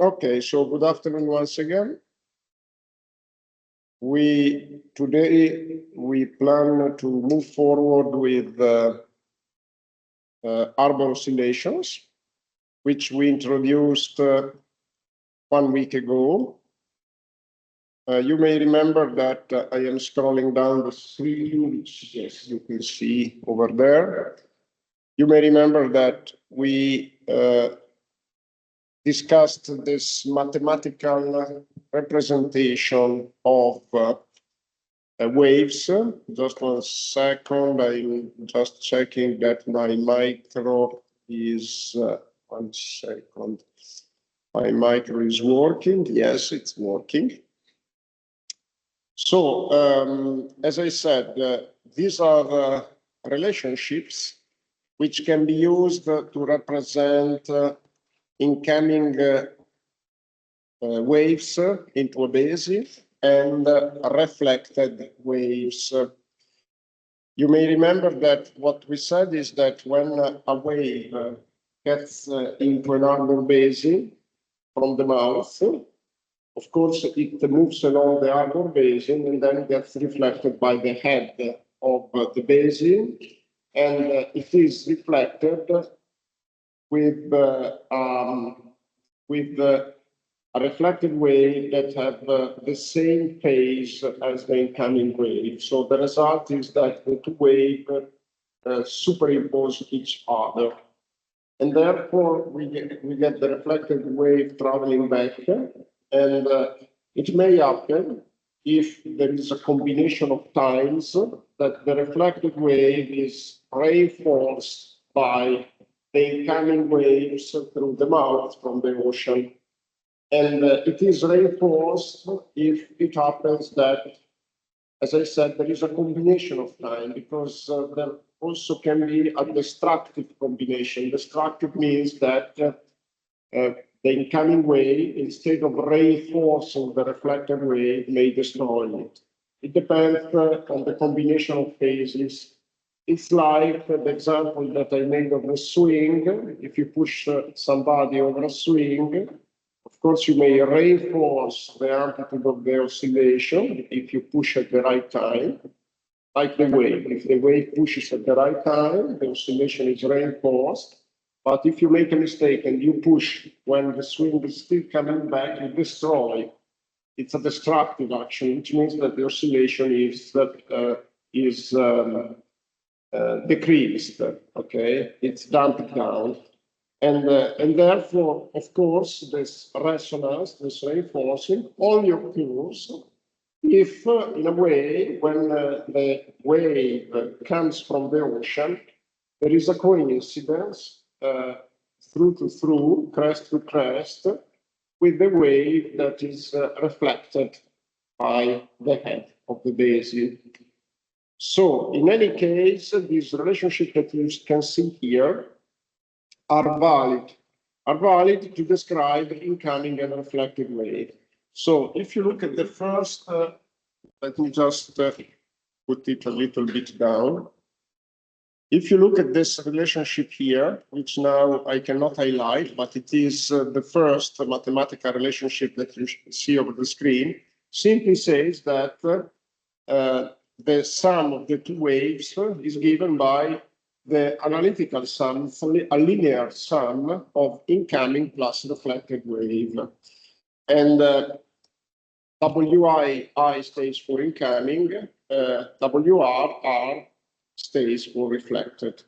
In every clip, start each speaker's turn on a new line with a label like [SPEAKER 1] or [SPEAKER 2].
[SPEAKER 1] Okay, so good afternoon once again. Today we plan to move forward with Harbour oscillations, which we introduced 1 week ago. You may remember that I am scrolling down the screen, which yes, you can see over there. You may remember that we discussed this mathematical representation of waves. Just 1 second, I'm just checking that my micro is, 1 second, my micro is working. Yes, it's working. So, as I said, these are relationships which can be used to represent incoming waves into a basin and reflected waves. You may remember that what we said is that when a wave gets into an Harbour basin from the mouth, of course, it moves along the Harbour basin and then gets reflected by the head of the basin, and it is reflected with a reflected wave that have the same phase as the incoming wave. So the result is that the two waves superimpose each other. And therefore, we get the reflected wave traveling back. And it may happen if there is a combination of times that the reflected wave is reinforced by the incoming waves through the mouth from the ocean. And it is reinforced if it happens that, as I said, there is a combination of time, because there also can be a destructive combination. Destructive means that the incoming wave, instead of reinforcing the reflected wave, may destroy it. It depends on the combination of phases. It's like the example that I made of the swing. If you push somebody over a swing, of course, you may reinforce the amplitude of the oscillation if you push at the right time, like the wave. If the wave pushes at the right time, the oscillation is reinforced. But if you make a mistake and you push when the swing is still coming back, you destroy. It's a destructive action, which means that the oscillation is decreased. Okay, it's damped down. And therefore, of course, this resonance, this reinforcing, only occurs if, in a way, when the wave comes from the ocean, there is a coincidence through to through, crest to crest, with the wave that is reflected by the head of the basin. So, in any case, this relationship that you can see here are valid to describe incoming and reflected wave. So if you look at the first, let me just put it a little bit down. If you look at this relationship here, which now I cannot highlight, but it is the first mathematical relationship that you see over the screen, simply says that the sum of the two waves is given by the analytical sum, a linear sum of incoming plus reflected wave. And WI stays for incoming, WR stays for reflected.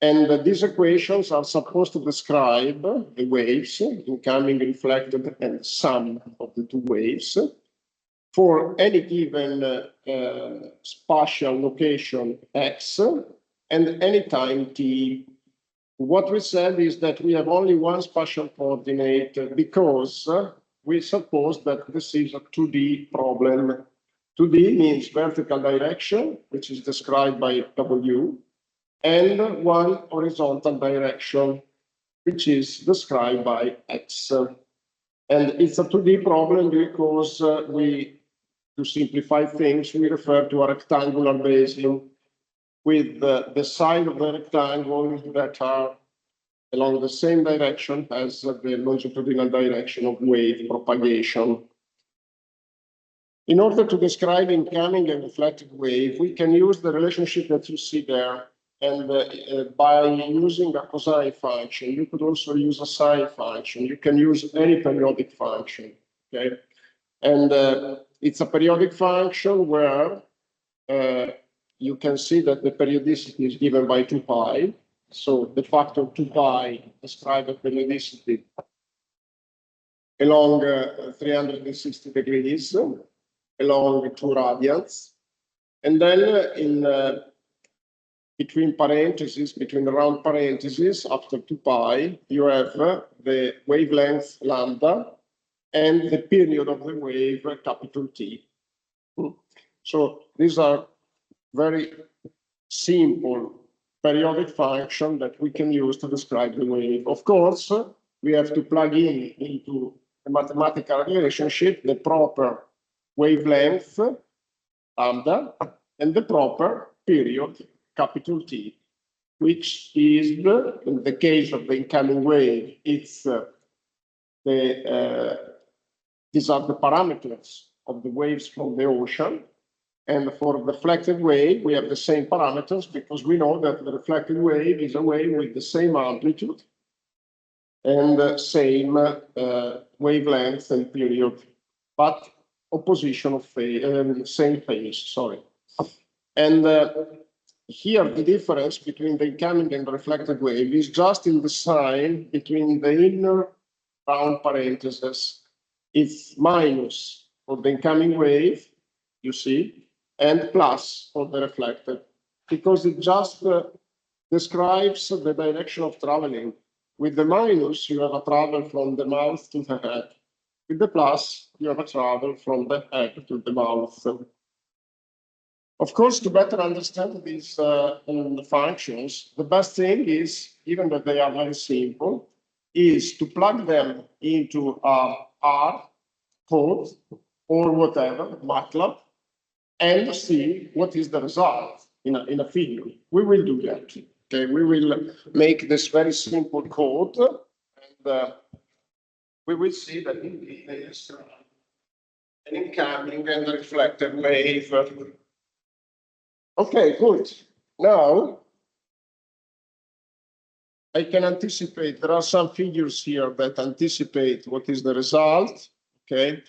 [SPEAKER 1] And these equations are supposed to describe the waves, incoming, reflected, and sum of the two waves for any given spatial location x and any time t. What we said is that we have only one spatial coordinate because we suppose that this is a 2D problem. 2D means vertical direction, which is described by W, and one horizontal direction, which is described by X. And it's a 2D problem because to simplify things, we refer to a rectangular basin with the side of the rectangle that are along the same direction as the longitudinal direction of wave propagation. In order to describe incoming and reflected wave, we can use the relationship that you see there. And by using a cosine function, you could also use a sine function. You can use any periodic function, okay? And it's a periodic function where you can see that the periodicity is given by 2 pi. So the factor 2 pi describes the periodicity along 360 degrees, along 2 radians. And then between parentheses, between the round parentheses, after 2 pi, you have the wavelength lambda and the period of the wave, capital T. So these are very simple periodic function that we can use to describe the wave. Of course, we have to plug into a mathematical relationship the proper wavelength, lambda, and the proper period, capital T, which is, in the case of the incoming wave, it's these are the parameters of the waves from the ocean. And for the reflected wave, we have the same parameters because we know that the reflected wave is a wave with the same amplitude and same wavelength and period, but opposition of phase, same phase, sorry. And here the difference between the incoming and reflected wave is just in the sign between the inner round parentheses. It's minus for the incoming wave, you see, and plus for the reflected, because it just describes the direction of traveling. With the minus, you have a travel from the mouth to the head. With the plus, you have a travel from the head to the mouth. Of course, to better understand these functions, the best thing is, even though they are very simple, is to plug them into R code or whatever, MATLAB, and see what is the result in a figure. We will do that. Okay, we will make this very simple code, and we will see that indeed there is an incoming and reflected wave. Okay, good. Now, I can anticipate, there are some figures here that anticipate what is the result, okay?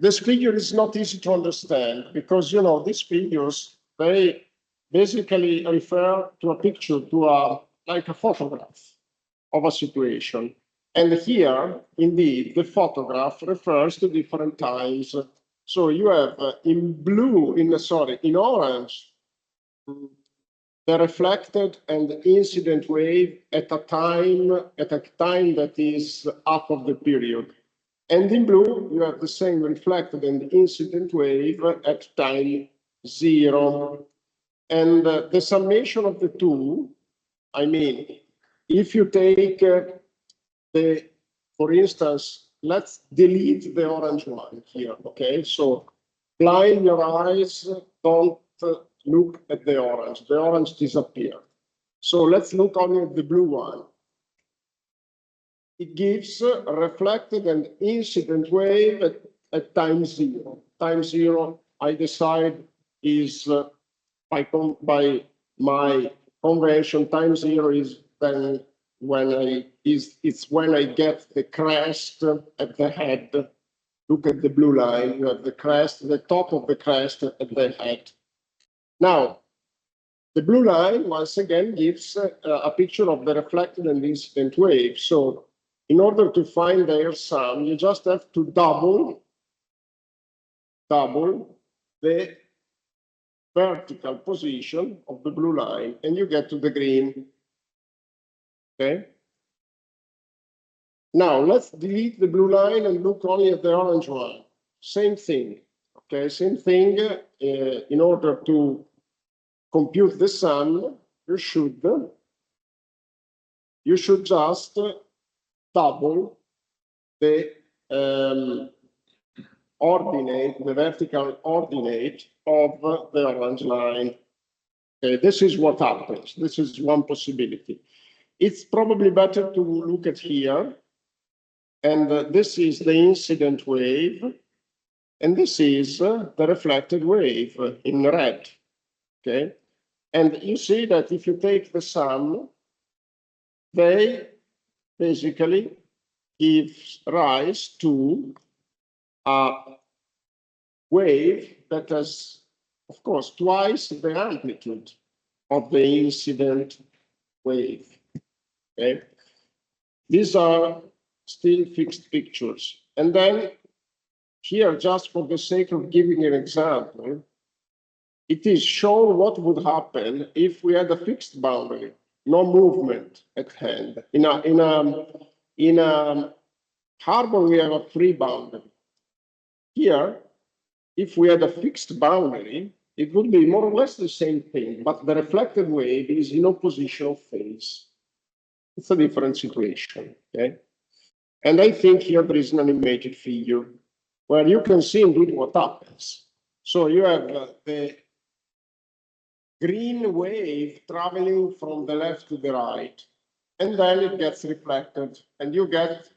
[SPEAKER 1] This figure is not easy to understand because, you know, these figures, they basically refer to a picture, like a photograph of a situation. And here, indeed, the photograph refers to different times. So you have in orange, the reflected and incident wave at a time that is half of the period. And in blue, you have the same reflected and incident wave at time 0. And the summation of the two, I mean, if you take for instance, let's delete the orange one here, okay? So blind your eyes, don't look at the orange. The orange disappeared. So let's look only at the blue one. It gives a reflected and incident wave at time 0. Time 0, I decide, is by my convention, time 0 is then it's when I get the crest at the head. Look at the blue line. You have the crest, the top of the crest at the head. Now, the blue line once again gives a picture of the reflected and incident wave. So, in order to find their sum, you just have to double the vertical position of the blue line, and you get to the green. Okay. Now let's delete the blue line and look only at the orange one. Same thing. Okay, same thing. In order to compute the sum, you should just double the ordinate, the vertical ordinate of the orange line. Okay, this is what happens. This is one possibility. it's probably better to look at here. And this is the incident wave. And this is the reflected wave in red. Okay. And you see that if you take the sum, they basically give rise to a wave that has, of course, twice the amplitude of the incident wave. Okay. These are still fixed pictures. And then here, just for the sake of giving an example, it is shown what would happen if we had a fixed boundary, no movement at hand. In a harbor, we have a free boundary. Here, if we had a fixed boundary, it would be more or less the same thing, but the reflected wave is in oppositional phase. It's a different situation, okay? And I think here there is an animated figure where you can see indeed what happens. So you have the green wave traveling from the left to the right, and then it gets reflected, and you get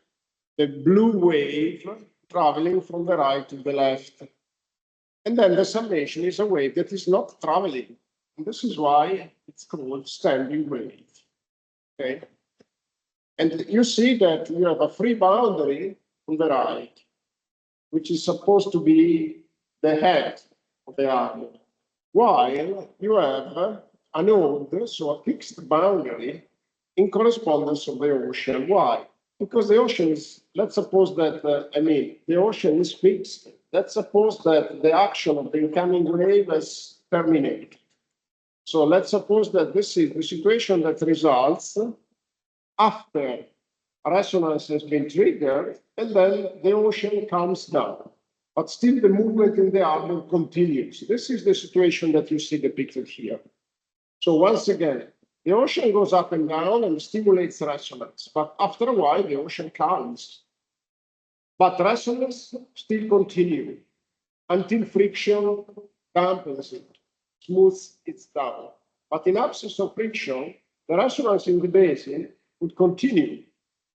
[SPEAKER 1] the blue wave traveling from the right to the left. And then the summation is a wave that is not traveling. And this is why it's called standing wave. Okay. And you see that you have a free boundary on the right, which is supposed to be the head of the arbor, while you have a node, so a fixed boundary in correspondence of the ocean. Why? Because the ocean is, let's suppose that, the ocean is fixed. Let's suppose that the action of the incoming wave has terminated. So let's suppose that this is the situation that results after a resonance has been triggered, and then the ocean comes down. But still the movement in the arbor continues. This is the situation that you see depicted here. So once again, the ocean goes up and down and stimulates resonance, but after a while, the ocean calms. But resonance still continues until friction dampens it, smooths it down. But in absence of friction, the resonance in the basin would continue,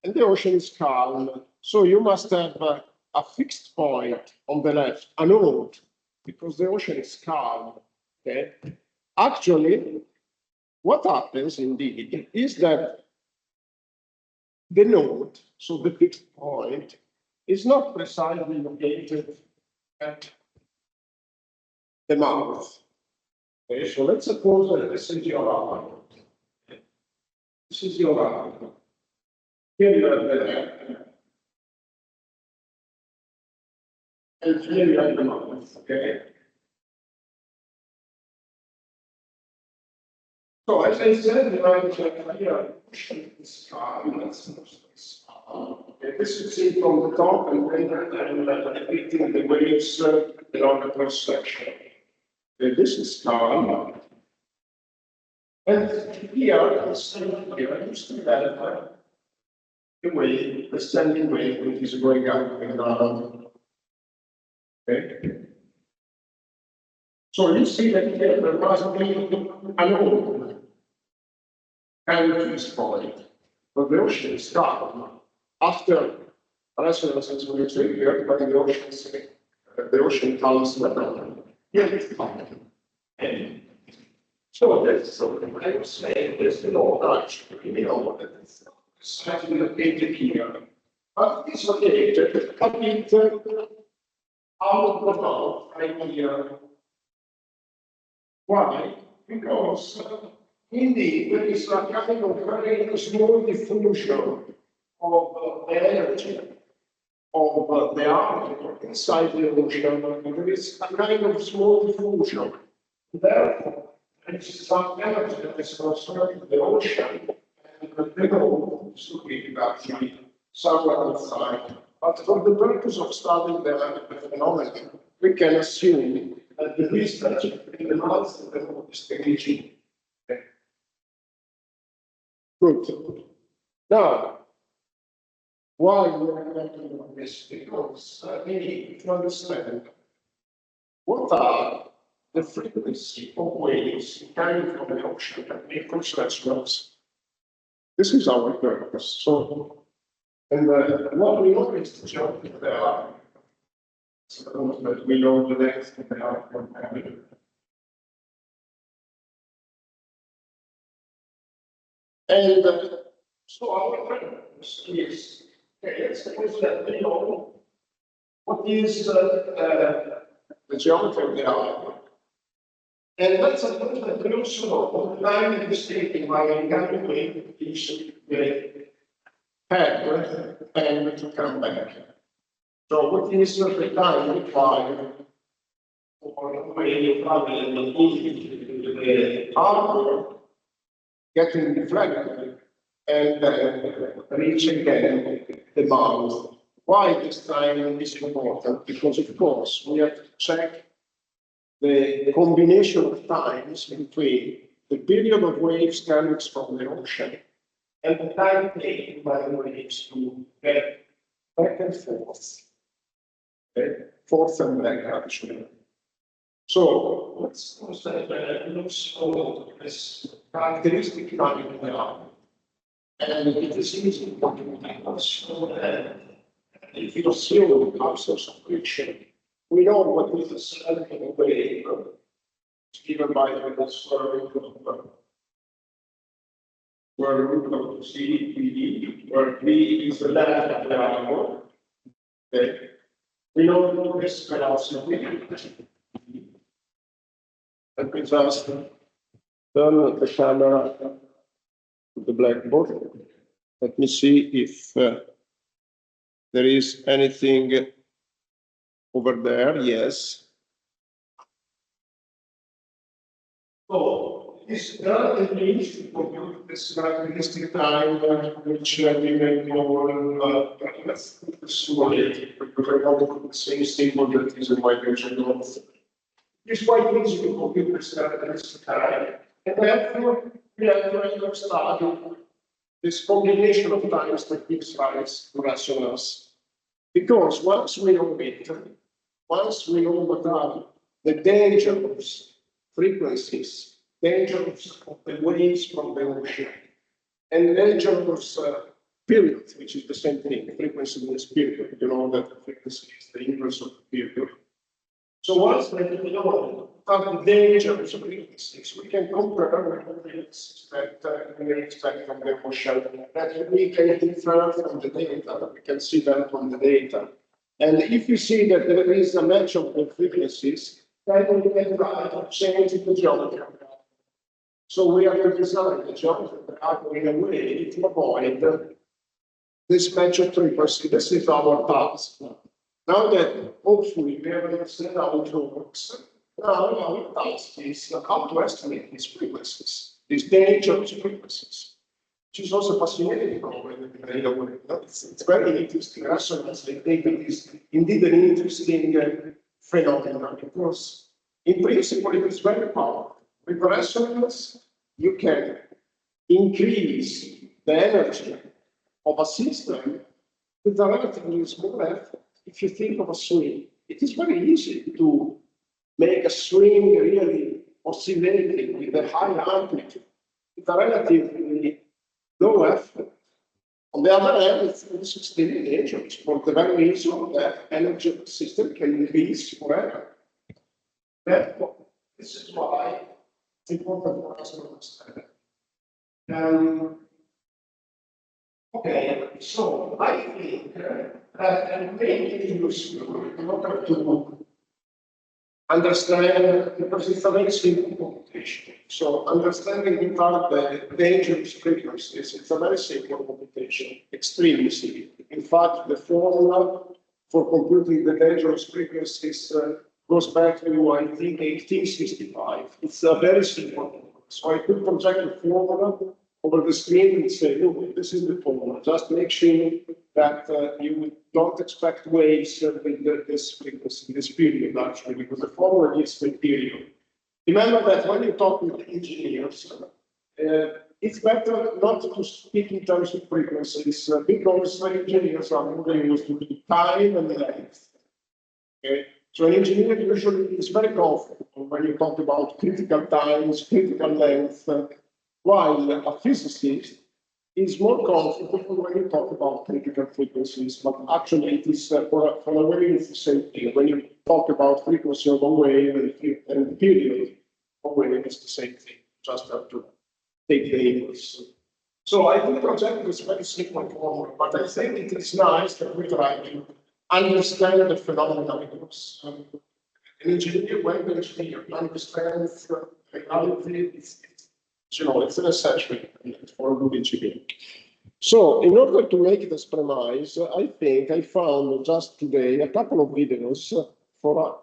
[SPEAKER 1] and the ocean is calm. So you must have a fixed point on the left, a node, because the ocean is calm. Okay? Actually, what happens indeed is that the node, so the fixed point, is not precisely located at the mouth. Okay, so let's suppose that this is your arm. This is your arm. Here you have the head. And here you have the mouth, okay? So as I said, here, this calm, okay, this is seen from the top, and then depicting the waves along the cross section. Okay, this is calm. And here, you still have the wave, the standing wave, which is going up and down. Okay. So you see that here there must be an old and fixed point. But the ocean is calm. After resonance is going to trigger, but the ocean calms down. Here it's calm. And so that's something I was saying, there's no actually, that it's slightly located here. But it's located a bit out of the mouth, right here. Why? Because indeed there is a kind of very small diffusion of the energy of the atom inside the ocean. There is a kind of small diffusion. Therefore, there is some energy that is concerned with the ocean, and the node is located actually somewhere outside. But for the purpose of studying the phenomenon, we can assume that the distance between the mouth and the node is diminishing. Good. Now, why we are talking about this? Because we need to understand what are the frequency of waves coming from the ocean that may cause resonance. This is our purpose. So, and what we know is the geometry there are. Suppose that we know the length of the arc from having. And so our purpose is, okay, let's suppose that we know what is the geometry of the arc. And let's suppose that we also know the time is taken by evaluating each the head and to come back. So what is the time required for the Harbour getting deflected and reaching again the bound? Why this time is important? Because of course we have to check the combination of times between the period of waves coming from the ocean and the time taken by the waves to get back and forth. Forth and back, actually. So let's say that looks for this characteristic time in the arc. And it is easy to show that if you assume the absence of friction, we know what is the standing wave given by the square root of C, V, where V is the length of the arc. Okay. We know this velocity. Let me just turn the camera to the blackboard. Let me see if there is anything over there. Yes. So this means to compute this characteristic time, which we may call let's pursue it, because I want to put the same symbol that is in my picture. It's quite easy to compute this characteristic time, and therefore we have to study this combination of times that gives rise to resonance. Because once we know it, once we know what are the dangerous frequencies, dangerous of the waves from the ocean, and dangerous periods, which is the same thing, frequency minus period. You know that the frequency is the inverse of the period. So once we know about the dangerous frequencies, we can compare the frequencies that we expect from the ocean, that we can infer from the data, we can see them from the data. And if you see that there is a match of the frequencies, then we can try to change the geometry. So we have to design the geometry in a way to avoid this match of frequency. This is our task. Now that hopefully we have understood how it works, now our task is how to estimate these frequencies, these dangerous frequencies, which is also fascinating. It's very interesting. Resonance, I think it is indeed an interesting phenomenon, because in principle it is very powerful. With resonance, you can increase the energy of a system with a relatively small effort. If you think of a swing, it is very easy to make a swing really oscillating with a high amplitude, with a relatively low effort. On the other hand, it's extremely dangerous for the very reason that energy of the system can increase forever. Therefore, this is why it's important for us to understand. Okay, so I think that making useful in order to understand, because it's a very simple computation. So understanding in fact the dangerous frequencies, it's a very simple computation, extremely simple. In fact, the formula for computing the dangerous frequencies goes back to, I think, 1865. It's a very simple formula. So I could project the formula over the screen and say, look, this is the formula. Just make sure that you don't expect waves with this frequency, this period, actually, because the formula is the period. Remember that when you talk with engineers, it's better not to speak in terms of frequencies, because engineers are more used to time and length. Okay? So an engineer usually is very comfortable when you talk about critical times, critical length, while a physicist is more comfortable when you talk about critical frequencies, but actually it is for a wave it's the same thing. When you talk about frequency of a wave and the period of wave, it's the same thing. Just have to take the inputs. So I think project is very simple formula, but I think it is nice that we try to understand the phenomena because an engineer, web engineer, understands reality. It's an essential for a good engineer. So in order to make this premise, I think I found just today a couple of videos for a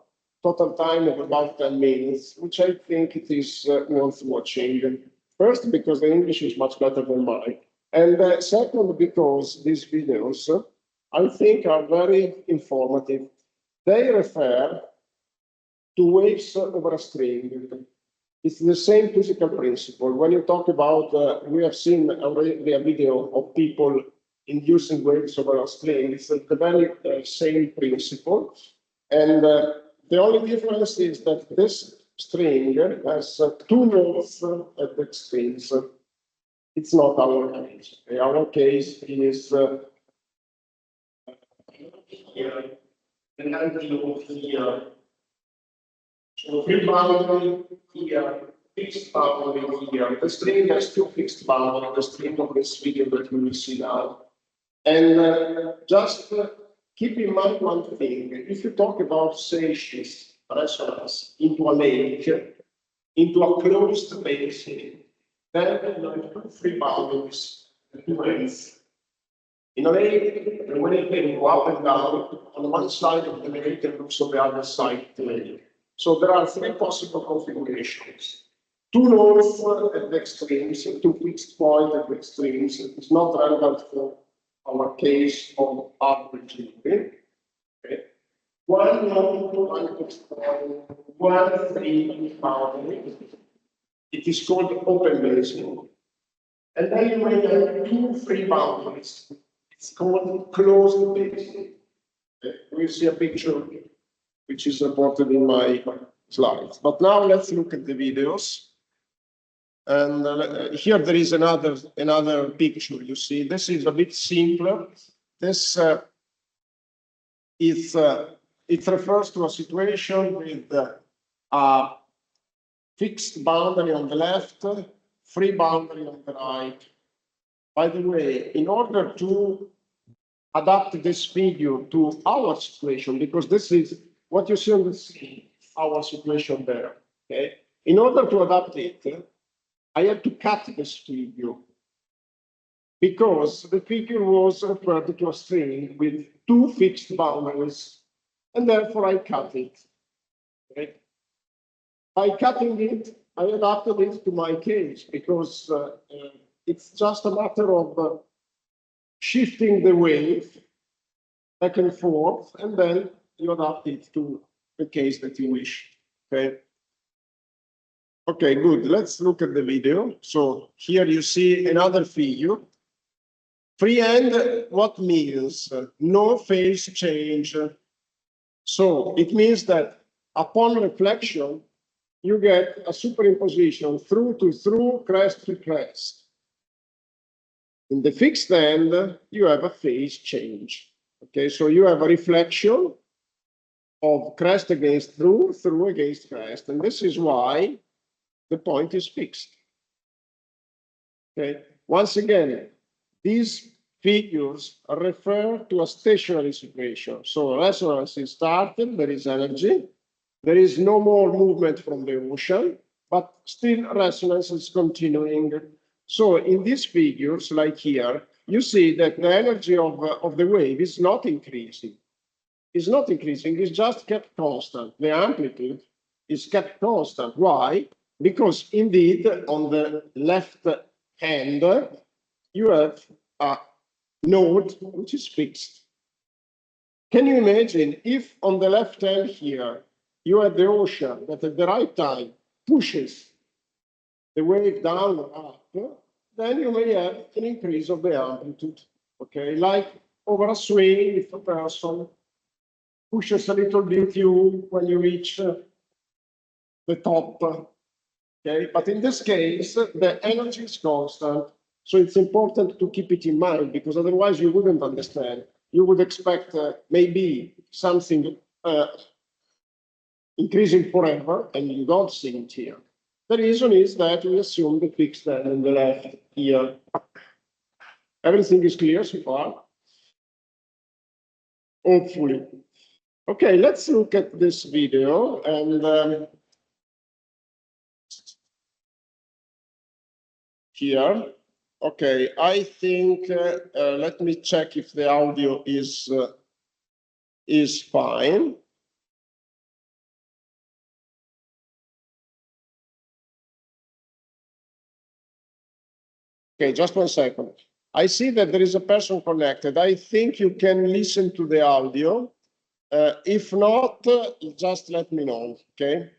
[SPEAKER 1] total time of about 10 minutes, which I think it is worth watching. First, because the English is much better than mine. And second, because these videos, I think, are very informative. They refer to waves over a string. It's the same physical principle. When you talk about, we have seen already a video of people inducing waves over a string. It's the very same principle. And the only difference is that this string has two nodes at the extremes. It's not our case. Our case is here, and here. So free boundary here, fixed boundary here. The string has two fixed boundaries, the string of this video that you will see now. And just keep in mind one thing. If you talk about satious resonance into a lake, into a closed basin, then you have two free boundaries, two ends. In a lake, the wave can go up and down on one side of the lake and also the other side of the lake. So there are three possible configurations. Two nodes at the extremes, two fixed points at the extremes. It's not relevant for our case of Harbour engineering. Okay. One node, one fixed point, one free boundary. It is called open basin. And then you may have two free boundaries. It's called closed basin. Okay. We see a picture which is reported in my slides. But now let's look at the videos. And here there is another picture. You see, this is a bit simpler. This it refers to a situation with a fixed boundary on the left, free boundary on the right. By the way, in order to adapt this figure to our situation, because this is what you see on the screen, our situation there. Okay. In order to adapt it, I had to cut this figure because the figure was referred to a string with two fixed boundaries, and therefore I cut it. Okay. By cutting it, I adapted it to my case because it's just a matter of shifting the wave back and forth, and then you adapt it to the case that you wish. Okay. Okay, good. Let's look at the video. So here you see another figure. Free end, what means? No phase change. So it means that upon reflection, you get a superimposition through to through, crest to crest. In the fixed end, you have a phase change. Okay, so you have a reflection of crest against through, through against crest. And this is why the point is fixed. Okay, once again, these figures refer to a stationary situation. So resonance is started, there is energy, there is no more movement from the ocean, but still resonance is continuing. So in these figures, like here, you see that the energy of the wave is not increasing. It's not increasing, it's just kept constant. The amplitude is kept constant. Why? Because indeed, on the left hand, you have a node which is fixed. Can you imagine if on the left hand here, you have the ocean that at the right time pushes the wave down or up, then you may have an increase of the amplitude. Okay, like over a swing, if a person pushes a little bit you when you reach the top. Okay, but in this case, the energy is constant. So it's important to keep it in mind, because otherwise you wouldn't understand. You would expect maybe something increasing forever, and you don't see it here. The reason is that we assume the fixed end on the left here. Everything is clear so far? Hopefully. Okay, let's look at this video, and here. Okay, I think, let me check if the audio is fine. Okay, just 1 second. I see that there is a person connected. I think you can listen to the audio. If not, just let me know, okay?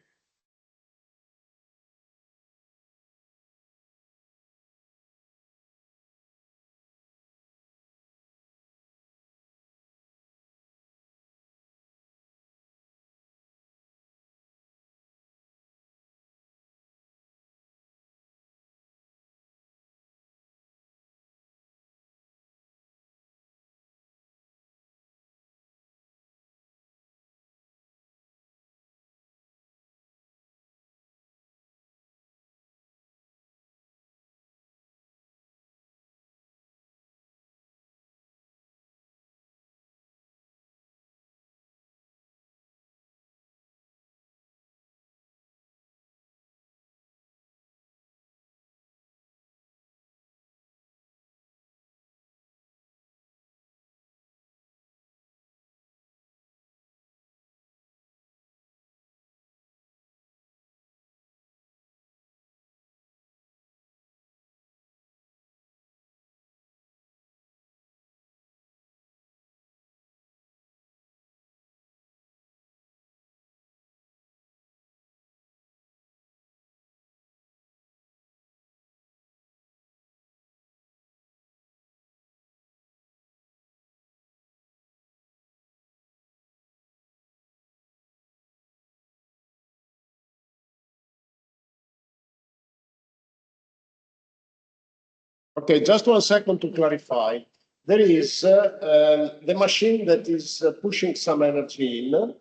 [SPEAKER 1] Okay, just 1 second to clarify. There is the machine that is pushing some energy in,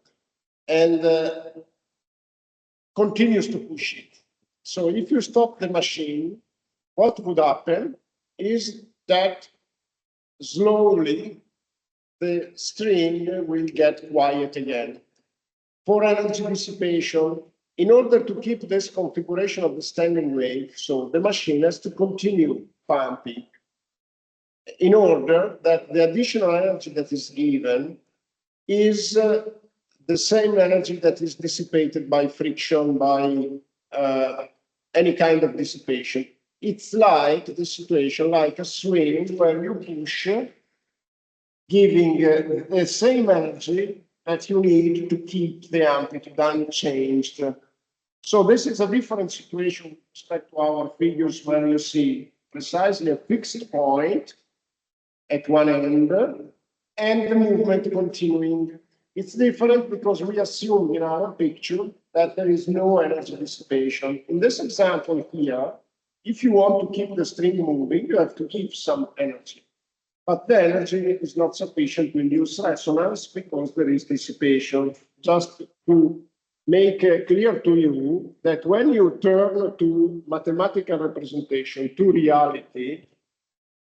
[SPEAKER 1] and continues to push it. So if you stop the machine, what would happen is that slowly the string will get quiet again. For energy dissipation, in order to keep this configuration of the standing wave, so the machine has to continue pumping in order that the additional energy that is given is the same energy that is dissipated by friction, by any kind of dissipation. It's like the situation, like a swing where you push, giving the same energy that you need to keep the amplitude unchanged. So this is a different situation with respect to our figures, where you see precisely a fixed point at one end and the movement continuing. It's different because we assume in our picture that there is no energy dissipation. In this example here, if you want to keep the string moving, you have to give some energy. But the energy is not sufficient to induce resonance because there is dissipation. Just to make clear to you that when you turn to mathematical representation, to reality,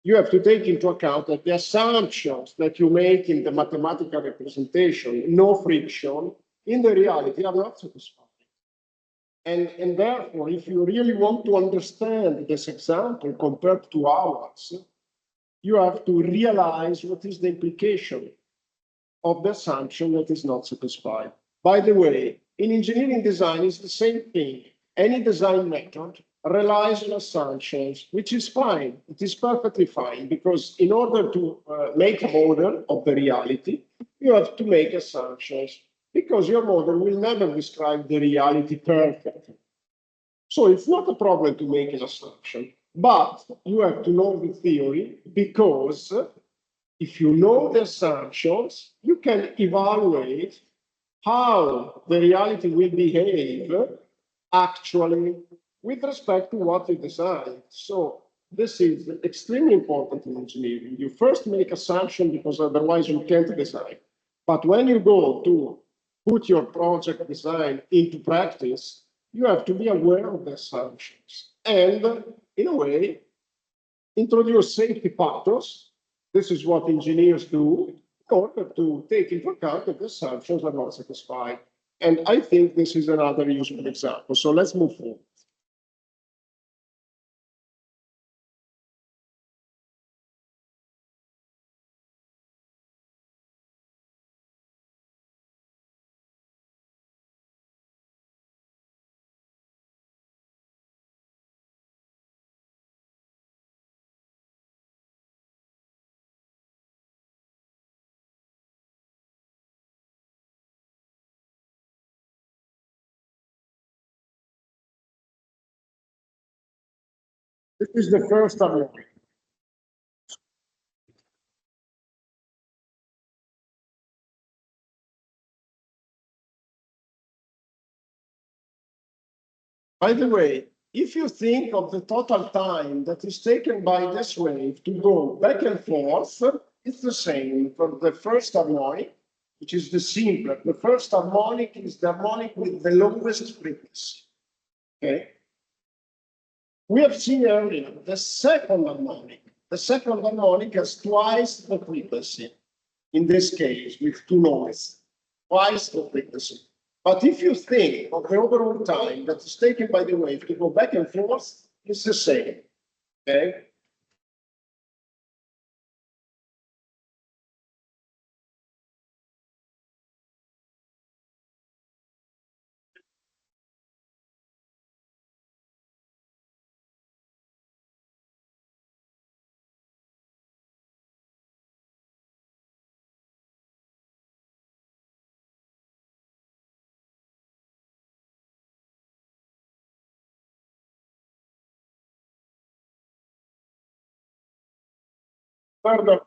[SPEAKER 1] you have to take into account that the assumptions that you make in the mathematical representation, no friction, in the reality are not satisfying. And therefore, if you really want to understand this example compared to ours, you have to realize what is the implication of the assumption that is not satisfied. By the way, in engineering design, it's the same thing. Any design method relies on assumptions, which is fine. It is perfectly fine, because in order to make a model of the reality, you have to make assumptions, because your model will never describe the reality perfectly. So it's not a problem to make an assumption, but you have to know the theory, because if you know the assumptions, you can evaluate how the reality will behave actually with respect to what you designed. So this is extremely important in engineering. You first make assumption because otherwise you can't design. But when you go to put your project design into practice, you have to be aware of the assumptions and, in a way, introduce safety factors. This is what engineers do in order to take into account that the assumptions are not satisfied. And I think this is another useful example. So let's move forward. This is the first harmonic. By the way, if you think of the total time that is taken by this wave to go back and forth, it's the same for the first harmonic, which is the simpler. The first harmonic is the harmonic with the lowest frequency. Okay. We have seen earlier the second harmonic. The second harmonic has twice the frequency. In this case, with two noise, twice the frequency. But if you think of the overall time that is taken by the wave to go back and forth, it's the same. Okay. Further,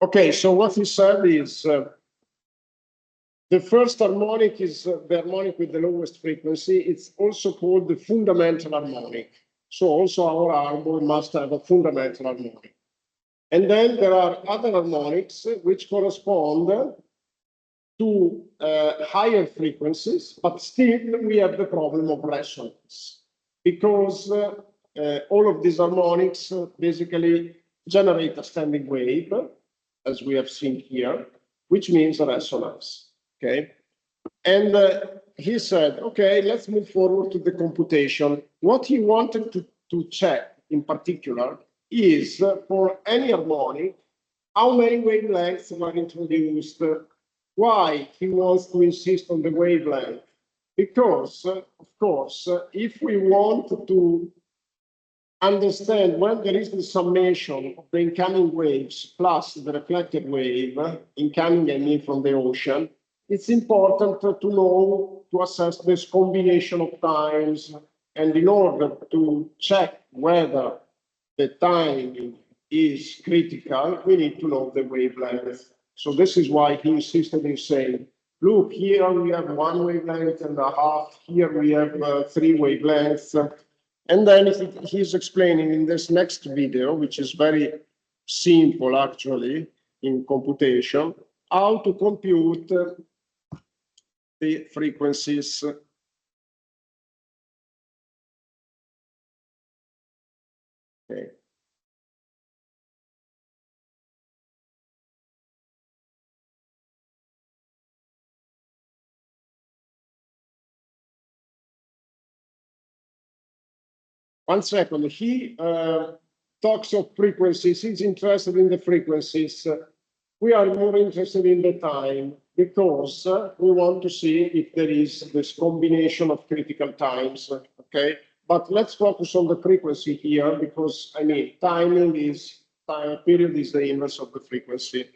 [SPEAKER 1] okay, so what he said is the first harmonic is the harmonic with the lowest frequency. It's also called the fundamental harmonic. So also our Harbour must have a fundamental harmonic. And then there are other harmonics which correspond to higher frequencies, but still we have the problem of resonance because all of these harmonics basically generate a standing wave, as we have seen here, which means a resonance. Okay. And he said, okay, let's move forward to the computation. What he wanted to check in particular is for any harmonic, how many wavelengths were introduced. Why he wants to insist on the wavelength? Because, of course, if we want to understand when there is the summation of the incoming waves plus the reflected wave, incoming I mean from the ocean, it's important to know, to assess this combination of times. And in order to check whether the time is critical, we need to know the wavelength. So this is why he insisted in saying, look, here we have one wavelength and a half, here we have three wavelengths. And then he's explaining in this next video, which is very simple actually in computation, how to compute the frequencies. Okay. One second. He talks of frequencies. He's interested in the frequencies. We are more interested in the time because we want to see if there is this combination of critical times. Okay. But let's focus on the frequency here because, I mean, timing is, time period is the inverse of the frequency.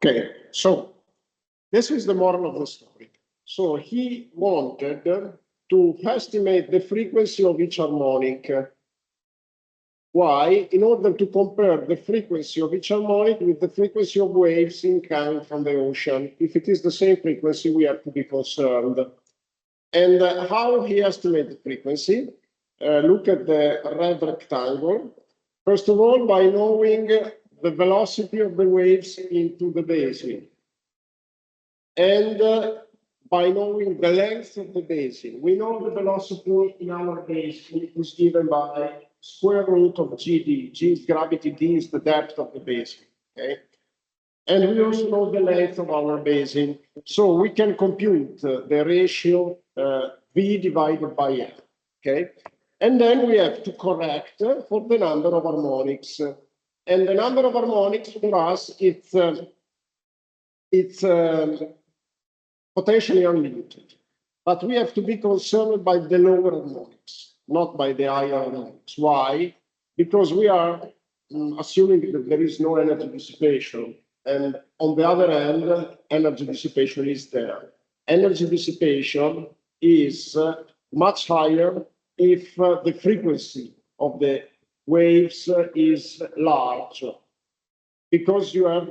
[SPEAKER 1] Okay, so this is the moral of the story. So he wanted to estimate the frequency of each harmonic. Why? In order to compare the frequency of each harmonic with the frequency of waves incoming from the ocean. If it is the same frequency, we have to be concerned. And how he estimates the frequency? Look at the red rectangle. First of all, by knowing the velocity of the waves into the basin. And by knowing the length of the basin. We know the velocity in our basin is given by square root of GD. G is gravity, D is the depth of the basin. Okay? And we also know the length of our basin. So we can compute the ratio V divided by N. Okay? And then we have to correct for the number of harmonics. And the number of harmonics for us, it's potentially unlimited. But we have to be concerned by the lower harmonics, not by the higher harmonics. Why? Because we are assuming that there is no energy dissipation. And on the other hand, energy dissipation is there. Energy dissipation is much higher if the frequency of the waves is large. Because you have,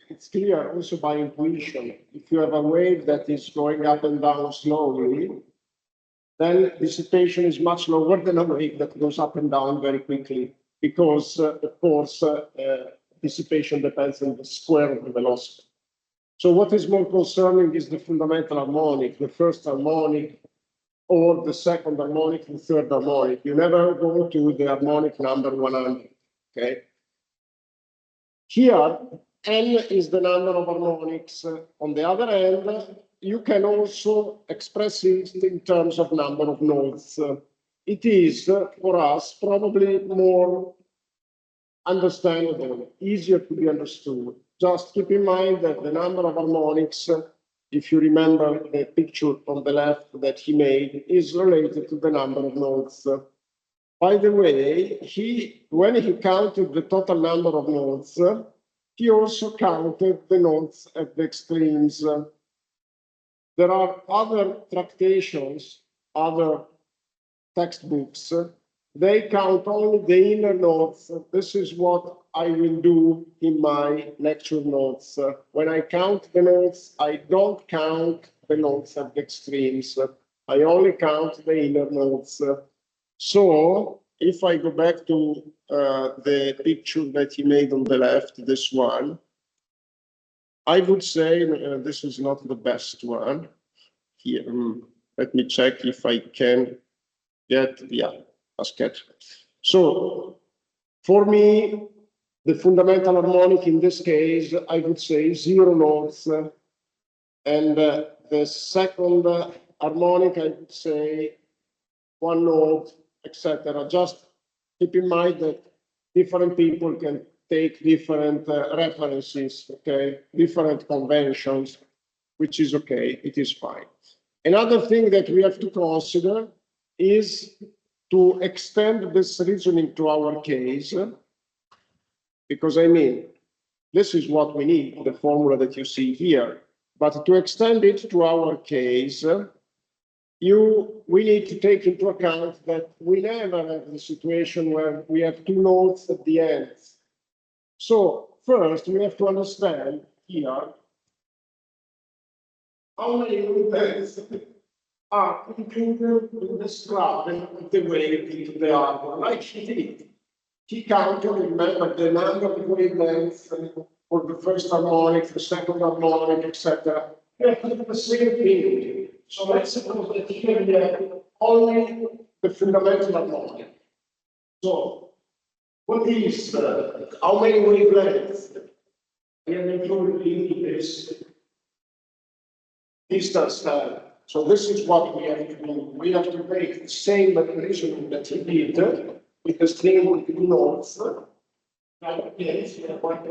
[SPEAKER 1] it's clear also by intuition. If you have a wave that is going up and down slowly, then dissipation is much lower than a wave that goes up and down very quickly, because, of course, dissipation depends on the square of the velocity. So what is more concerning is the fundamental harmonic, the first harmonic, or the second harmonic, the third harmonic. You never go to the harmonic number 100, okay? Here, N is the number of harmonics. On the other hand, you can also express it in terms of number of notes. It is, for us, probably more understandable, easier to be understood. Just keep in mind that the number of harmonics, if you remember the picture on the left that he made, is related to the number of notes. By the way, when he counted the total number of notes, he also counted the notes at the extremes. There are other tractations, other textbooks, they count only the inner notes. This is what I will do in my lecture notes. When I count the notes, I don't count the notes at the extremes. I only count the inner notes. So if I go back to the picture that he made on the left, this one, I would say this is not the best one. Here, let me check if I can get, yeah, a sketch. So for me, the fundamental harmonic in this case, I would say 0 notes. And the second harmonic, I would say 1 note, etc. Just keep in mind that different people can take different references, okay, different conventions, which is okay, it is fine. Another thing that we have to consider is to extend this reasoning to our case, because I mean, this is what we need, the formula that you see here. But to extend it to our case, we need to take into account that we never have the situation where we have 2 notes at the end. So first, we have to understand here how many movements are included in describing the wave into the harbor, like he did. He counted, remember, the number of wavelengths for the first harmonic, the second harmonic, etc. We have to do the same thing. So let's suppose that here we have only the fundamental harmonic. So what is, how many wavelengths? We have included in this distance time. So this is what we have to do. We have to make the same reasoning that he did with the string with the notes. Now, yes, we have one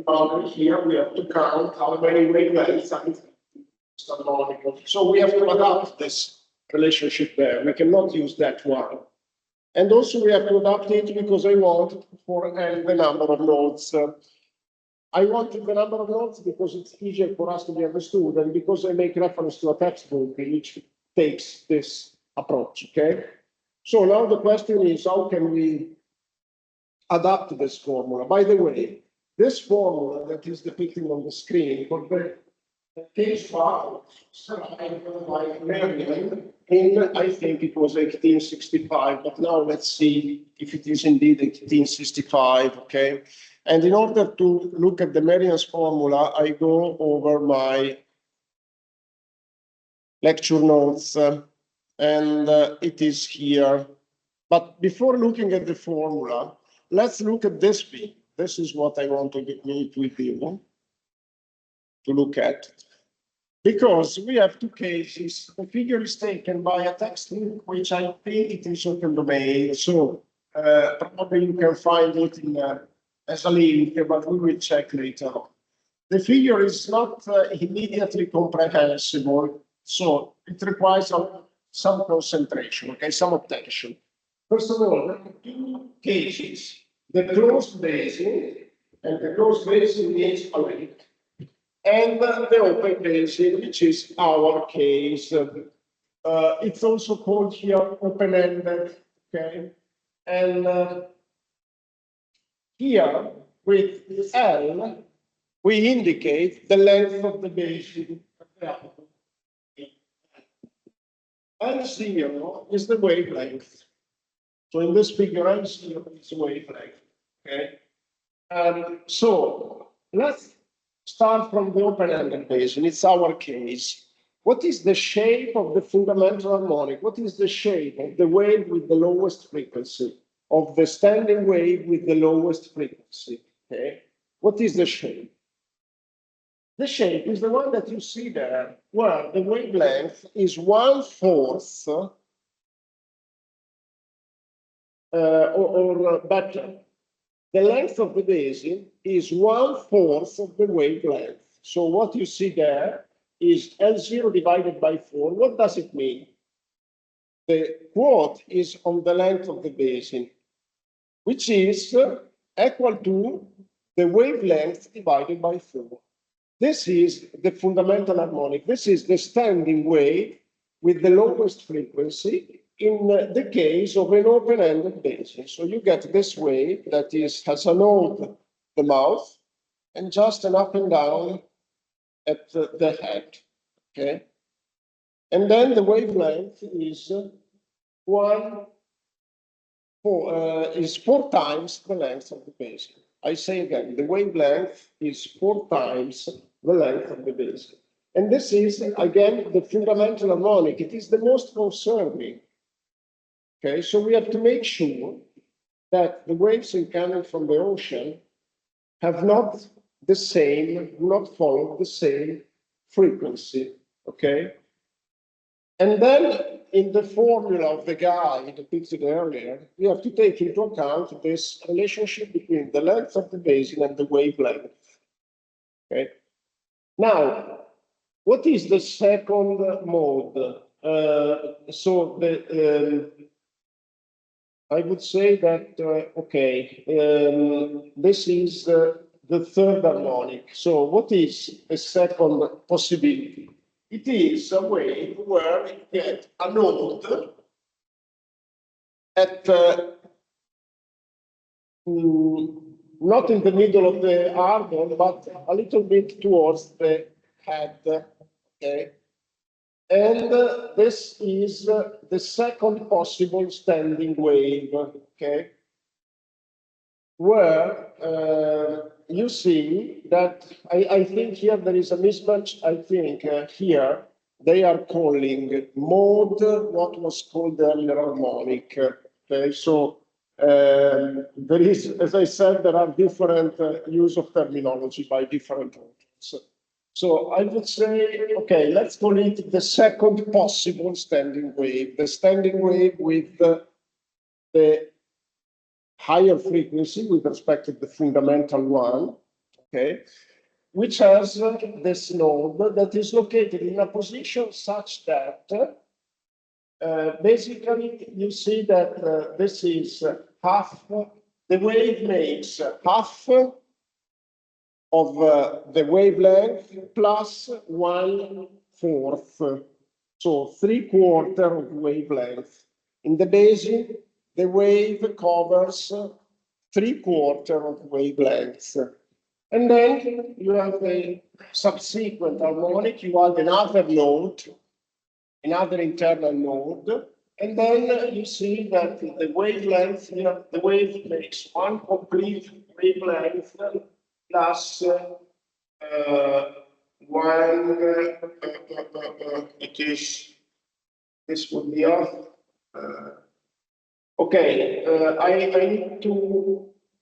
[SPEAKER 1] boundary here. We have to count how many wavelengths and so we have to adapt this relationship there. We cannot use that one. And also we have to adapt it because I want for the number of nodes. I wanted the number of nodes because it's easier for us to be understood, and because I make reference to a textbook which takes this approach, okay? So now the question is, how can we adapt this formula? By the way, this formula that is depicted on the screen for the case file by Merriam in, I think it was 1865, but now let's see if it is indeed 1865, okay? And in order to look at the Merriam's formula, I go over my lecture notes, and it is here. But before looking at the formula, let's look at this bit. This is what I want to meet with you to look at. Because we have two cases. The figure is taken by a textbook, which I think it is open domain. So probably you can find it in as a link, but we will check later on. The figure is not immediately comprehensible, so it requires some concentration, okay, some attention. First of all, there are two cases: the closed basin, and the closed basin means a lake, and the open basin, which is our case. It's also called here open-ended, okay? And here with L, we indicate the length of the basin. L0 is the wavelength. So in this figure, L0 is the wavelength, okay? So let's start from the open-ended basin. It's our case. What is the shape of the fundamental harmonic? What is the shape of the wave with the lowest frequency, of the standing wave with the lowest frequency? Okay. What is the shape? The shape is the one that you see there, where the wavelength is 1/4, or better, the length of the basin is 1/4 of the wavelength. So what you see there is L0 divided by 4. What does it mean? The quote is on the length of the basin, which is equal to the wavelength divided by 4. This is the fundamental harmonic. This is the standing wave with the lowest frequency in the case of an open-ended basin. So you get this wave that has a node, the mouth, and just an up and down at the head, okay? And then the wavelength is 4 times the length of the basin. I say again, the wavelength is 4 times the length of the basin. And this is, again, the fundamental harmonic. It is the most concerning. Okay, so we have to make sure that the waves incoming from the ocean have not followed the same frequency. Okay. And then in the formula of the guy depicted earlier, you have to take into account this relationship between the length of the basin and the wavelength. Okay. Now, what is the second mode? I would say that, this is the third harmonic. So what is a second possibility? It is a way where you get a node at not in the middle of the Harbour, but a little bit towards the head. Okay. And this is the second possible standing wave, okay, where you see that I think here there is a mismatch. I think here they are calling mode what was called earlier harmonic. Okay, so there is, as I said, there are different use of terminology by different authors. So I would say, okay, let's call it the second possible standing wave, the standing wave with the higher frequency with respect to the fundamental one, okay, which has this node that is located in a position such that basically you see that this is half, the wave makes half of the wavelength plus 1/4. So 3/4 of wavelength. In the basin, the wave covers 3/4 of wavelength. And then you have the subsequent harmonic, you add another node, another internal node, and then you see that the wavelength, the wave makes one complete wavelength plus one, it is, this would be off. Okay, I need to,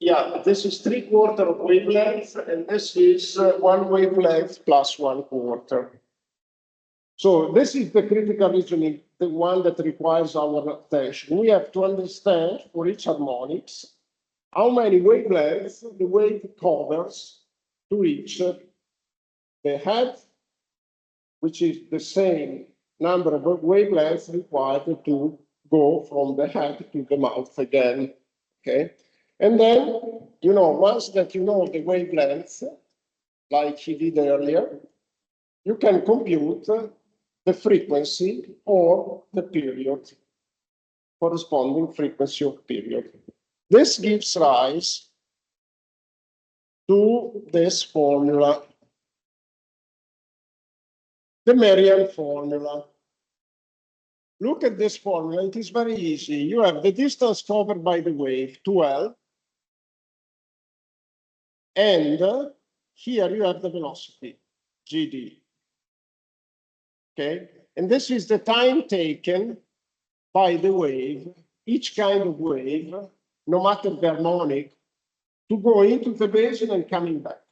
[SPEAKER 1] yeah, this is 3/4 of wavelength, and this is one wavelength plus 1/4. So this is the critical reasoning, the one that requires our attention. We have to understand for each harmonics how many wavelengths the wave covers to reach the head, which is the same number of wavelengths required to go from the head to the mouth again. Okay, and then once that you know the wavelengths, like he did earlier, you can compute the frequency or the period, corresponding frequency of period. This gives rise to this formula, the Merian formula. Look at this formula, it is very easy. You have the distance covered by the wave, 2L, and here you have the velocity, GD. Okay, and this is the time taken by the wave, each kind of wave, no matter the harmonic, to go into the basin and coming back.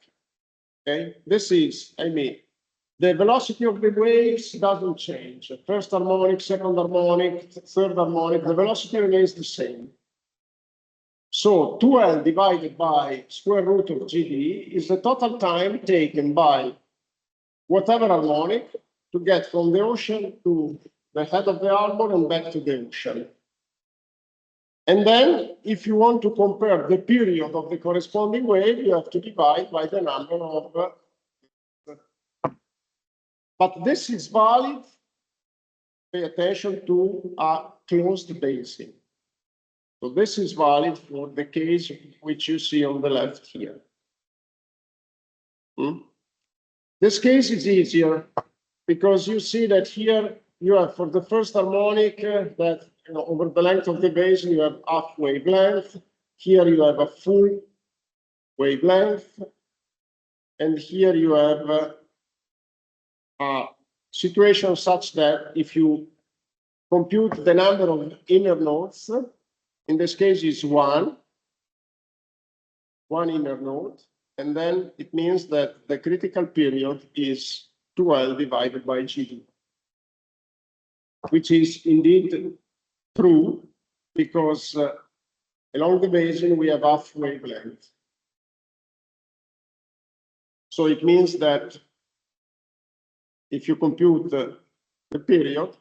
[SPEAKER 1] Okay, this is, the velocity of the waves doesn't change. First harmonic, second harmonic, third harmonic, the velocity remains the same. So 2L divided by square root of GD is the total time taken by whatever harmonic to get from the ocean to the head of the harbor and back to the ocean. And then, if you want to compare the period of the corresponding wave, you have to divide by the number of. But this is valid, pay attention to a closed basin. So this is valid for the case which you see on the left here. This case is easier because you see that here you have for the first harmonic that over the length of the basin you have half wavelength. Here you have a full wavelength, and here you have a situation such that if you compute the number of inner nodes, in this case is one inner node, and then it means that the critical period is 2L divided by GD, which is indeed true because along the basin we have half wavelength. So it means that if you compute the period,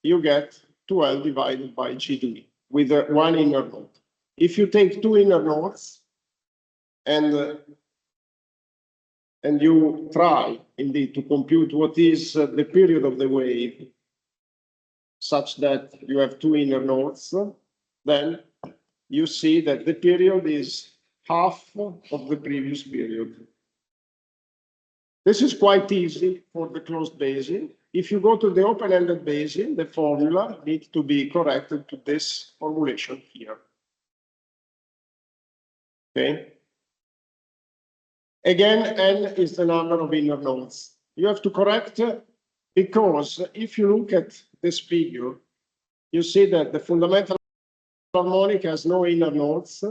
[SPEAKER 1] you get 2L divided by GD with one inner node. If you take two inner nodes and you try indeed to compute what is the period of the wave such that you have two inner nodes, then you see that the period is half of the previous period. This is quite easy for the closed basin. If you go to the open-ended basin, the formula needs to be corrected to this formulation here. Okay. Again, n is the number of inner nodes. You have to correct because if you look at this figure, you see that the fundamental harmonic has no inner nodes.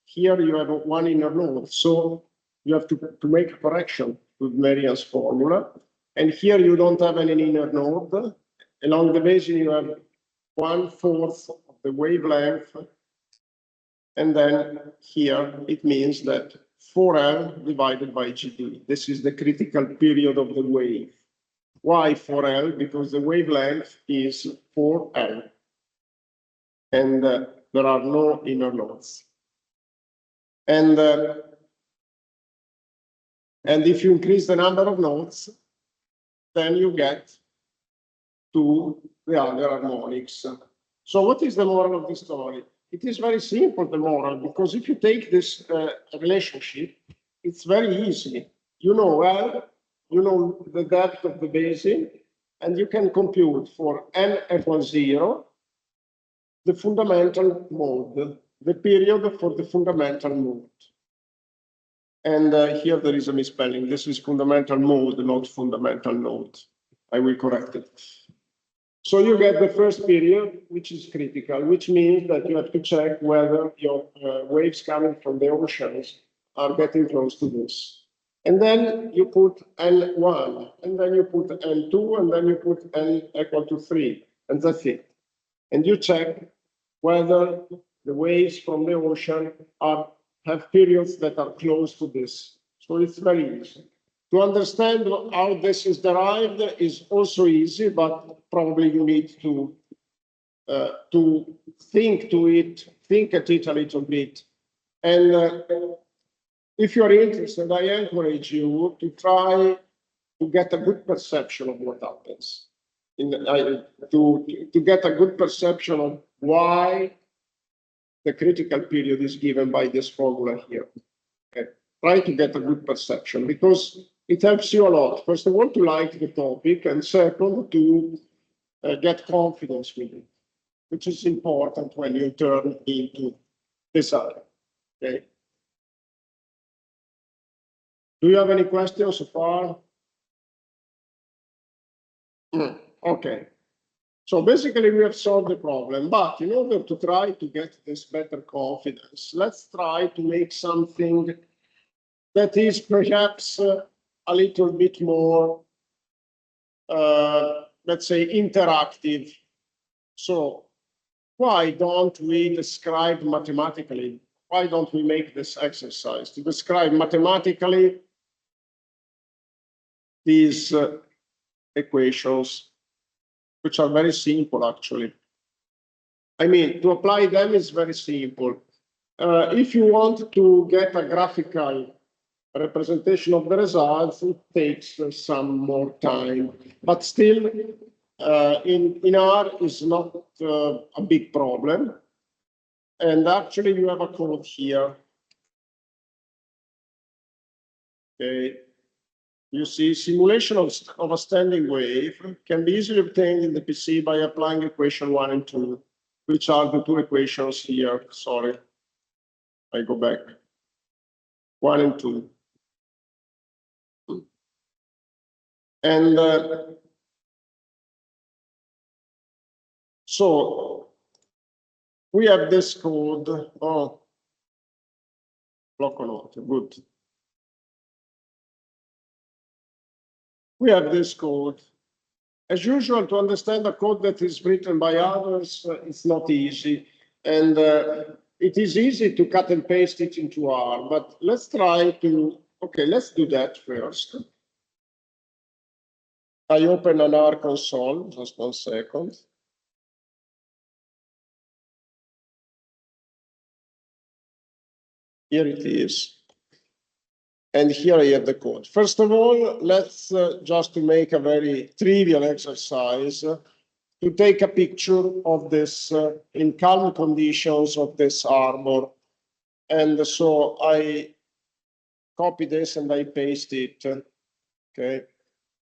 [SPEAKER 1] Here you have one inner node, so you have to make a correction with Merian's formula. And here you don't have any inner node. Along the basin you have 1/4 of the wavelength. And then here it means that 4L divided by GD. This is the critical period of the wave. Why 4L? Because the wavelength is 4L. And there are no inner nodes. And And if you increase the number of notes, then you get to the other harmonics. So what is the moral of the story? It is very simple, the moral, because if you take this relationship, it's very easy. You know well, you know the depth of the basin, and you can compute for n equals 0 the fundamental mode, the period for the fundamental mode. And here there is a misspelling. This is fundamental mode, not fundamental node. I will correct it. So you get the first period, which is critical, which means that you have to check whether your waves coming from the oceans are getting close to this. And then you put N1, and then you put N2, and then you put N equal to 3, and that's it. And you check whether the waves from the ocean have periods that are close to this. So it's very easy. To understand how this is derived is also easy, but probably you need to think at it a little bit. And if you're interested, I encourage you to try to get a good perception of what happens. To get a good perception of why the critical period is given by this formula here. Okay. Try to get a good perception, because it helps you a lot. First of all, to like the topic, and second, to get confidence with it, which is important when you turn into design. Okay. Do you have any questions so far? Okay. So basically, we have solved the problem, but in order to try to get this better confidence, let's try to make something that is perhaps a little bit more, let's say, interactive. So why don't we describe mathematically? Why don't we make this exercise to describe mathematically these equations, which are very simple, actually. I mean, to apply them is very simple. If you want to get a graphical representation of the results, it takes some more time, but still in R is not a big problem. And actually you have a code here. Okay. You see, simulation of a standing wave can be easily obtained in the PC by applying equation 1 and 2, which are the two equations here. Sorry, I go back. 1 and 2. And so we have this code. Oh, block or not, good. We have this code. As usual, to understand a code that is written by others, it's not easy. And it is easy to cut and paste it into R, but let's try to, okay, let's do that first. I open an R console, just 1 second. Here it is. And here I have the code. First of all, let's just to make a very trivial exercise, to take a picture of this in calm conditions of this Harbour. And so I copy this and I paste it. Okay.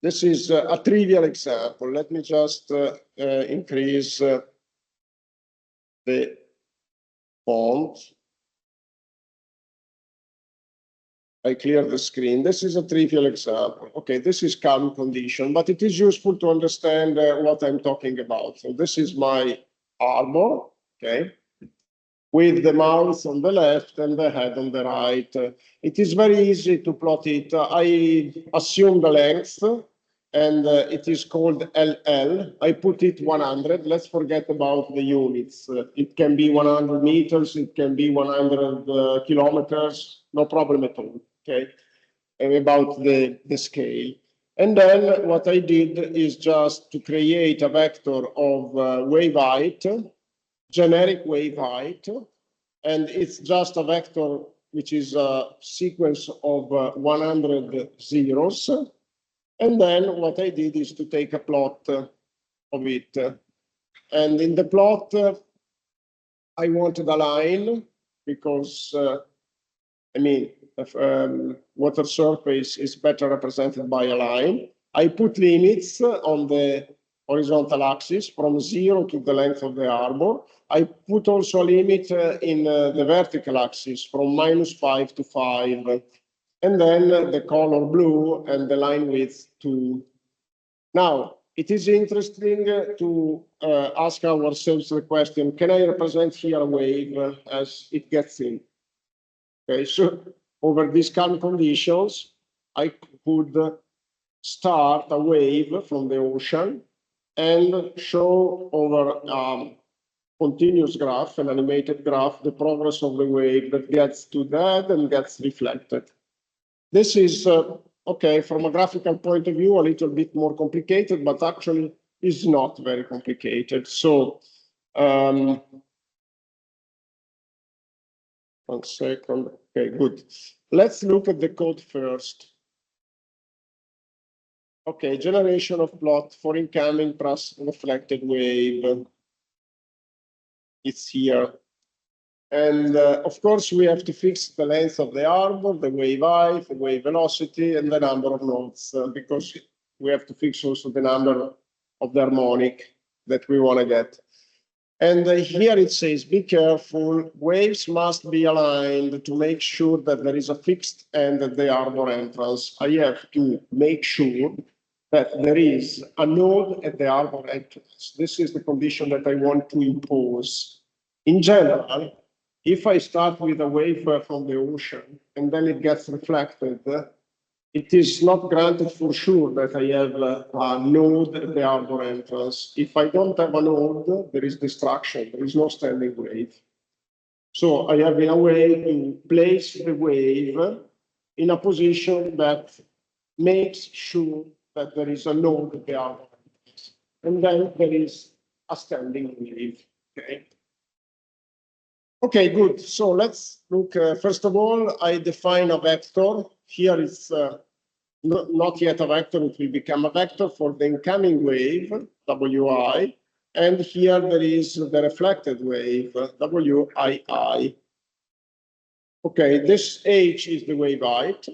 [SPEAKER 1] This is a trivial example. Let me just increase the font. I clear the screen. This is a trivial example. Okay, this is calm condition, but it is useful to understand what I'm talking about. So this is my Harbour, okay, with the mouth on the left and the head on the right. It is very easy to plot it. I assume the length, and it is called LL. I put it 100. Let's forget about the units. It can be 100 meters. It can be 100 kilometers. No problem at all. Okay, about the scale. And then what I did is just to create a vector of wave height, generic wave height, and it's just a vector which is a sequence of 100 zeros. And then what I did is to take a plot of it. And in the plot, I wanted a line because, I mean, water surface is better represented by a line. I put limits on the horizontal axis from 0 to the length of the harbor. I put also a limit in the vertical axis from -5 to 5. And then the color blue and the line width 2. Now, it is interesting to ask ourselves the question, can I represent here a wave as it gets in? Okay, so over these calm conditions, I could start a wave from the ocean and show over continuous graph, an animated graph, the progress of the wave that gets to that and gets reflected. This is, okay, from a graphical point of view, a little bit more complicated, but actually is not very complicated. So, 1 second. Okay, good. Let's look at the code first. Okay, generation of plot for incoming plus reflected wave. It's here. And of course, we have to fix the length of the harbor, the wave height, the wave velocity, and the number of nodes, because we have to fix also the number of the harmonic that we want to get. And here it says, be careful, waves must be aligned to make sure that there is a fixed end at the harbor entrance. I have to make sure that there is a node at the harbor entrance. This is the condition that I want to impose. In general, if I start with a wave from the ocean and then it gets reflected, it is not granted for sure that I have a node at the harbor entrance. If I don't have a node, there is distraction, there is no standing wave. So I have in a way to place the wave in a position that makes sure that there is a node at the harbor entrance. And then there is a standing wave, okay? Okay, good. So let's look, first of all, I define a vector. Here it's not yet a vector, it will become a vector for the incoming wave, Wi, and here there is the reflected wave, Wii. Okay, this h is the wave height.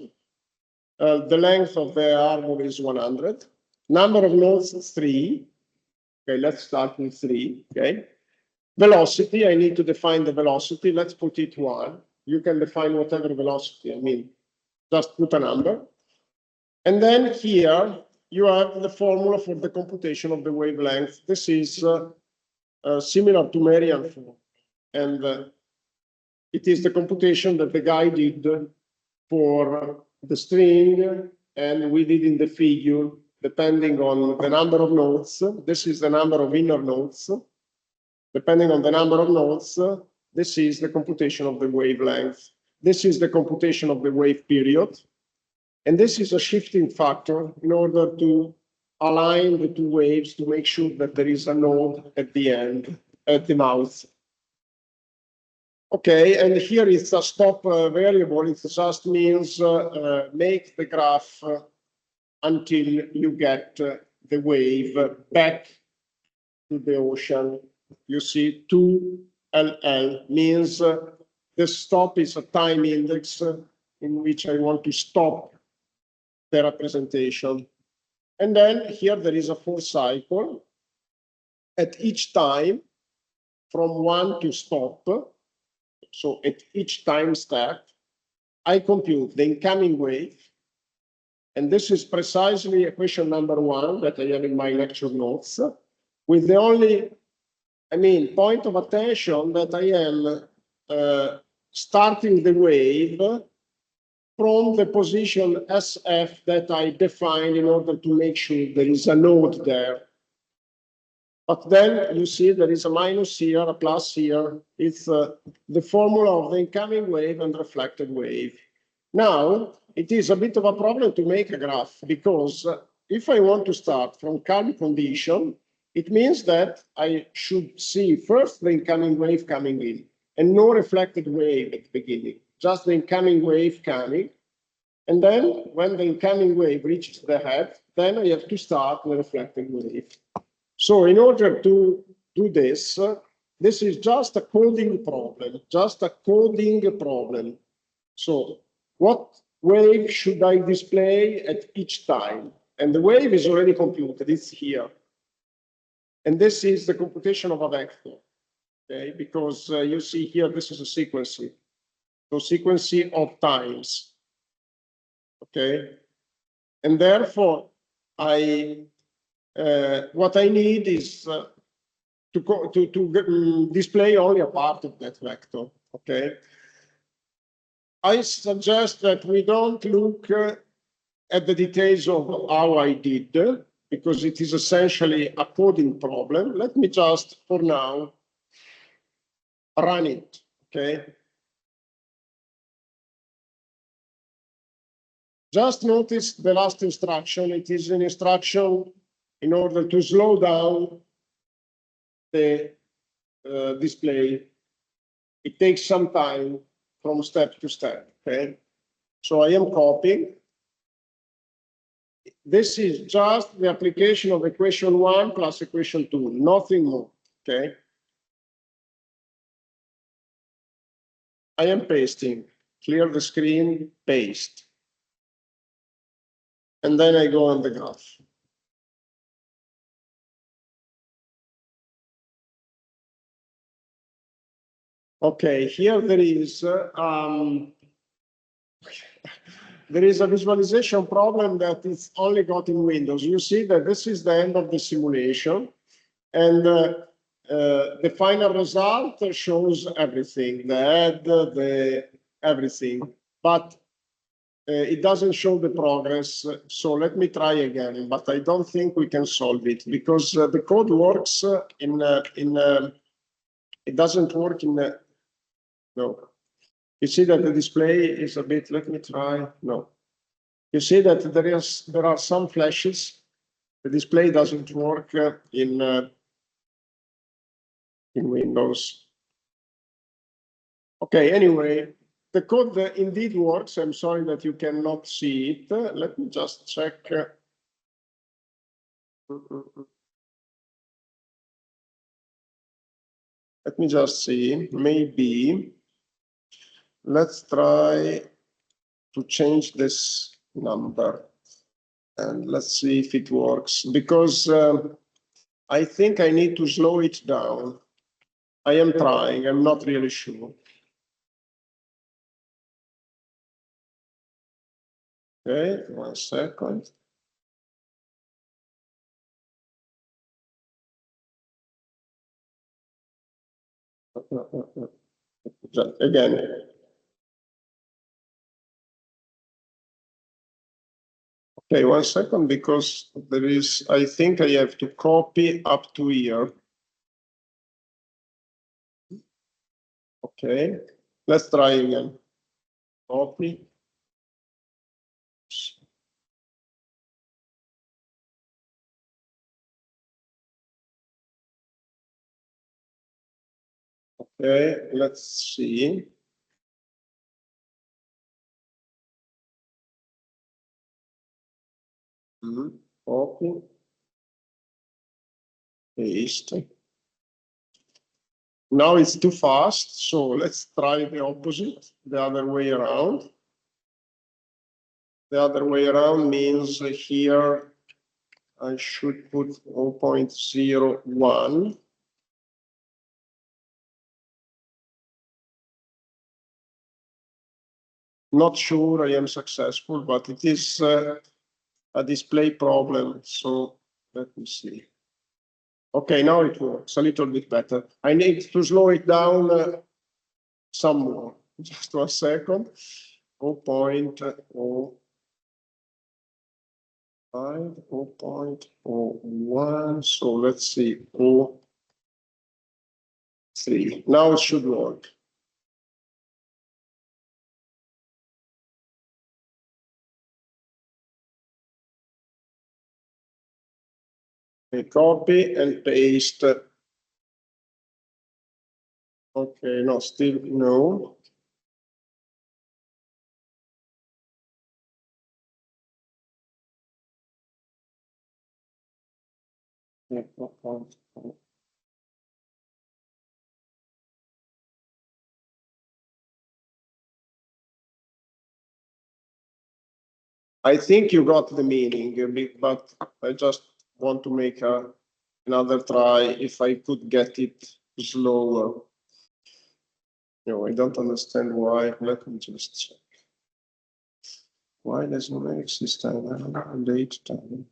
[SPEAKER 1] The length of the harbor is 100. Number of nodes is 3. Okay, let's start with 3, okay? Velocity, I need to define the velocity. Let's put it 1. You can define whatever velocity, I mean, just put a number. And then here you have the formula for the computation of the wavelength. This is similar to Marian form. And it is the computation that the guy did for the string, and we did in the figure, depending on the number of nodes. This is the number of inner nodes. Depending on the number of nodes, this is the computation of the wavelength. This is the computation of the wave period. And this is a shifting factor in order to align the two waves to make sure that there is a node at the end, at the mouth. Okay, and here it's a stop variable. It just means make the graph until you get the wave back to the ocean. You see 2LL means the stop is a time index in which I want to stop the representation. And then here there is a for cycle. At each time, from 1 to stop, so at each time step, I compute the incoming wave. And this is precisely equation number 1 that I have in my lecture notes, with the only, point of attention that I am starting the wave from the position SF that I defined in order to make sure there is a node there. But then you see there is a minus here, a plus here. It's the formula of the incoming wave and reflected wave. Now, it is a bit of a problem to make a graph, because if I want to start from calm condition, it means that I should see first the incoming wave coming in. and no reflected wave at the beginning, just the incoming wave coming. And then when the incoming wave reaches the head, then I have to start the reflected wave. So in order to do this, this is just a coding problem, So what wave should I display at each time? And the wave is already computed, it's here. And this is the computation of a vector, okay? Because you see here, this is a sequence. So sequence of times, okay? And therefore, what I need is to display only a part of that vector, okay? I suggest that we don't look at the details of how I did, because it is essentially a coding problem. Let me just, for now, run it, okay? Just notice the last instruction. It is an instruction in order to slow down the display. It takes some time from step to step, okay? So I am copying. This is just the application of equation 1 plus equation 2, nothing more, okay? I am pasting, clear the screen, paste. And then I go on the graph. Okay, here there is a visualization problem that is only got in Windows. You see that this is the end of the simulation, and the final result shows everything, the head, the everything, but it doesn't show the progress. So let me try again, but I don't think we can solve it because the code works it doesn't work in no. You see that the display is a bit, let me try, no. You see that there are some flashes. The display doesn't work in Windows. Okay, anyway, the code indeed works. I'm sorry that you cannot see it. Let me just check. Let me just see, maybe. Let's try to change this number and let's see if it works, because I think I need to slow it down. I am trying, I'm not really sure. Okay, 1 second. Again. Okay, 1 second, because there is, I think I have to copy up to here. Okay, let's try again. Copy. Okay, let's see. Copy. Paste. Now it's too fast, so let's try the opposite, the other way around. The other way around means here I should put 0.01. Not sure I am successful, but it is a display problem, so let me see. Okay, now it works a little bit better. I need to slow it down some more. Just 1 second. 0.05, 0.01. So let's see, 0.3. Now it should work. Okay, copy and paste Okay, no, still no. I think you got the meaning, but I just want to make another try if I could get it slower. No, I don't understand why. Let me just check. Why does numeric system date time?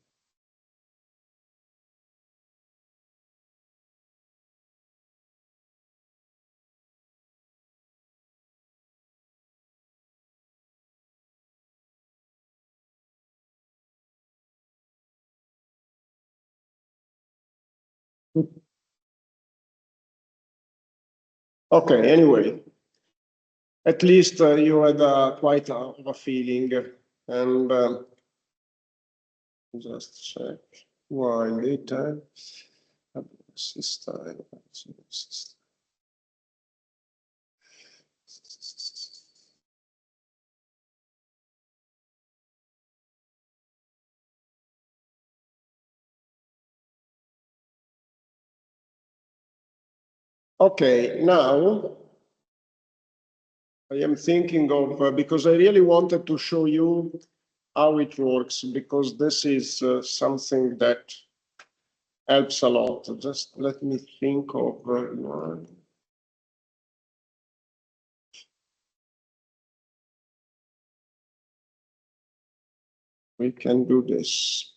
[SPEAKER 1] Okay, anyway, at least you had quite a feeling, and just check why later system. Okay, now I am thinking of, because I really wanted to show you how it works, because this is something that helps a lot. Just let me think of one. We can do this.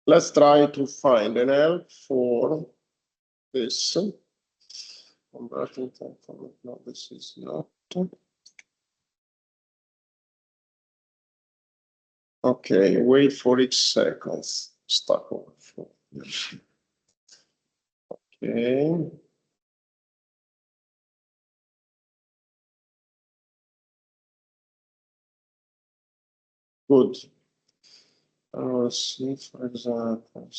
[SPEAKER 1] Let's try to find an help for this. Converting time format. No, this is not. Okay, wait for each seconds. Stack Overflow. Yes. Okay. Good. Let's see, for example.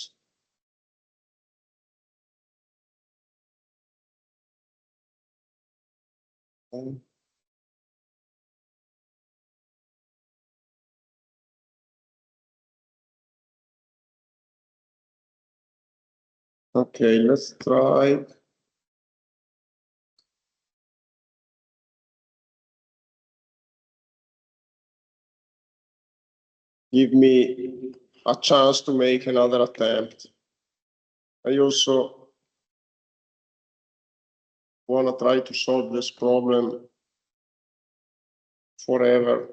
[SPEAKER 1] Okay, let's try. Give me a chance to make another attempt. I also want to try to solve this problem forever.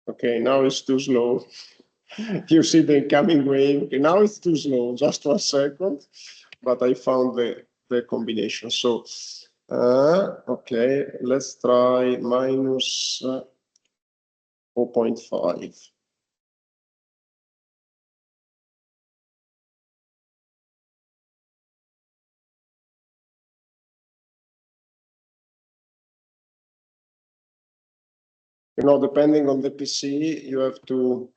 [SPEAKER 1] Okay, now it's too slow. You see the incoming wave. Okay, now it's too slow, just 1 second, but I found the combination. So, okay, let's try minus 0.5. You know, depending on the PC, you have to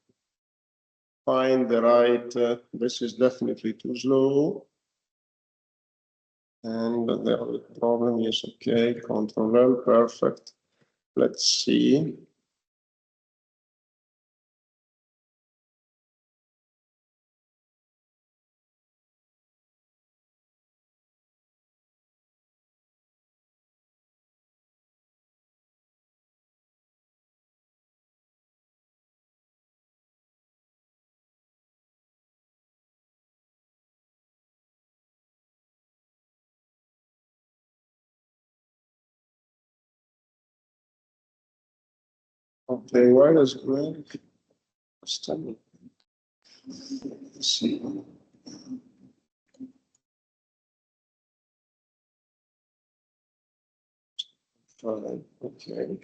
[SPEAKER 1] find the right, this is definitely too slow. And the other problem is, okay, Control L, perfect. Let's see. Okay, where is Greg? Let's see. Fine, okay.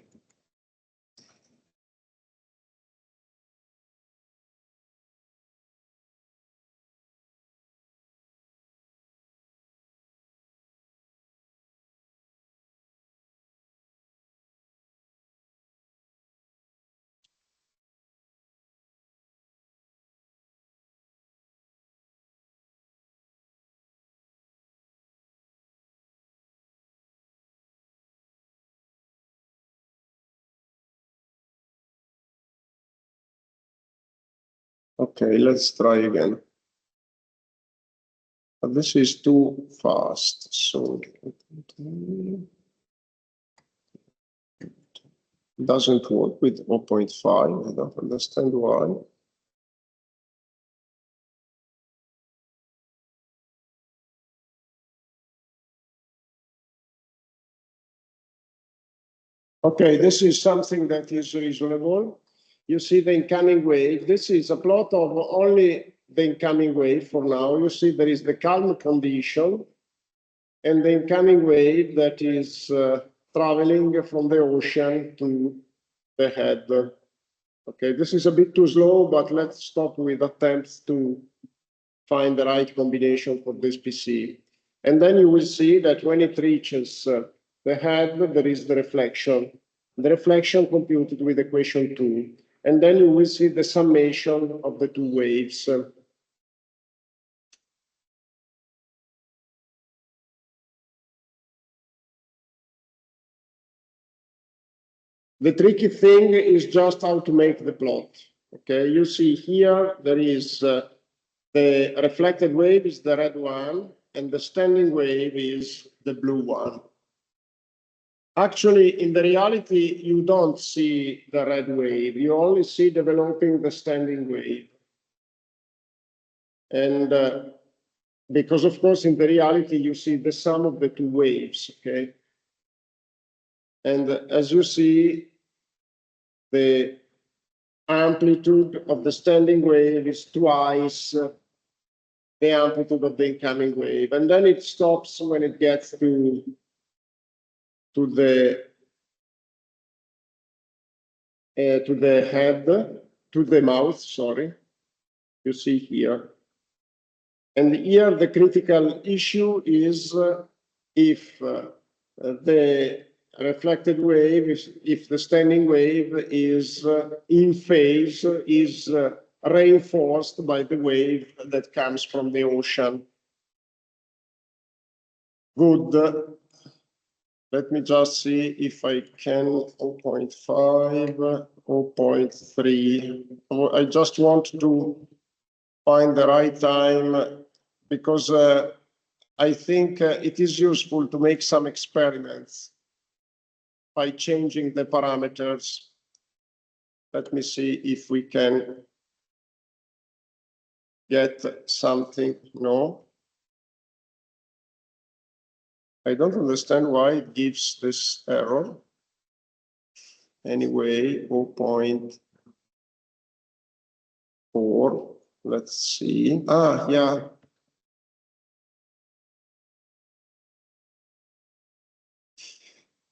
[SPEAKER 1] Okay, let's try again. But this is too fast, so doesn't work with 0.5. I don't understand why. Okay, this is something that is reasonable. You see the incoming wave. This is a plot of only the incoming wave for now. You see there is the calm condition and the incoming wave that is traveling from the ocean to the head. Okay, this is a bit too slow, but let's stop with attempts to find the right combination for this PC. And then you will see that when it reaches the head, there is the reflection. The reflection computed with equation 2. And then you will see the summation of the two waves. The tricky thing is just how to make the plot. Okay, you see here there is the reflected wave is the red one, and the standing wave is the blue one. Actually, in the reality, you don't see the red wave. You only see developing the standing wave. And because, of course, in the reality, you see the sum of the two waves, okay? And as you see, the amplitude of the standing wave is twice the amplitude of the incoming wave. And then it stops when it gets to the head, to the mouth, sorry, you see here. And here the critical issue is if the reflected wave, if the standing wave is in phase, is reinforced by the wave that comes from the ocean. Good. Let me just see if I can 0.5, 0.3. I just want to find the right time because I think it is useful to make some experiments by changing the parameters. Let me see if we can get something. No. I don't understand why it gives this error. Anyway, 0.4. Let's see. Ah, yeah.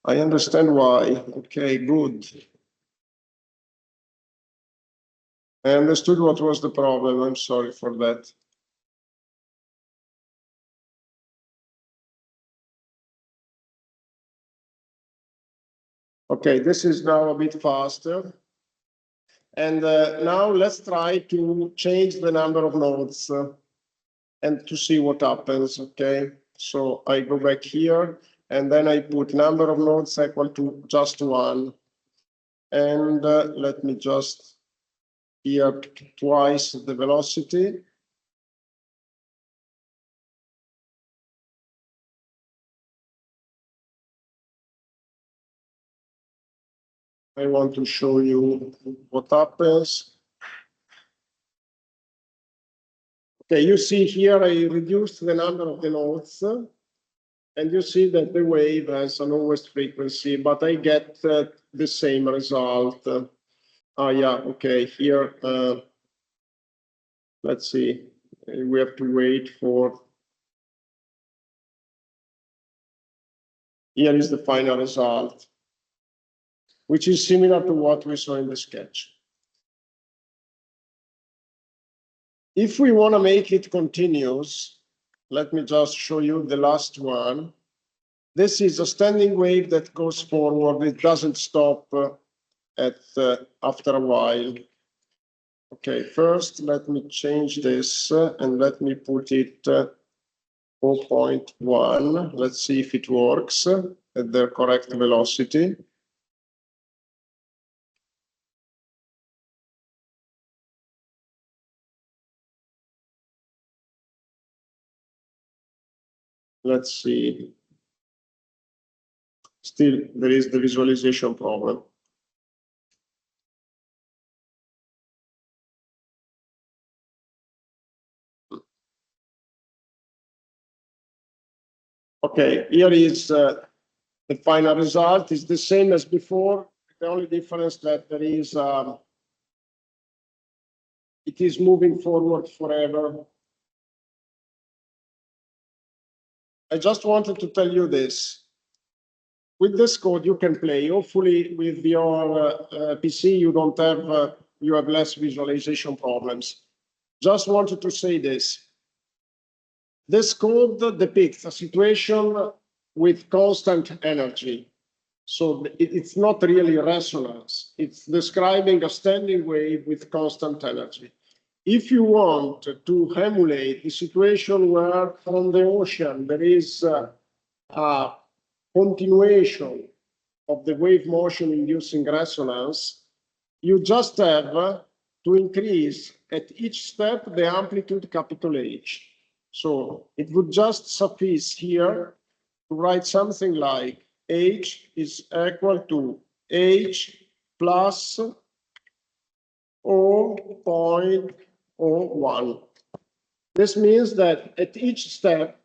[SPEAKER 1] I understand why. Okay, good. I understood what was the problem. I'm sorry for that. Okay, this is now a bit faster. And now let's try to change the number of nodes and to see what happens, okay? So I go back here, and then I put number of nodes equal to just 1. And let me just here twice the velocity. I want to show you what happens. Okay, you see here I reduced the number of the nodes, and you see that the wave has a lowest frequency, but I get the same result. Ah, yeah, okay, here, let's see, we have to wait for, here is the final result, which is similar to what we saw in the sketch. If we want to make it continuous, let me just show you the last one. This is a standing wave that goes forward. It doesn't stop after a while. Okay, first let me change this and let me put it 0.1. Let's see if it works at the correct velocity. let's see. Still, there is the visualization problem. Okay, here is the final result. Is the same as before. The only difference that there is, it is moving forward forever. I just wanted to tell you this. With this code, you can play. Hopefully, with your PC, you don't have, you have less visualization problems. Just wanted to say this. This code depicts a situation with constant energy. So it's not really resonance. It's describing a standing wave with constant energy. If you want to emulate the situation where from the ocean there is a continuation of the wave motion inducing resonance, you just have to increase at each step the amplitude capital H. So it would just suffice here to write something like H is equal to H plus 0.01. This means that at each step,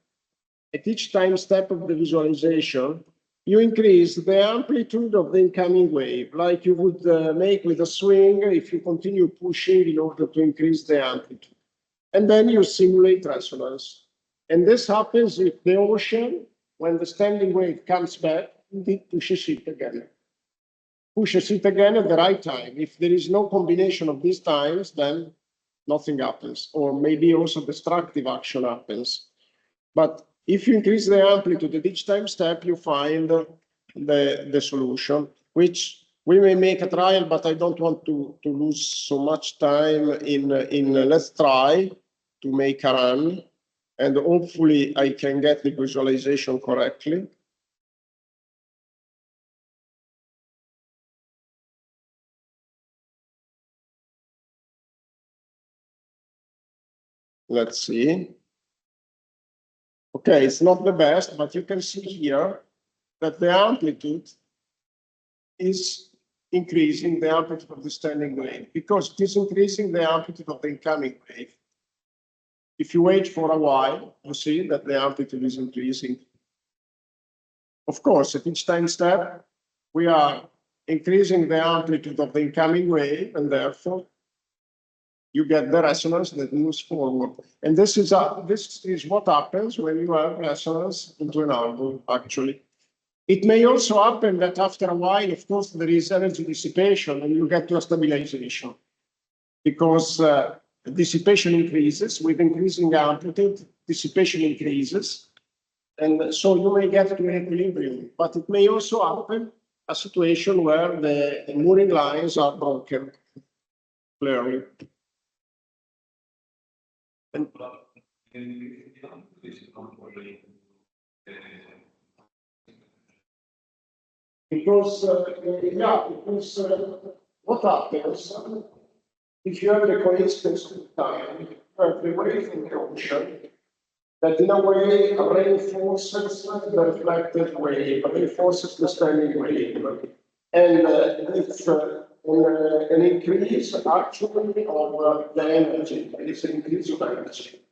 [SPEAKER 1] at each time step of the visualization, you increase the amplitude of the incoming wave, like you would make with a swing if you continue pushing in order to increase the amplitude. And then you simulate resonance. And this happens if the ocean, when the standing wave comes back, it pushes it again. Pushes it again at the right time. If there is no combination of these times, then nothing happens, or maybe also destructive action happens. But if you increase the amplitude at each time step, you find the solution, which we may make a trial, but I don't want to lose so much time in let's try to make a run, and hopefully I can get the visualization correctly. Let's see. Okay, it's not the best, but you can see here that the amplitude is increasing the amplitude of the standing wave because it is increasing the amplitude of the incoming wave. If you wait for a while, you see that the amplitude is increasing. Of course, at each time step, we are increasing the amplitude of the incoming wave, and therefore you get the resonance that moves forward. And this is what happens when you have resonance into an album, actually. It may also happen that after a while, of course, there is energy dissipation and you get to a stabilization because dissipation increases with increasing amplitude, dissipation increases. And so you may get to an equilibrium, but it may also happen a situation where the mooring lines are broken, clearly. And because what happens if you have the coincidence of time, you have the wave in the ocean that in a way reinforces the reflected wave, reinforces the standing wave, and it's an increase actually of the energy. It's an increase of energy.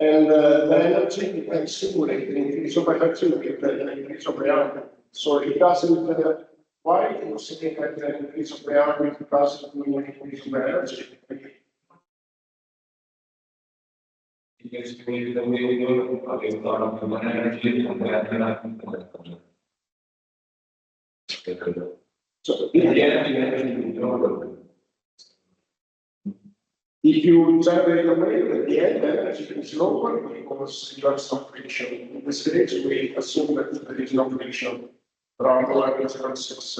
[SPEAKER 1] And the energy you can simulate an increase of energy with an increase of reality. So it doesn't, why you say that the increase of reality doesn't mean an increase of energy? So if you generate a wave at the end, energy is lower because you have some friction. In this case, we assume that there is no friction. There are no electrons.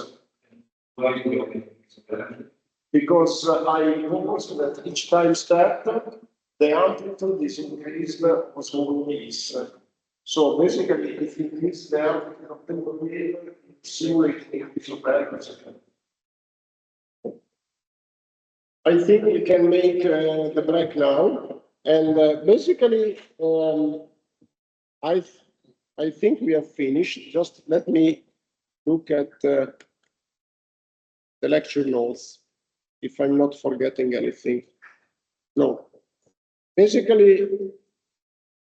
[SPEAKER 1] Because I propose that each time step, the amplitude is increased for small waves. So basically, if you increase the amplitude of the wave, you simulate the increase of energy. I think we can make the break now. And basically, I think we have finished. Just let me look at the lecture notes if I'm not forgetting anything. No, basically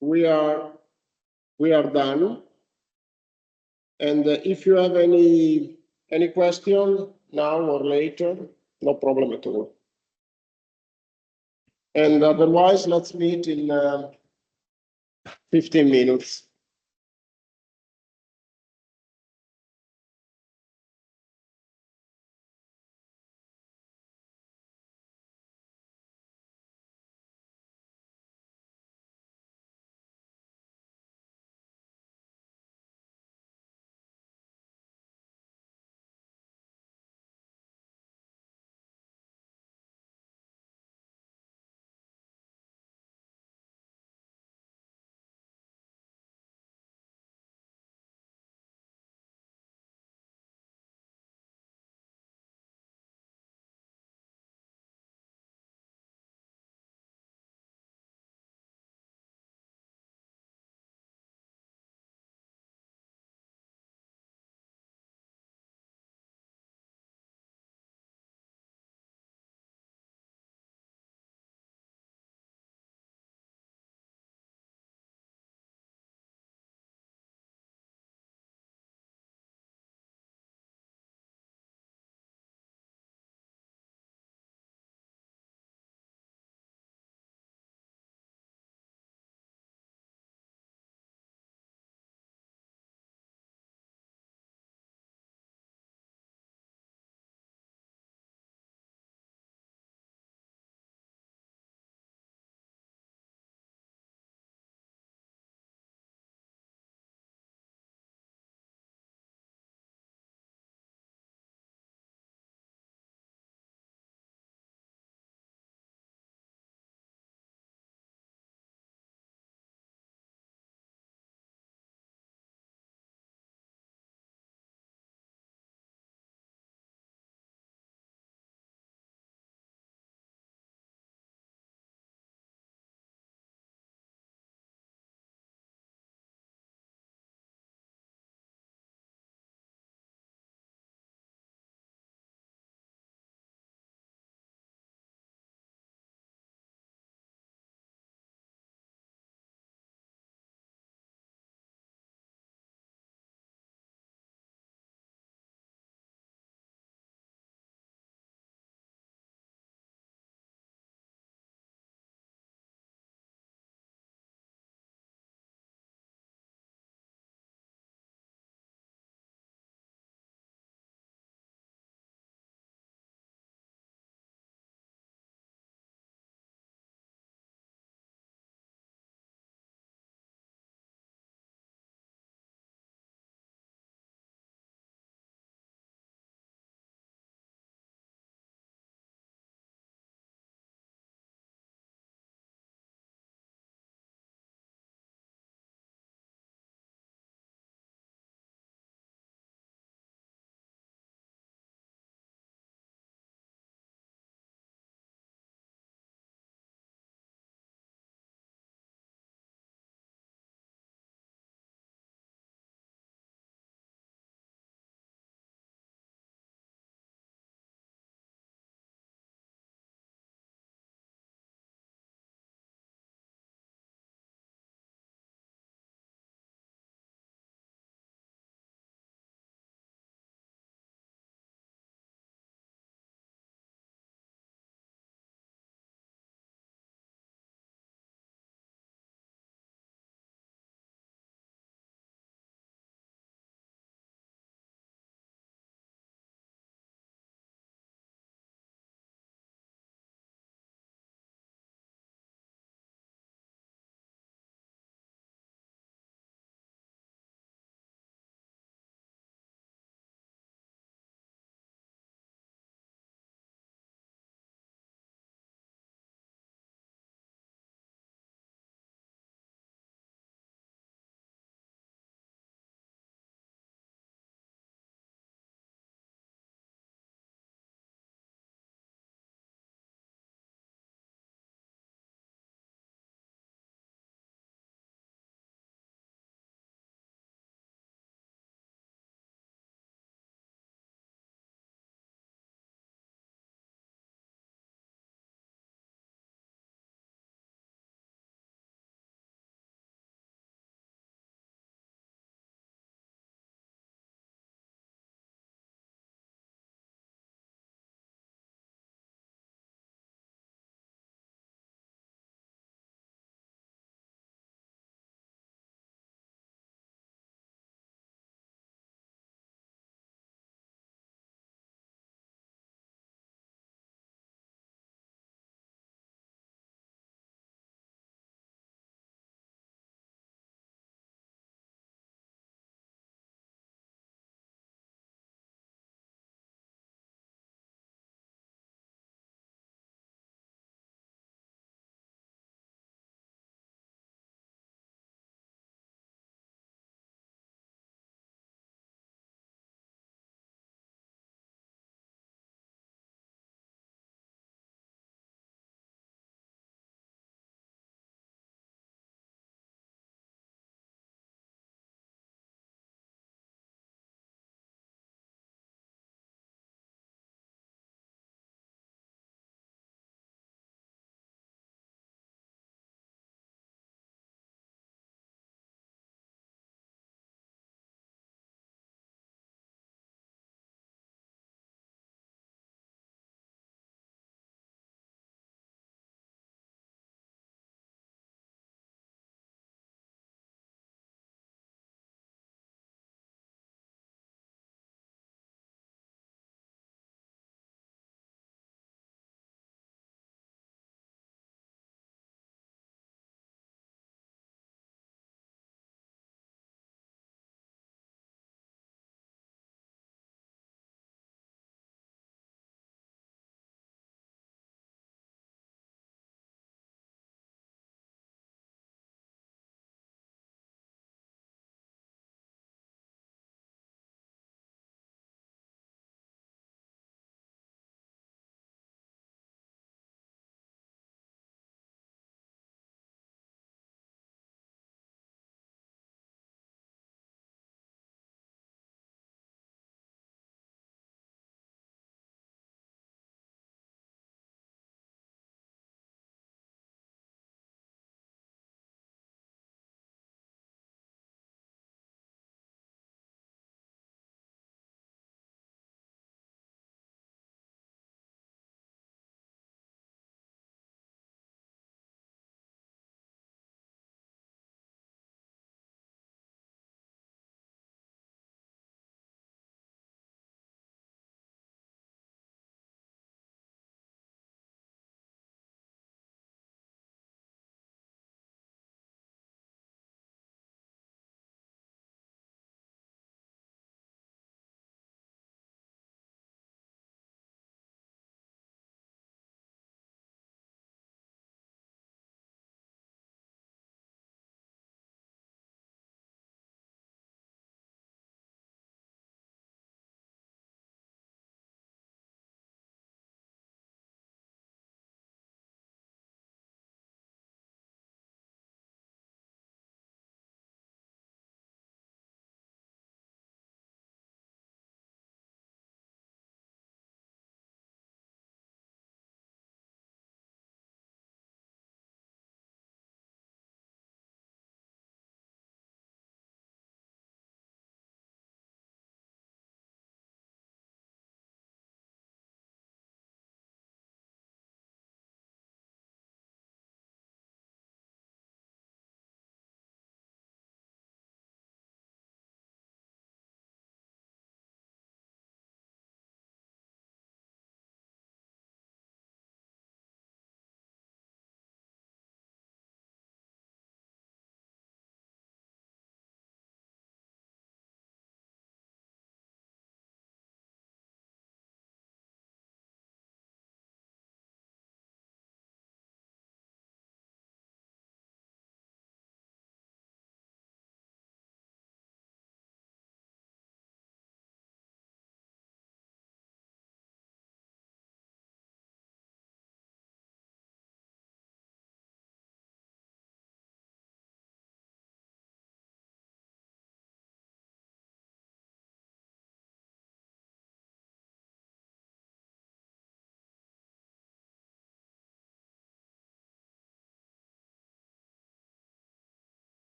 [SPEAKER 1] we are we are done. And if you have any question now or later, no problem at all. And otherwise, let's meet in 15 minutes.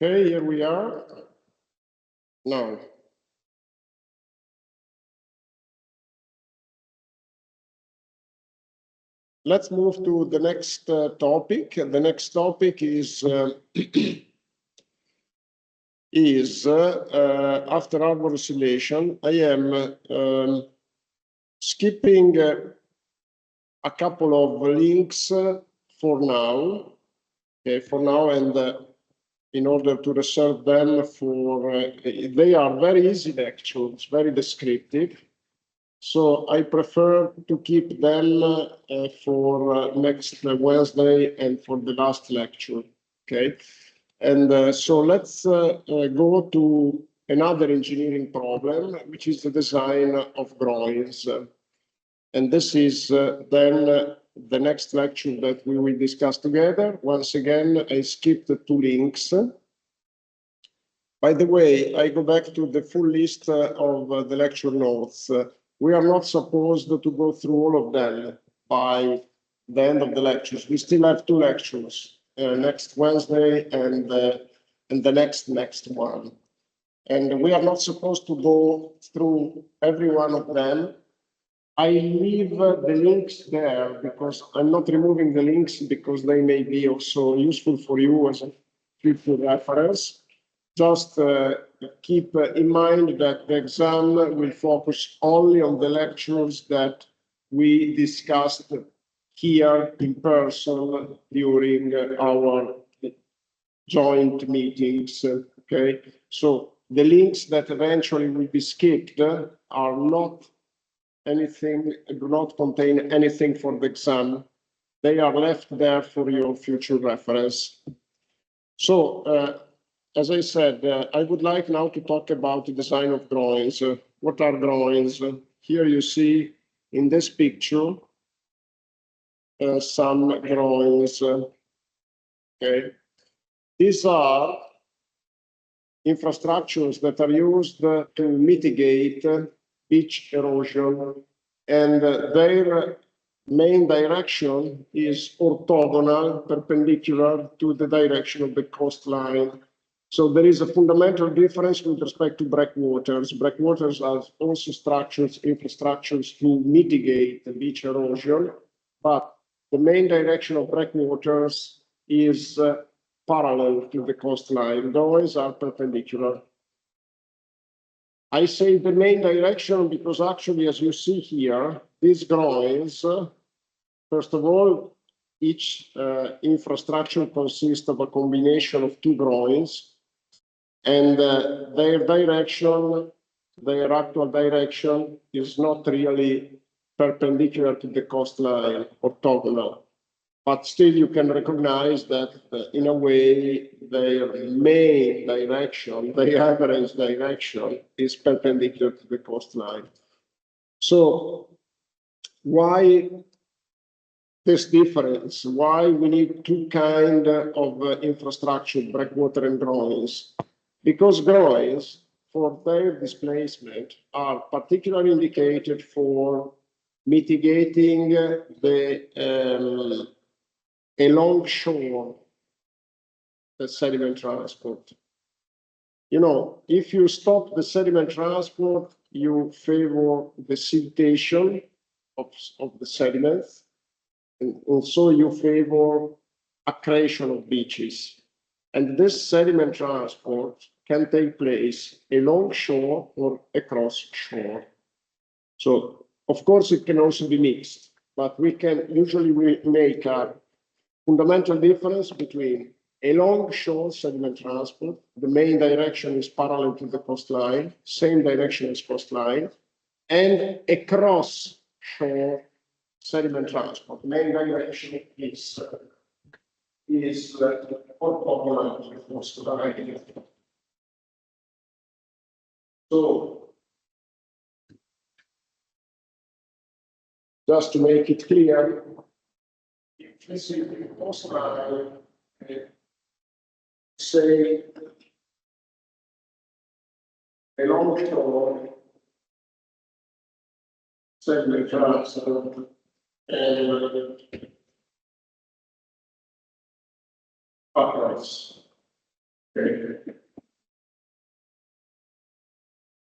[SPEAKER 1] Okay, here we are. Now, let's move to the next topic. The next topic is after Harbour oscillation. I am skipping a couple of links for now. Okay, for now, and in order to reserve them for, they are very easy lectures, very descriptive. So I prefer to keep them for next Wednesday and for the last lecture. Okay, and so let's go to another engineering problem, which is the design of groins. And this is then the next lecture that we will discuss together. Once again, I skipped the two links. By the way, I go back to the full list of the lecture notes. We are not supposed to go through all of them by the end of the lectures. We still have two lectures, next Wednesday and the next one. And we are not supposed to go through every one of them. I leave the links there because I'm not removing the links because they may be also useful for you as a future reference. Just keep in mind that the exam will focus only on the lectures that we discussed here in person during our joint meetings. Okay, so the links that eventually will be skipped are not anything, do not contain anything for the exam. They are left there for your future reference. So, as I said, I would like now to talk about the design of groins. What are groins? Here you see in this picture some groins. Okay, these are infrastructures that are used to mitigate beach erosion, and their main direction is orthogonal, perpendicular to the direction of the coastline. So there is a fundamental difference with respect to breakwaters. Breakwaters are also structures, infrastructures to mitigate the beach erosion, but the main direction of breakwaters is parallel to the coastline. Those are perpendicular. I say the main direction because actually, as you see here, these groins, first of all, each infrastructure consists of a combination of two groins, and their direction, their actual direction is not really perpendicular to the coastline, orthogonal. But still you can recognize that in a way their main direction, the average direction, is perpendicular to the coastline. So why this difference? Why we need two kinds of infrastructure, breakwater and groins? Because groins, for their displacement, are particularly indicated for mitigating the along-shore sediment transport. You know, if you stop the sediment transport, you favor the siltation of the sediments, and also you favor accretion of beaches. And this sediment transport can take place along shore or across shore. So, of course, it can also be mixed, but we can usually make a fundamental difference between along shore sediment transport, the main direction is parallel to the coastline, same direction as coastline, and across shore sediment transport. The main direction is orthogonal to the coastline. So, just to make it clear, if this is the coastline, say along shore segment transport and uprights. Okay.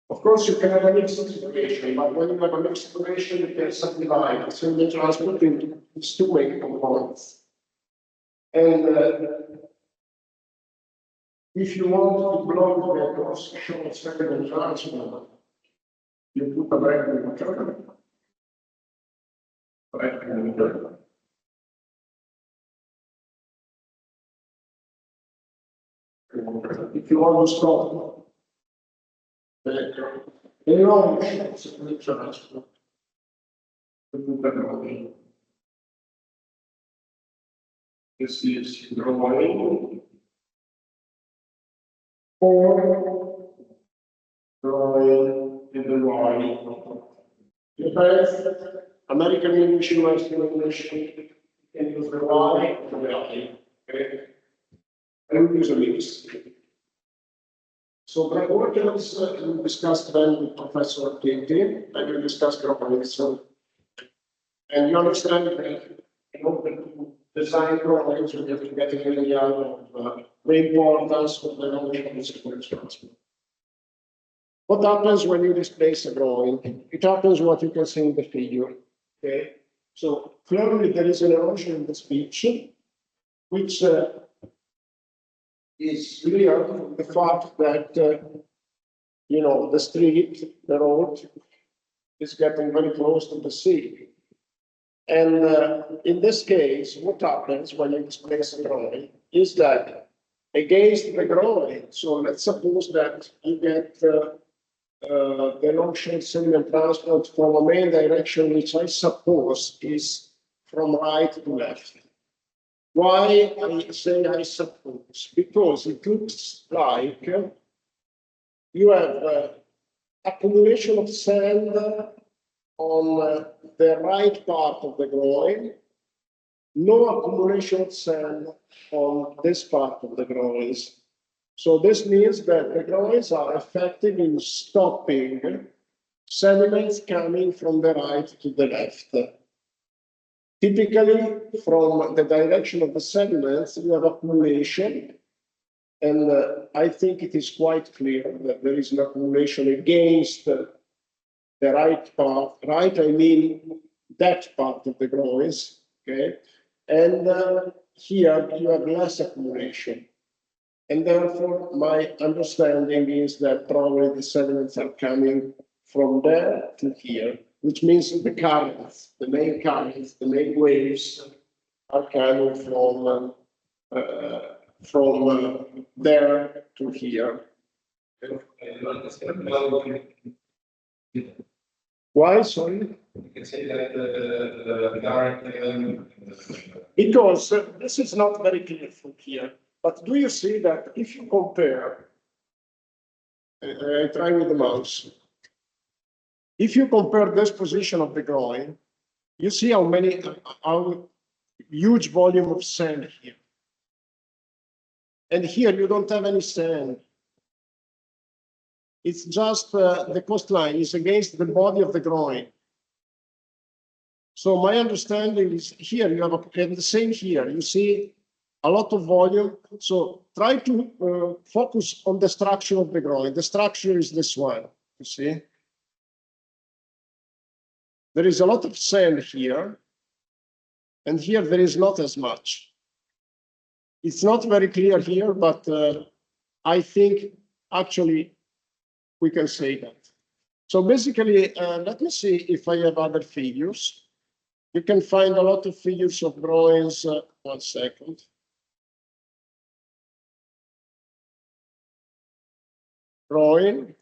[SPEAKER 1] Of course, you can have a mixed situation, but when you have a mixed situation, you can subdivide. So you transport into these two-way components. And if you want to block the cross short second transport, you put a vacuum motor. If you want to stop the erosion second transport, you put a drawing. This is drawing or drawing in the right. Depends. American English, Western English, you can use the Y or the I. Okay? I will use a mix. So proportions we discussed then with Professor Tinti, and we discussed drawings. And you understand that in order to design drawings, we have to get an idea of the importance of the knowledge of the sequence transfer. What happens when you displace a drawing? It happens what you can see in the figure. Okay, so clearly there is an erosion in the speech, which is clear from the fact that the street, the road, is getting very close to the sea. And in this case, what happens when you displace a drawing is that against the drawing, so let's suppose that you get the long-short sediment transport from a main direction, which I suppose is from right to left. Why I say I suppose? Because it looks like you have accumulation of sand on the right part of the groin, no accumulation of sand on this part of the groins. So this means that the groins are effective in stopping sediments coming from the right to the left. Typically, from the direction of the sediments, you have accumulation, and I think it is quite clear that there is an accumulation against the right part. Right, I mean that part of the groins, okay? And here you have less accumulation. And therefore, my understanding is that probably the sediments are coming from there to here, which means the currents, the main waves are coming from there to here. Why? Sorry?
[SPEAKER 2] You can say that the current.
[SPEAKER 1] Because this is not very clear from here. But do you see that if you compare, I try with the mouse. If you compare this position of the groin, you see how huge volume of sand here. And here you don't have any sand. It's just the coastline is against the body of the groin. So my understanding is here you have and the same here. You see a lot of volume. So try to focus on the structure of the groin. The structure is this one. You see, there is a lot of sand here, and here there is not as much. It's not very clear here, but I think actually we can say that. So basically, let me see if I have other figures. You can find a lot of figures of groins. 1 second. Groin.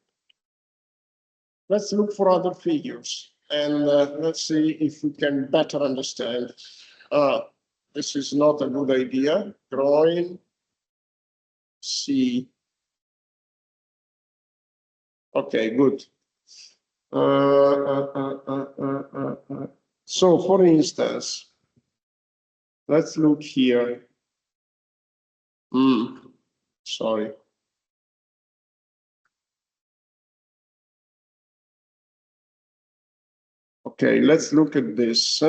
[SPEAKER 1] Let's look for other figures and let's see if we can better understand. This is not a good idea. Groin. C. Okay, good. So, for instance, let's look here. Sorry. Okay, let's look at this.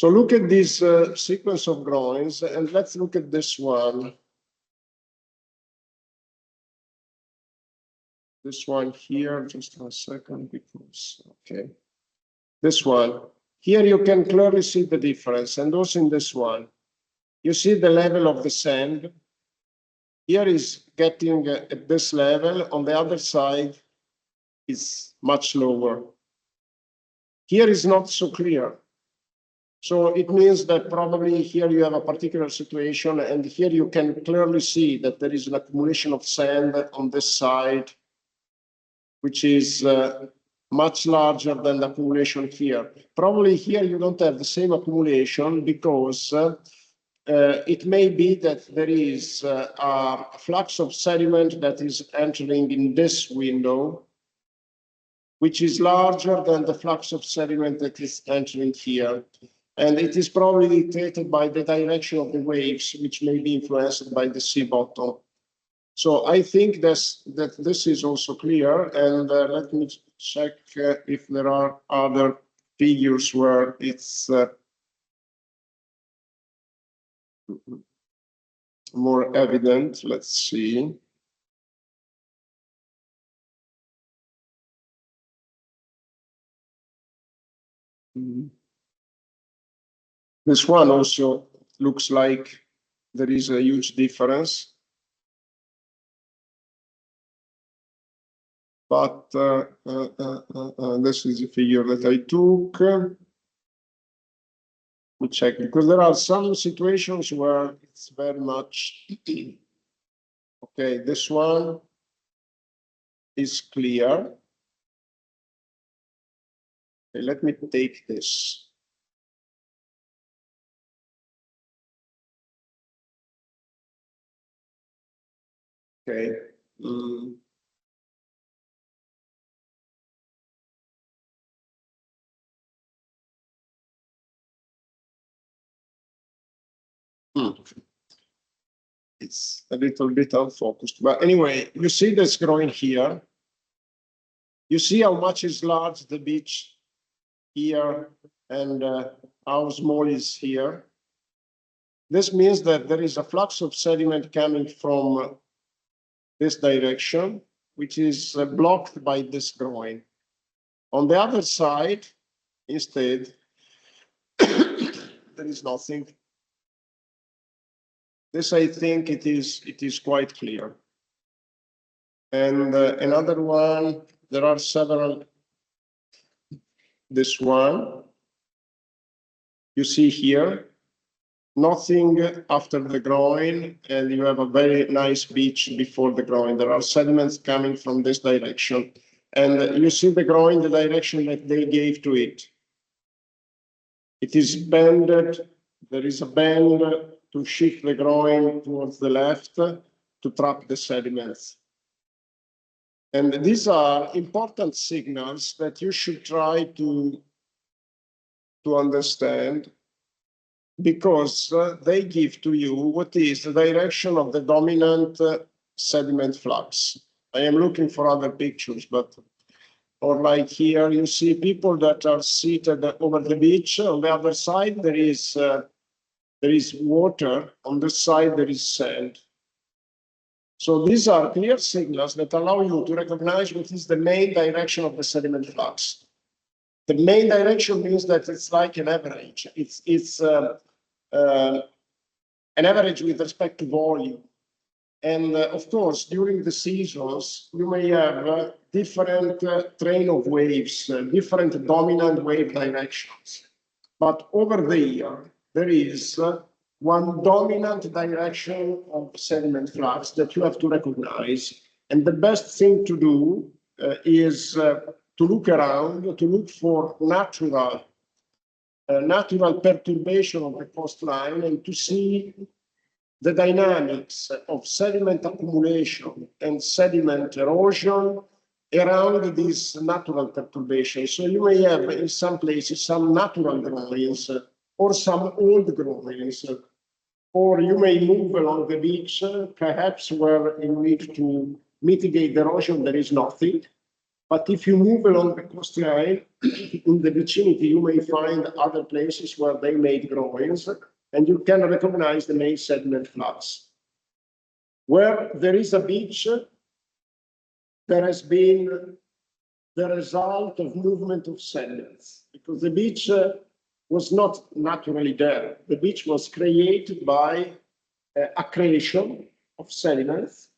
[SPEAKER 1] So look at this sequence of drawings, and let's look at this one. This one here, just a second, because, okay. This one. Here you can clearly see the difference, and also in this one. You see the level of the sand. Here is getting at this level, on the other side is much lower. Here is not so clear. So it means that probably here you have a particular situation, and here you can clearly see that there is an accumulation of sand on this side, which is much larger than the accumulation here. Probably here you don't have the same accumulation because it may be that there is a flux of sediment that is entering in this window, which is larger than the flux of sediment that is entering here. And it is probably dictated by the direction of the waves, which may be influenced by the sea bottom. So I think that this is also clear. And let me check if there are other figures where it's more evident. Let's see. This one also looks like there is a huge difference. But this is a figure that I took. We check, because there are some situations where it's very much, okay, this one is clear. Okay, let me take this. Okay. It's a little bit unfocused, but anyway, you see this growing here. You see how much is large the beach here and how small is here. This means that there is a flux of sediment coming from this direction, which is blocked by this growing. On the other side, instead, there is nothing. This, I think, it is quite clear. And another one, there are several. This one, you see here, nothing after the groin, and you have a very nice beach before the groin. There are sediments coming from this direction. And you see the groin, the direction that they gave to it. It is bended. There is a bend to shift the groin towards the left to trap the sediments. And these are important signals that you should try to understand, because they give to you what is the direction of the dominant sediment flux. I am looking for other pictures, but, or like here, you see people that are seated over the beach. On the other side, there is water. On this side, there is sand. So these are clear signals that allow you to recognize what is the main direction of the sediment flux. The main direction means that it's like an average. It's an average with respect to volume. And of course, during the seasons, you may have different train of waves, different dominant wave directions. But over the year, there is one dominant direction of sediment flux that you have to recognize. And the best thing to do is to look around, to look for natural perturbation of the coastline, and to see the dynamics of sediment accumulation and sediment erosion around these natural perturbations. So you may have in some places some natural groins or some old groins, or you may move along the beach, perhaps where you need to mitigate the erosion, there is nothing. But if you move along the coastline, in the vicinity, you may find other places where they made groins, and you can recognize the main sediment floods. Where there is a beach, there has been the result of movement of sediments, because the beach was not naturally there. The beach was created by accretion of sediments.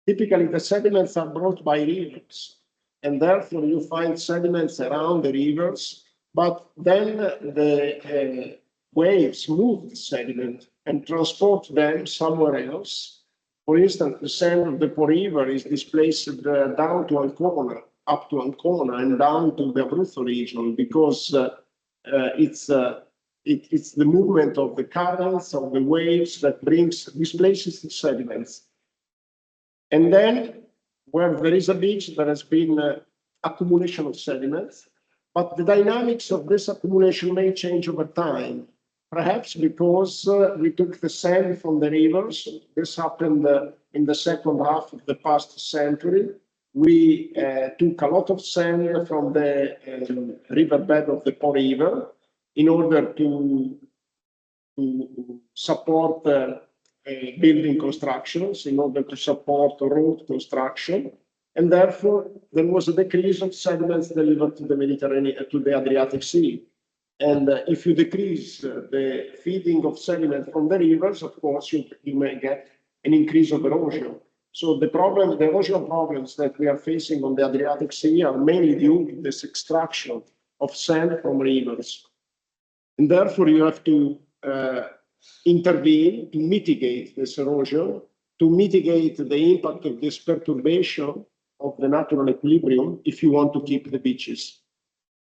[SPEAKER 1] Typically, the sediments are brought by rivers, and therefore you find sediments around the rivers, but then the waves move the sediment and transport them somewhere else. For instance, the sand of the Po River is displaced down to Ancona, up to Ancona, and down to the Abruzzo region, because it's the movement of the currents, of the waves, that displaces the sediments. And then, where there is a beach, there has been accumulation of sediments, but the dynamics of this accumulation may change over time. Perhaps because we took the sand from the rivers. This happened in the second half of the past century. We took a lot of sand from the riverbed of the Po River in order to support building constructions, in order to support road construction. And therefore, there was a decrease of sediments delivered to the Mediterranean, to the Adriatic Sea. And if you decrease the feeding of sediment from the rivers, of course, you may get an increase of erosion. So the erosion problems that we are facing on the Adriatic Sea are mainly due to this extraction of sand from rivers. And therefore, you have to intervene to mitigate this erosion, to mitigate the impact of this perturbation of the natural equilibrium if you want to keep the beaches.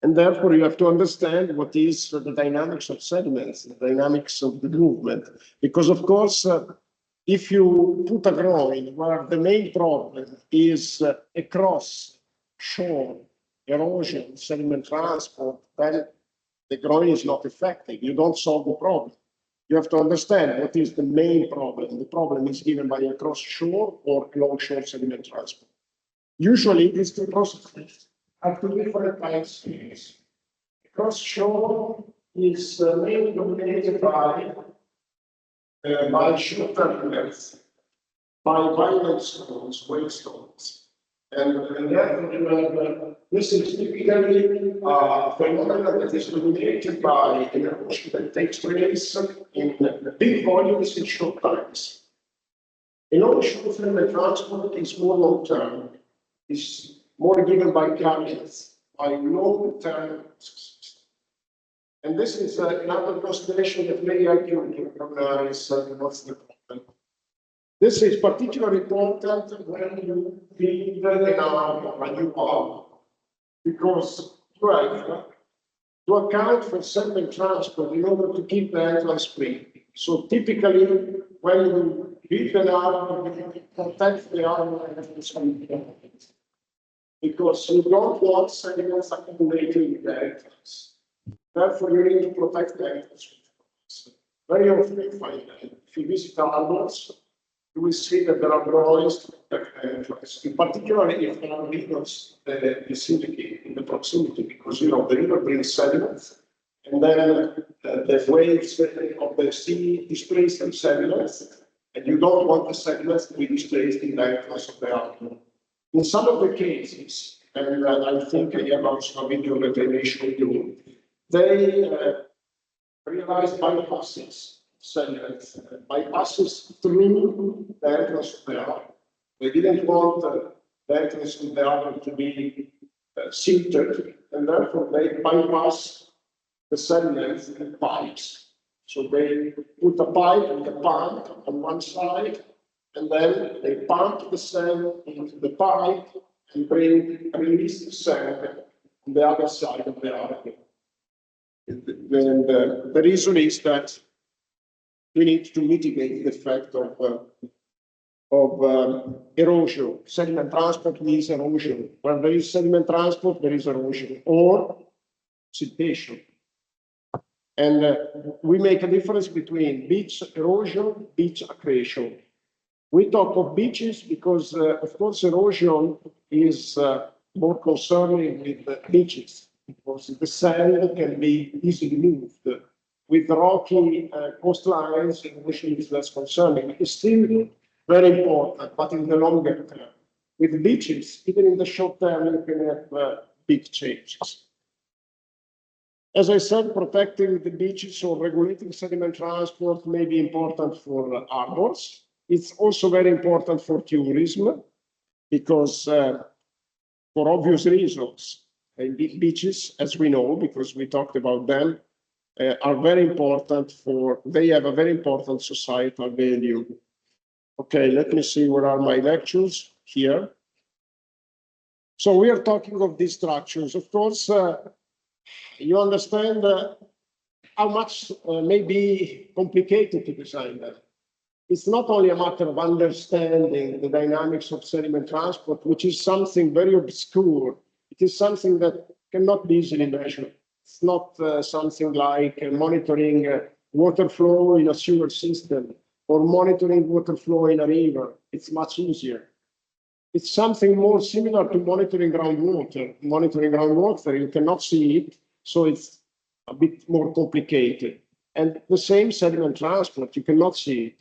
[SPEAKER 1] And therefore, you have to understand what is the dynamics of sediments, the dynamics of the movement. Because, of course, if you put a groin where the main problem is across shore erosion, sediment transport, then the groin is not effective. You don't solve the problem. You have to understand what is the main problem. The problem is given by across shore or long shore sediment transport. Usually, these two processes have two different time scales. Across shore is mainly dominated by short-term events, by violent storms, wave storms. And therefore, this is typically a phenomenon that is dominated by an erosion that takes place in big volumes in short times. In all short term transport is more long-term, is more given by currents, by long-term processes. And this is another consideration that may help you to recognize what's the problem. This is particularly important when you build an arm or a new arm, because you have to account for sediment transport in order to keep the entrance free. So typically, when you build an arm, you protect the arm because you don't want sediments accumulating in the entrance. Therefore, you need to protect the entrance. Very often you find that if you visit harbors, you will see that there are groins to protect the entrance. In particular, if there are rivers in the proximity, because the river brings sediments, and then the waves of the sea displace the sediments, and you don't want the sediments to be displaced in the entrance of the harbor. In some of the cases, and I think I have also a video that I may show you, they realized bypasses, sediments, bypasses through the entrance of the harbor. They didn't want the entrance to the harbor to be silted, and therefore they bypass the sediments in pipes. So they put a pipe and a pump on one side, and then they pump the sand into the pipe and release the sand on the other side of the harbor. And the reason is that we need to mitigate the effect of erosion. Sediment transport means erosion. When there is sediment transport, there is erosion or siltation. And we make a difference between beach erosion, beach accretion. We talk of beaches because, of course, erosion is more concerning with the beaches, because the sand can be easily moved. With rocky coastlines, which is less concerning. It's still very important, but in the longer term. With beaches, even in the short term, you can have big changes. As I said, protecting the beaches or regulating sediment transport may be important for harbors. It's also very important for tourism because for obvious reasons, beaches, as we know, because we talked about them, are very important they have a very important societal value. Okay, let me see where are my lectures here. So we are talking of these structures. Of course, you understand how much may be complicated to design them. It's not only a matter of understanding the dynamics of sediment transport, which is something very obscure. It is something that cannot be easily measured. It's not something like monitoring water flow in a sewer system or monitoring water flow in a river. It's much easier. It's something more similar to monitoring groundwater. Monitoring groundwater, you cannot see it, so it's a bit more complicated. And the same sediment transport, you cannot see it.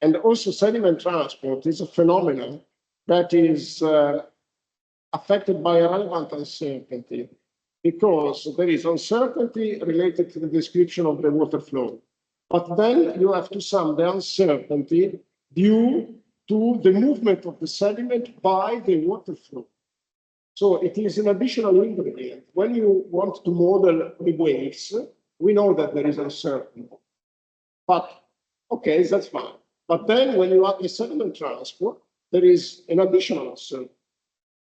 [SPEAKER 1] And also sediment transport is a phenomenon that is affected by a relevant uncertainty because there is uncertainty related to the description of the water flow. But then you have to sum the uncertainty due to the movement of the sediment by the water flow. So it is an additional ingredient. When you want to model the waves, we know that there is uncertainty. But okay, that's fine. But then when you add the sediment transport, there is an additional uncertainty.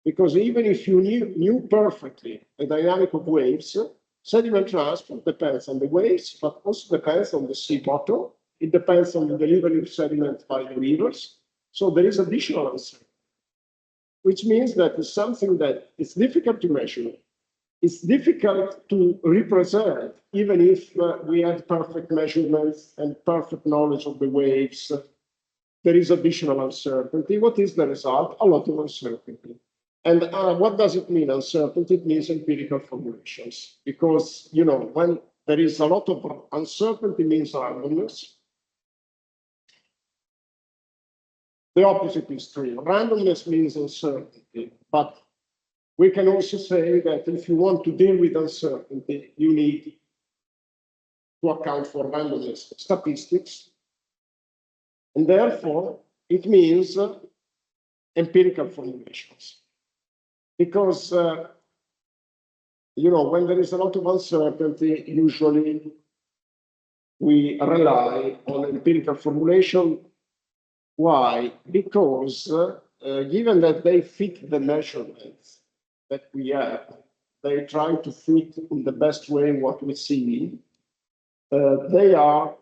[SPEAKER 1] Because even if you knew perfectly the dynamic of waves, sediment transport depends on the waves, but also depends on the sea bottom. It depends on the delivery of sediment by the rivers. So there is additional uncertainty, which means that it's something that is difficult to measure. It's difficult to represent, even if we had perfect measurements and perfect knowledge of the waves. There is additional uncertainty. What is the result? A lot of uncertainty. And what does it mean, uncertainty? It means empirical formulations. Because, you know, when there is a lot of uncertainty means randomness. The opposite is true. Randomness means uncertainty. But we can also say that if you want to deal with uncertainty, you need to account for randomness statistics. And therefore, it means empirical formulations. Because, you know, when there is a lot of uncertainty, usually we rely on empirical formulation. Why? Because given that they fit the measurements that we have, they try to fit in the best way what we see, they are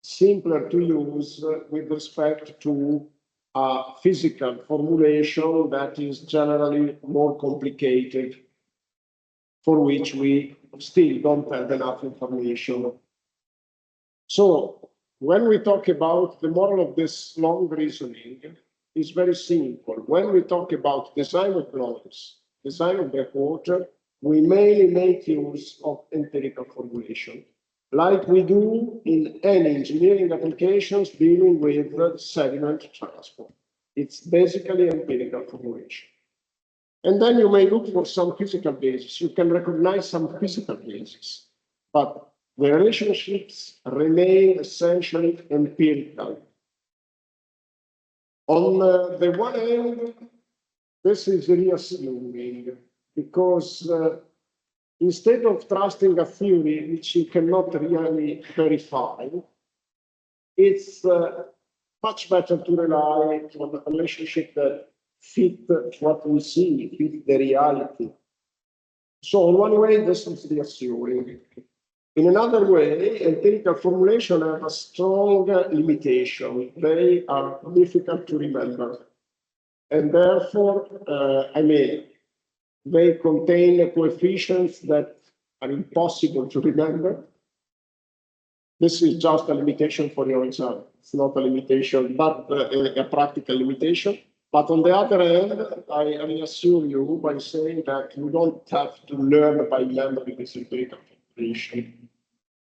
[SPEAKER 1] simpler to use with respect to a physical formulation that is generally more complicated, for which we still don't have enough information. So when we talk about the moral of this long reasoning, it's very simple. When we talk about design of drawings, design of the water, we mainly make use of empirical formulation, like we do in any engineering applications dealing with sediment transport. It's basically empirical formulation. And then you may look for some physical basis. You can recognize some physical basis, but the relationships remain essentially empirical. On the one hand, this is reassuming because instead of trusting a theory which you cannot really verify, it's much better to rely on a relationship that fit what we see, fit the reality. So in one way, this is reassuring. In another way, empirical formulation have a strong limitation. They are difficult to remember. And therefore, they contain coefficients that are impossible to remember. This is just a limitation for your exam. It's not a limitation, but a practical limitation. But on the other hand, I reassure you by saying that you don't have to learn by memory this data formulation.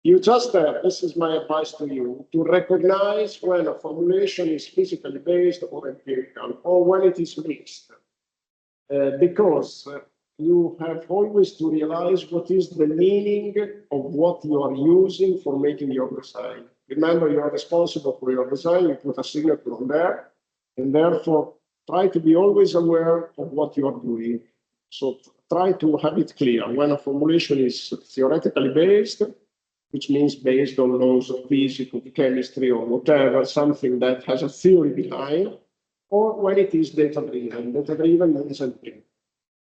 [SPEAKER 1] You just have, this is my advice to you, to recognize when a formulation is physically based or empirical, or when it is mixed. Because you have always to realize what is the meaning of what you are using for making your design. Remember, you are responsible for your design, you put a signature on there, and therefore try to be always aware of what you are doing. So try to have it clear when a formulation is theoretically based, which means based on laws of physics, of chemistry, or whatever, something that has a theory behind, or when it is data-driven. Data-driven means anything.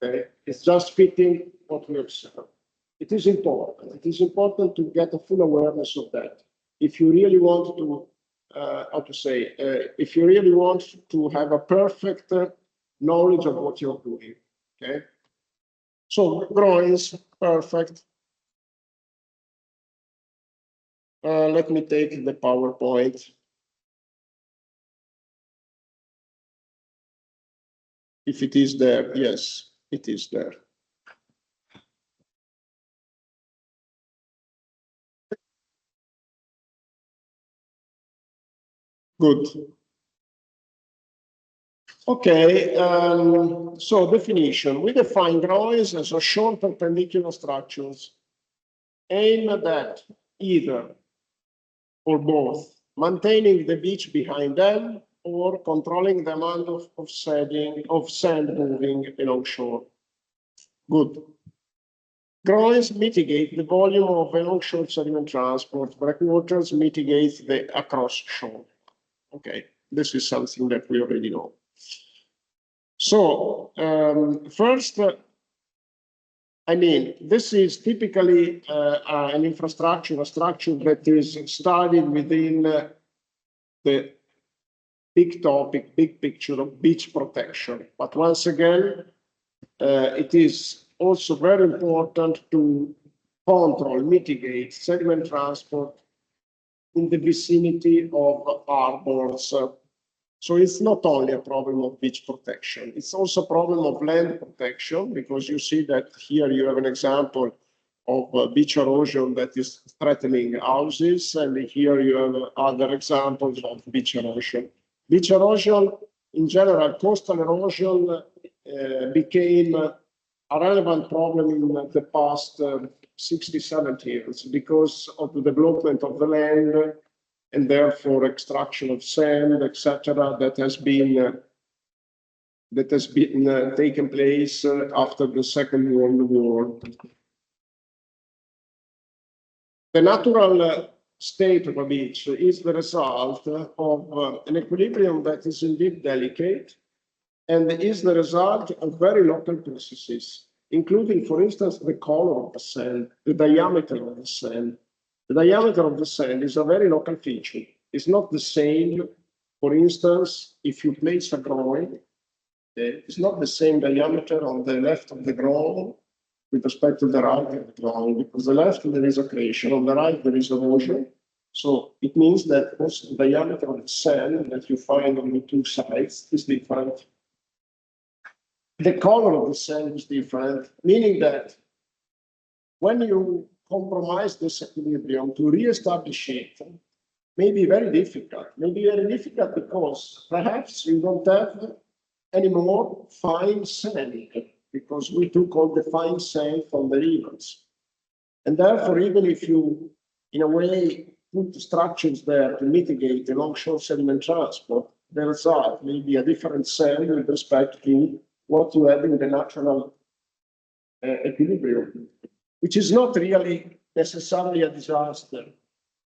[SPEAKER 1] Okay? It's just fitting what we observe. It is important. It is important to get a full awareness of that. If you really want to, if you really want to have a perfect knowledge of what you're doing. Okay. So drawings, perfect. Let me take the PowerPoint. If it is there, yes, it is there. Good. Okay, so definition. We define groins as a short perpendicular structures aimed at either or both maintaining the beach behind them or controlling the amount of sand moving along shore. Good. Groins mitigate the volume of along-shore sediment transport. Breakwaters mitigate the across shore. Okay, this is something that we already know. So first, this is typically an infrastructure, a structure that is studied within the big topic, big picture of beach protection. But once again, it is also very important to control, mitigate sediment transport in the vicinity of harbors. So it's not only a problem of beach protection, it's also a problem of land protection, because you see that here you have an example of beach erosion that is threatening houses, and here you have other examples of beach erosion. Beach erosion, in general, coastal erosion became a relevant problem in the past 60, 70 years because of the development of the land and therefore extraction of sand, etc., that has been taken place after the Second World War. The natural state of a beach is the result of an equilibrium that is indeed delicate and is the result of very local processes, including, for instance, the color of the sand, the diameter of the sand. The diameter of the sand is a very local feature. It's not the same, for instance, if you place a groin, it's not the same diameter on the left of the groin with respect to the right of the groin, because the left there is accretion, on the right there is erosion. So it means that also the diameter of the sand that you find on the two sides is different. The color of the sand is different, meaning that when you compromise this equilibrium to reestablish it, may be very difficult. Maybe very difficult because perhaps you don't have any more fine sand, because we took all the fine sand from the rivers. And therefore, even if you, in a way, put structures there to mitigate the longshore sediment transport, the result may be a different sand with respect to what you have in the natural equilibrium, which is not really necessarily a disaster.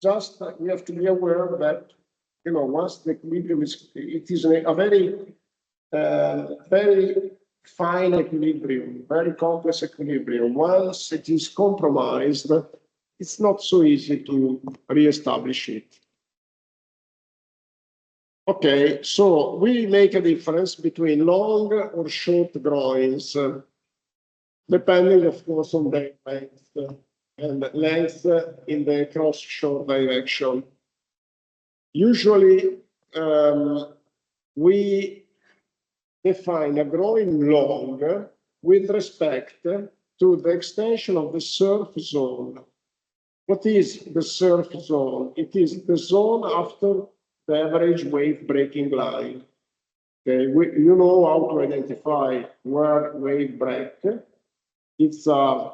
[SPEAKER 1] Just we have to be aware that, once the equilibrium is, it is a very, very fine equilibrium, very complex equilibrium. Once it is compromised, it's not so easy to reestablish it. Okay, so we make a difference between long or short groins, depending, of course, on their length and length in the cross-shore direction. Usually, we define a groin long with respect to the extension of the surf zone. What is the surf zone? It is the zone after the average wave breaking line. Okay, you know how to identify where wave break. It's a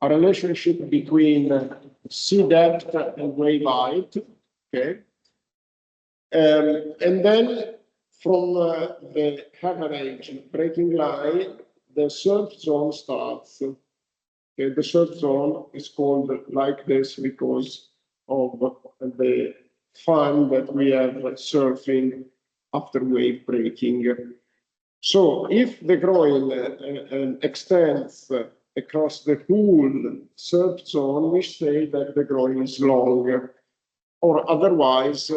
[SPEAKER 1] relationship between sea depth and wave height. Okay, and then from the average breaking line, the surf zone starts. Okay, the surf zone is called like this because of the fun that we have surfing after wave breaking. So if the groin extends across the whole surf zone, we say that the groin is long, or otherwise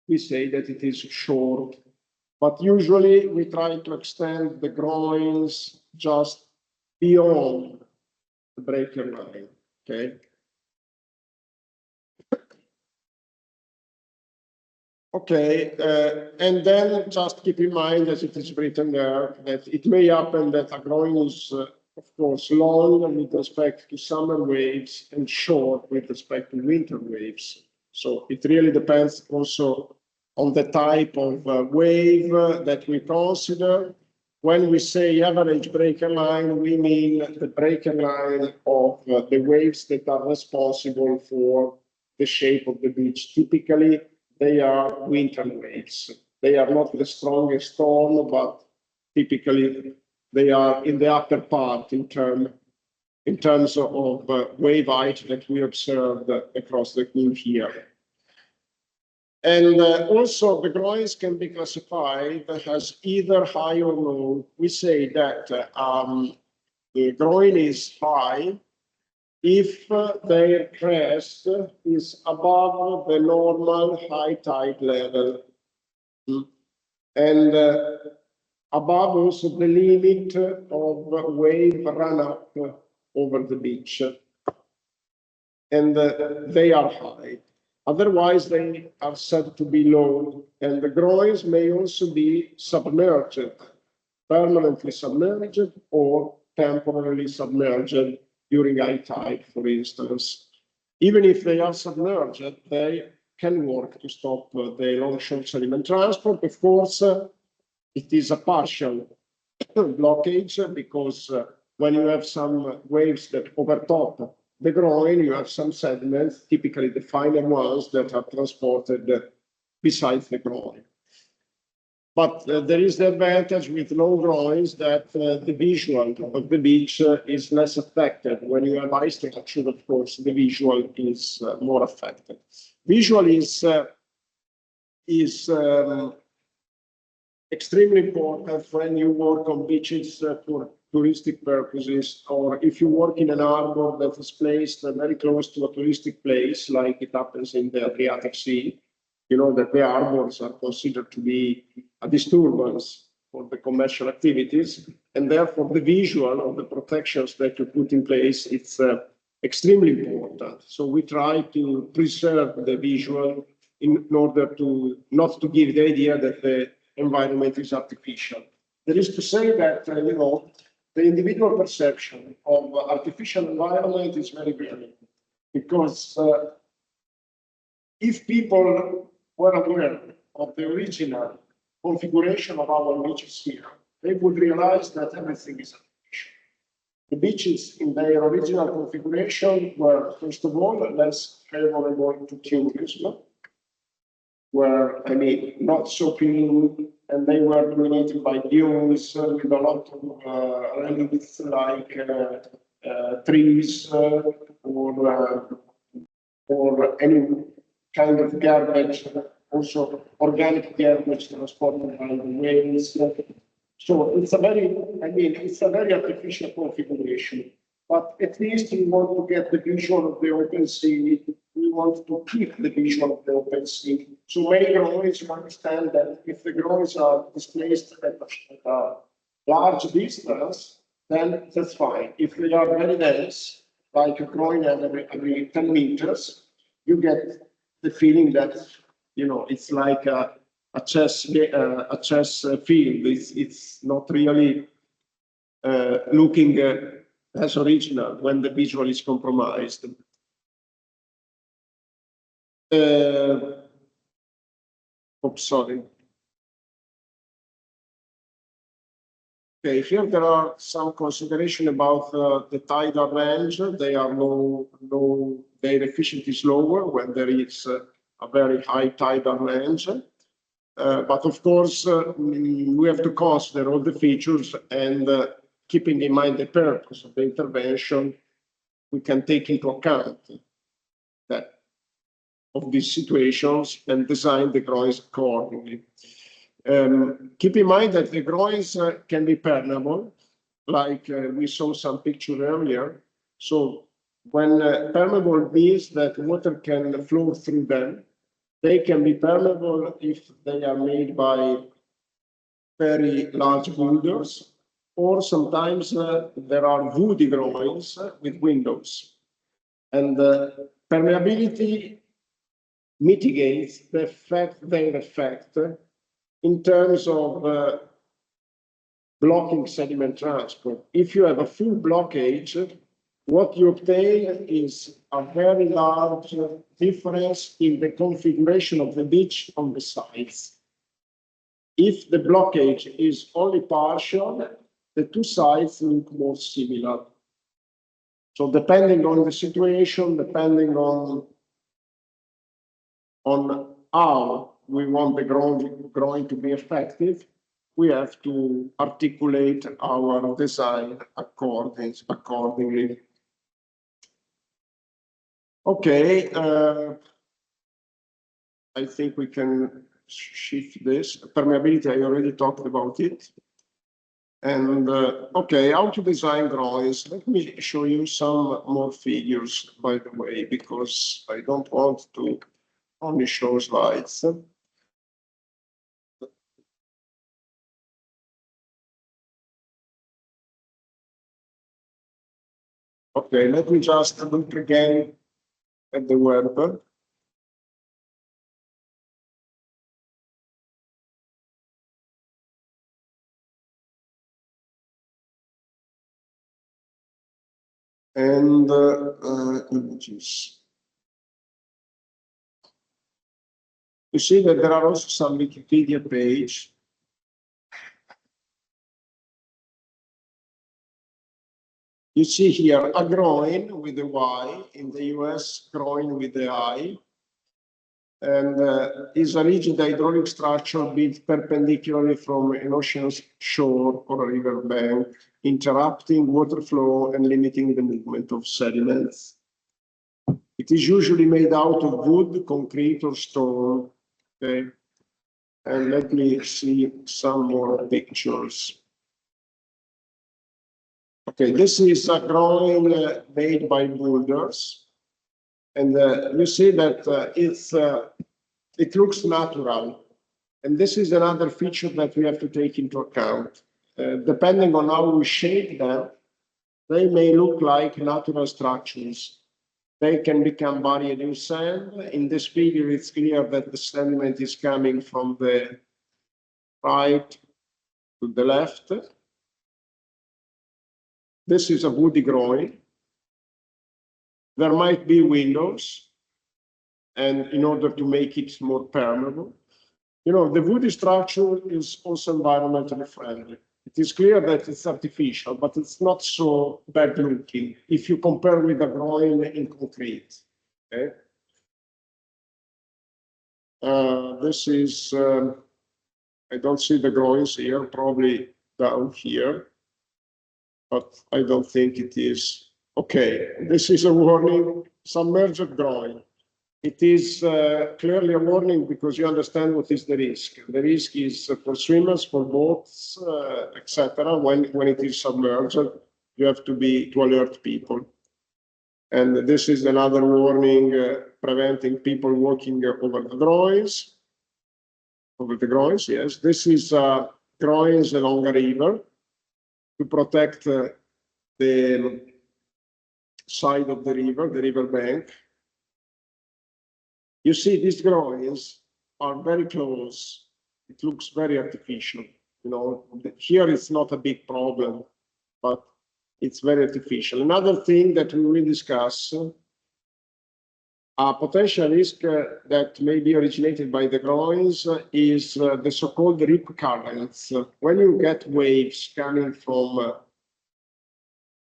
[SPEAKER 1] we say that it is short. But usually we try to extend the groins just beyond the breaker line, okay? Okay, and then just keep in mind, as it is written there, that it may happen that a groin is, of course, long with respect to summer waves and short with respect to winter waves. So it really depends also on the type of wave that we consider. When we say average breaker line, we mean the breaker line of the waves that are responsible for the shape of the beach. Typically, they are winter waves. They are not the strongest storm, but typically they are in the upper part in terms of wave height that we observed across the whole year. And also the groins can be classified as either high or low. We say that the groin is high if their crest is above the normal high tide level. And above also the limit of wave run up over the beach. And they are high. Otherwise, they are said to be low, and the groins may also be submerged, permanently submerged or temporarily submerged during high tide, for instance. Even if they are submerged, they can work to stop the long-shore sediment transport. Of course, it is a partial blockage because when you have some waves that overtop the groin, you have some sediments, typically the finer ones, that are transported besides the groin. But there is the advantage with low groins that the visual of the beach is less affected. When you have ice structure, of course, the visual is more affected. Visual is extremely important when you work on beaches for touristic purposes, or if you work in an harbor that is placed very close to a touristic place, like it happens in the Adriatic Sea. You know that the harbors are considered to be a disturbance for the commercial activities, and therefore the visual of the protections that you put in place, it's extremely important. So we try to preserve the visual in order to not to give the idea that the environment is artificial. There is to say that, the individual perception of artificial environment is very varying, because if people were aware of the original configuration of our beaches here, they would realize that everything is artificial. The beaches in their original configuration were, first of all, less favorable to tourism, were, not so clean, and they were dominated by dunes with a lot of relics like trees or any kind of garbage, also organic garbage transported by the whales. So it's a very artificial configuration. But at least we want to get the visual of the open sea. We want to keep the visual of the open sea. So many groins understand that if the groins are displaced at a large distance, then that's fine. If they are very dense, like a groin every 10 meters, you get the feeling that, it's like chess field. It's not really looking as original when the visual is compromised. Oops, sorry. Okay, here there are some consideration about the tidal range. They are low, their efficiency is lower when there is a very high tidal range. But of course, we have to consider all the features and keeping in mind the purpose of the intervention, we can take into account that of these situations and design the groins accordingly. Keep in mind that the groins can be permeable, like we saw some picture earlier. So when permeable means that water can flow through them, they can be permeable if they are made by very large boulders, or sometimes there are woody groins with windows. And permeability mitigates their effect in terms of blocking sediment transport. If you have a full blockage, what you obtain is a very large difference in the configuration of the beach on the sides. If the blockage is only partial, the two sides look more similar. So depending on the situation, depending on how we want the groin to be effective, we have to articulate our design accordingly. Okay, I think we can shift this. Permeability, I already talked about it. And okay, how to design groins. Let me show you some more figures, by the way, because I don't want to only show slides. Okay, let me just look again at the web. And images. You see that there are also some Wikipedia page. You see here a groin with a Y, in the US, groin with the I, and is a rigid hydraulic structure built perpendicularly from an ocean shore or a river bank, interrupting water flow and limiting the movement of sediments. It is usually made out of wood, concrete, or stone. Okay, and let me see some more pictures. Okay, this is a groin made by boulders, and you see that it looks natural. And this is another feature that we have to take into account. Depending on how we shape them, they may look like natural structures. They can become buried in sand. In this figure, it's clear that the sediment is coming from the right to the left. This is a woody groin. There might be windows, and in order to make it more permeable. You know, the woody structure is also environmentally friendly. It is clear that it's artificial, but it's not so bad looking if you compare with the groin in concrete. Okay. This is, I don't see the groins here, probably down here, but I don't think it is. Okay, this is a warning, submerged groin. It is clearly a warning because you understand what is the risk. The risk is for swimmers, for boats, etc. When it is submerged, you have to alert people. And this is another warning preventing people walking over the groins. Over the groins, yes. This is groins along a river to protect the side of the river bank. You see, these groins are very close it looks very artificial. You know, here it's not a big problem, but it's very artificial. Another thing that we will discuss, a potential risk that may be originated by the groins is the so-called rip currents. When you get waves coming from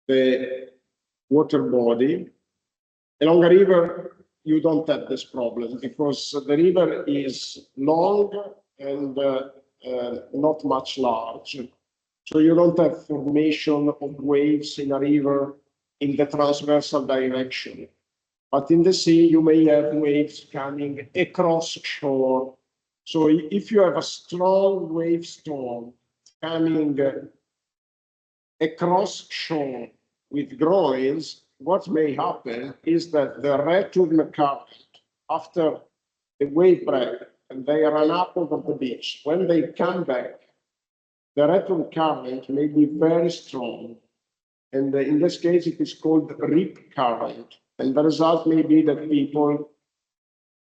[SPEAKER 1] the water body along a river, you don't have this problem because the river is long and not much large. So you don't have formation of waves in a river in the transversal direction. But in the sea, you may have waves coming across shore. So if you have a strong wave storm coming across shore with groins, what may happen is that the return current, after the wave break and they run up over the beach, when they come back, the return current may be very strong. And in this case, it is called rip current. And the result may be that people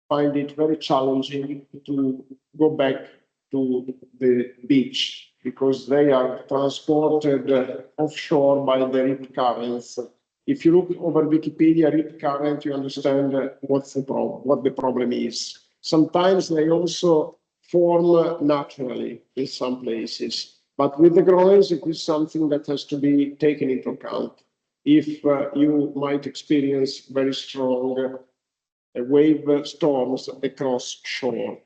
[SPEAKER 1] find it very challenging to go back to the beach because they are transported offshore by the rip currents. If you look over Wikipedia, rip current, you understand what the problem is. Sometimes they also form naturally in some places, but with the groins, it is something that has to be taken into account. If you might experience very strong wave storms across shore.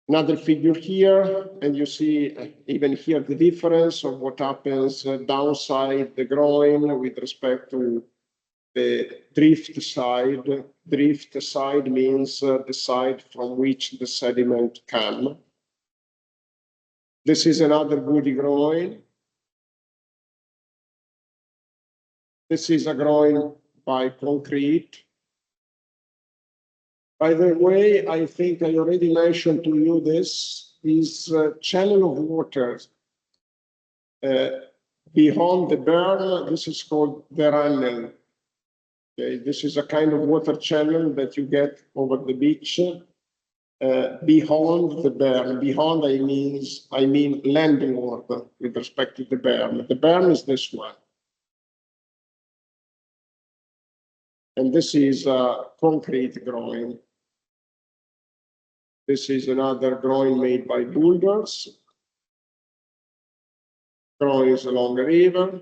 [SPEAKER 1] Another figure here, and you see even here the difference of what happens downside the groin with respect to the drift side. Drift side means the side from which the sediment come. This is another woody groin. This is a groin by concrete. By the way, I think I already mentioned to you this channel of water beyond the berm. This is called the runnel. Okay, this is a kind of water channel that you get over the beach beyond the berm. Beyond, I mean landward with respect to the berm. The berm is this one. And this is a concrete groin. This is another groin made by boulders. Groins along the river.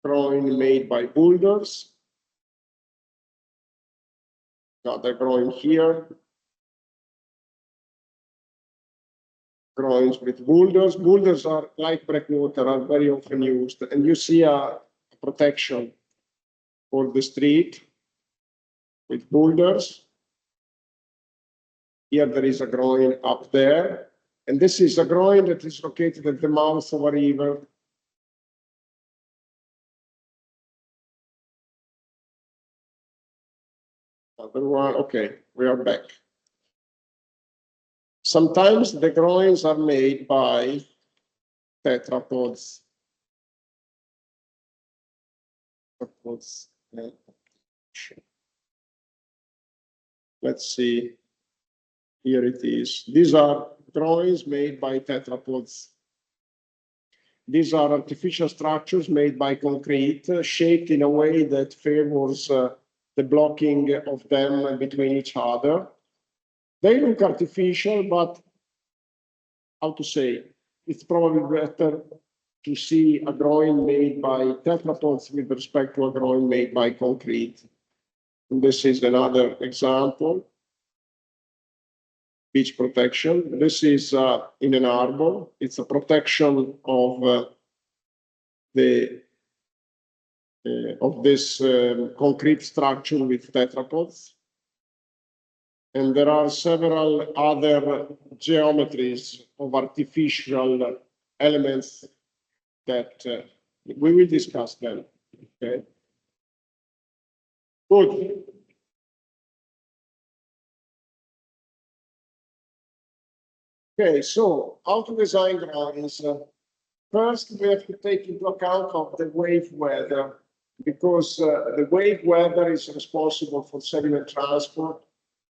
[SPEAKER 1] Groin made by boulders. Another groin here. Groins with boulders. Boulders are like breakwater, are very often used. And you see a protection for the street with boulders. Here there is a groin up there. And this is a groin that is located at the mouth of a river. Another one, okay, we are back. Sometimes the groins are made by tetrapods. Let's see. Here it is. These are groins made by tetrapods. These are artificial structures made by concrete, shaped in a way that favors the blocking of them between each other. They look artificial, but how to say, it's probably better to see a groin made by tetrapods with respect to a groin made by concrete. And this is another example. Beach protection. This is in an harbor. It's a protection of this concrete structure with tetrapods. And there are several other geometries of artificial elements that we will discuss then. Okay. Good. Okay, so how to design groins? First, we have to take into account of the wave weather, because the wave weather is responsible for sediment transport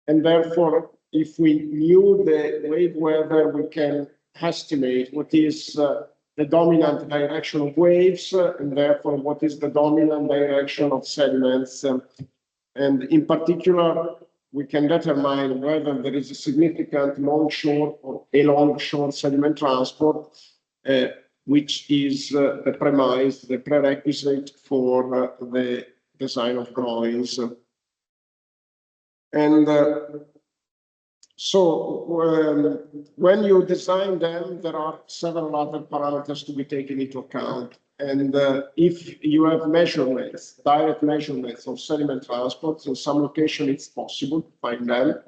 [SPEAKER 1] and therefore, if we knew the wave weather, we can estimate what is the dominant direction of waves, and therefore what is the dominant direction of sediments. And in particular, we can determine whether there is a significant longshore or along-shore sediment transport, which is the premise, the prerequisite for the design of groins. And when you design them, there are several other parameters to be taken into account. And if you have measurements, direct measurements of sediment transports, in some location it's possible to find them.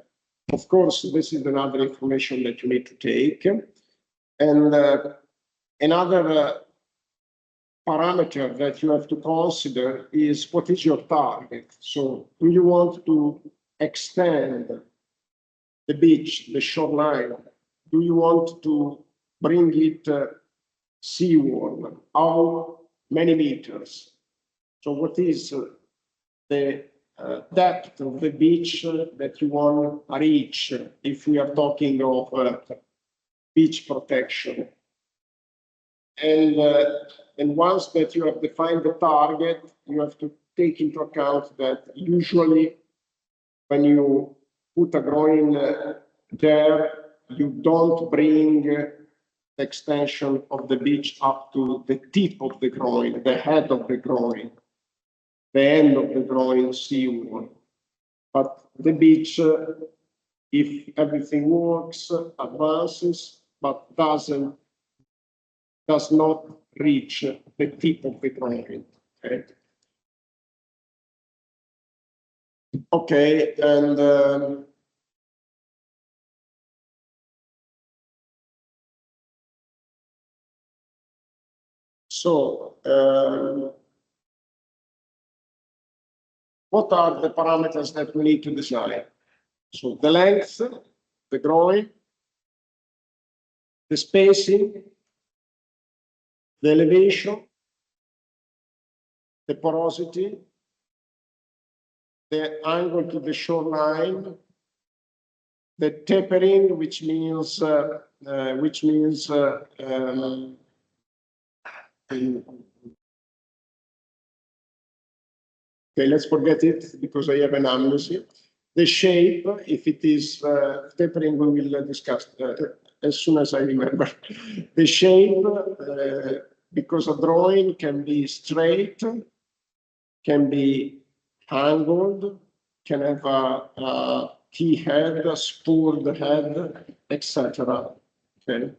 [SPEAKER 1] Of course, this is another information that you need to take. And another parameter that you have to consider is what is your target. So do you want to extend the beach, the shoreline? Do you want to bring it seaward? How many meters? So what is the depth of the beach that you want to reach if we are talking of beach protection? And once that you have defined the target, you have to take into account that usually when you put a groin there, you don't bring the extension of the beach up to the tip of the groin, the head of the groin, the end of the groin seaward. But the beach, if everything works, advances, but does not reach the tip of the groin. Okay. Okay, and what are the parameters that we need to design? So the length, the groin, the spacing, the elevation, the porosity, the angle to the shoreline, the tapering, which means okay, let's forget it because I have an amnesia. The shape, if it is tapering, we will discuss as soon as I remember. The shape, because a drawing can be straight, can be angled, can have a key head, a spurred head, etc. Okay,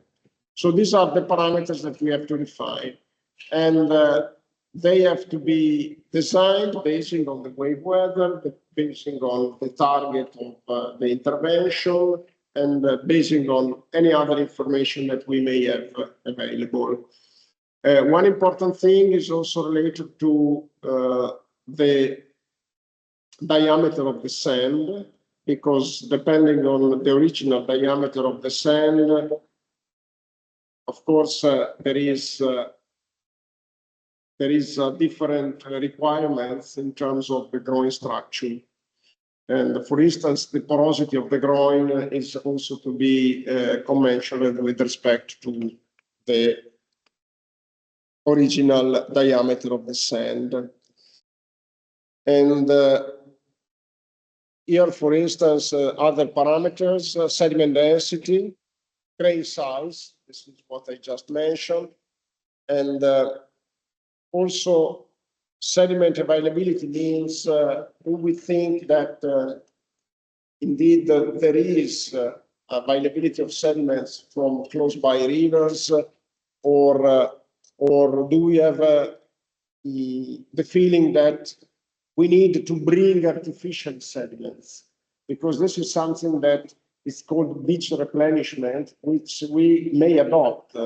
[SPEAKER 1] so these are the parameters that we have to define, and they have to be designed based on the wave weather, based on the target of the intervention, and based on any other information that we may have available. One important thing is also related to the diameter of the sand, because depending on the original diameter of the sand, of course, there is different requirements in terms of the groin structure. And for instance, the porosity of the groin is also to be commensurate with respect to the original diameter of the sand. And here, for instance, other parameters, sediment density, grain size, this is what I just mentioned, and also sediment availability means do we think that indeed there is availability of sediments from close by rivers, or do we have the feeling that we need to bring artificial sediments? Because this is something that is called beach replenishment, which we may adopt.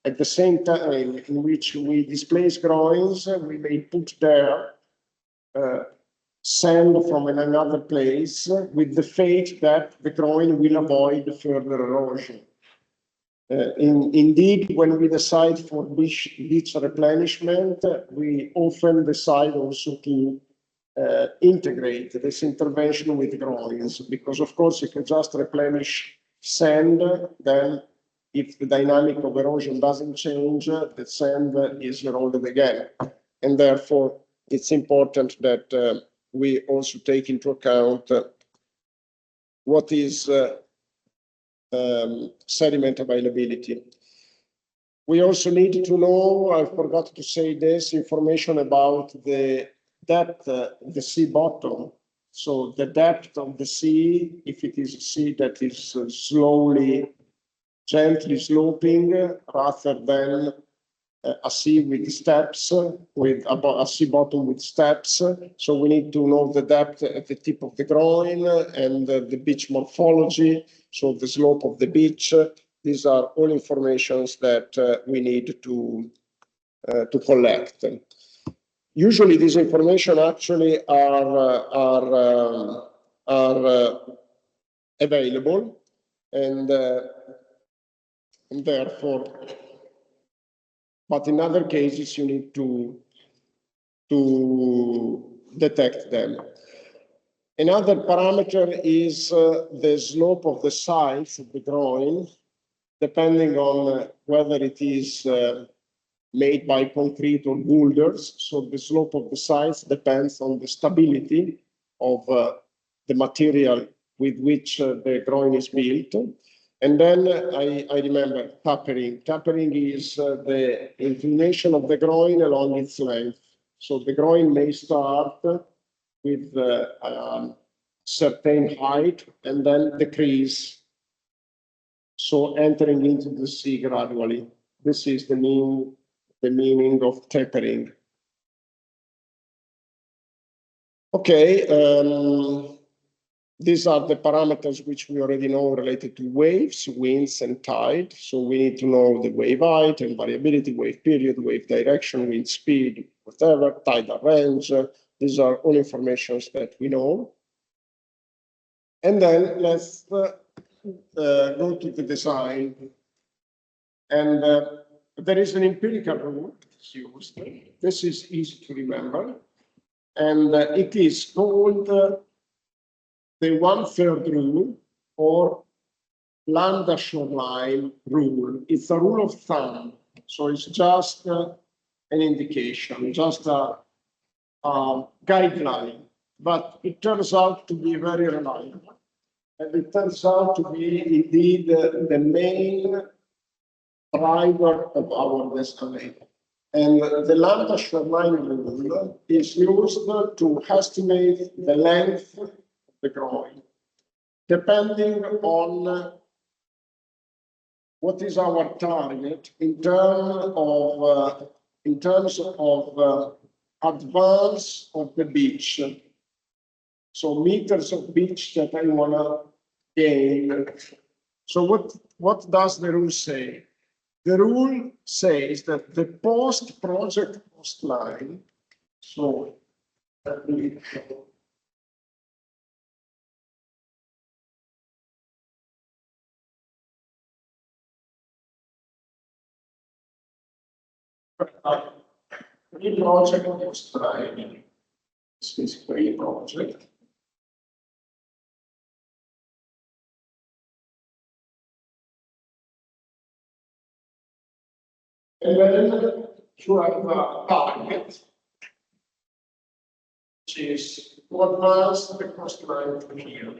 [SPEAKER 1] At the same time in which we displace groins, we may put there sand from another place with the faith that the groin will avoid further erosion. Indeed, when we decide for beach replenishment, we often decide also to integrate this intervention with groins, because of course if you just replenish sand, then if the dynamic of erosion doesn't change, the sand is eroded again. And therefore, it's important that we also take into account what is sediment availability. We also need to know, I forgot to say this, information about the depth, the sea bottom. So the depth of the sea, if it is a sea that is gently sloping, rather than a sea with steps, with a sea bottom with steps. So we need to know the depth at the tip of the groin and the beach morphology, so the slope of the beach. These are all informations that we need to collect. Usually, these information actually are available, and therefore, but in other cases, you need to detect them. Another parameter is the slope of the sides of the groin, depending on whether it is made by concrete or boulders. So the slope of the sides depends on the stability of the material with which the groin is built. And then I remember tapering. Tapering is the inclination of the groin along its length. So the groin may start with a certain height and then decrease. So entering into the sea gradually. This is the meaning of tapering. Okay, these are the parameters which we already know related to waves, winds, and tide. So we need to know the wave height and variability, wave period, wave direction, wind speed, whatever, tidal range. These are all informations that we know. And then let's go to the design. And there is an empirical rule that's used. This is easy to remember. And it is called the 1/3 rule, or lambda shoreline rule. It's a rule of thumb. So it's just an indication, just a guideline. But it turns out to be very reliable. And it turns out to be indeed the main driver of our destiny. And the lambda shoreline rule is used to estimate the length of the groin, depending on what is our target in terms of advance of the beach. So meters of beach that I want to gain. So what does the rule say? The rule says that the post-project coastline, so let me show. Pre-project coastline, this is pre-project. And then you have a target, which is to advance the coastline from here.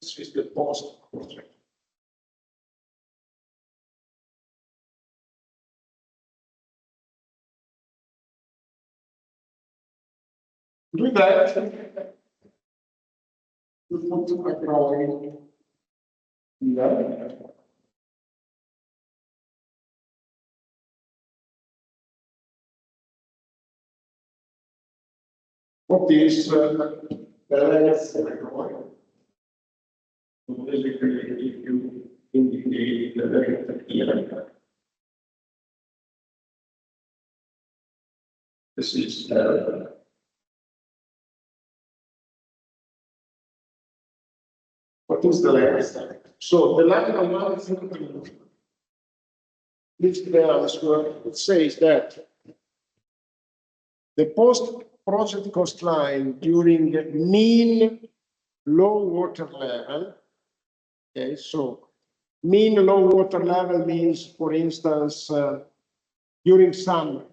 [SPEAKER 1] This is the post-project. Do that, you put a groin here. What is the length of the groin? Basically, if you indicate the length here, this is what is the length? So the line of 1/3 gives the answer. It says that the project coastline during mean low water level. Okay, so mean low water level means, for instance, during summer.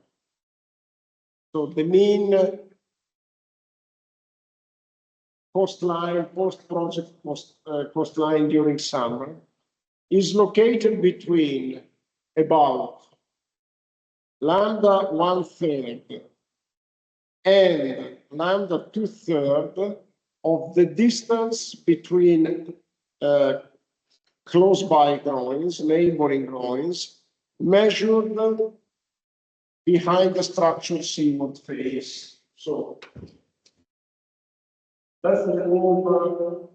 [SPEAKER 1] So the mean coastline, post-project coastline during summer is located between about lambda 1/3 and lambda 2/3 of the distance between close by groins, neighboring groins, measured behind the structure seaward face. So let's remove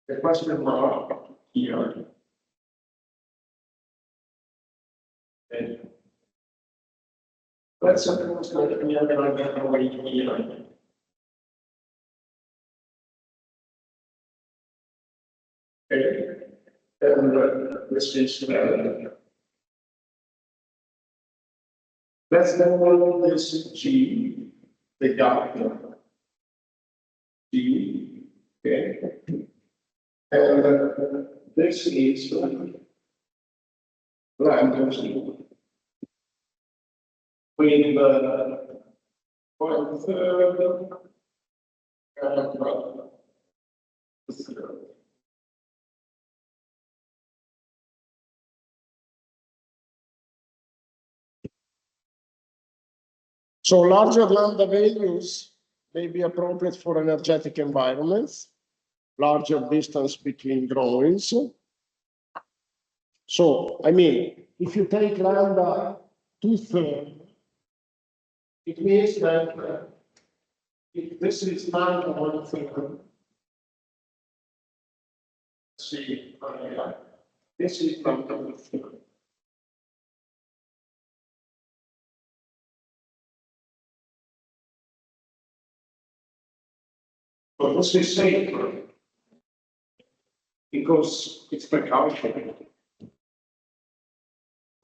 [SPEAKER 1] the question mark here. And let's suppose that we are going to get away here. Okay. And this is let's call this G, the gap. G, okay. And this is lambda G with 1/3 and 1/3. So larger lambda values may be appropriate for energetic environments, larger distance between groins. So, I mean, if you take lambda 2/3, it means that if this is lambda 1/3, see, this is lambda 1/3. So this is safer because it's precaution.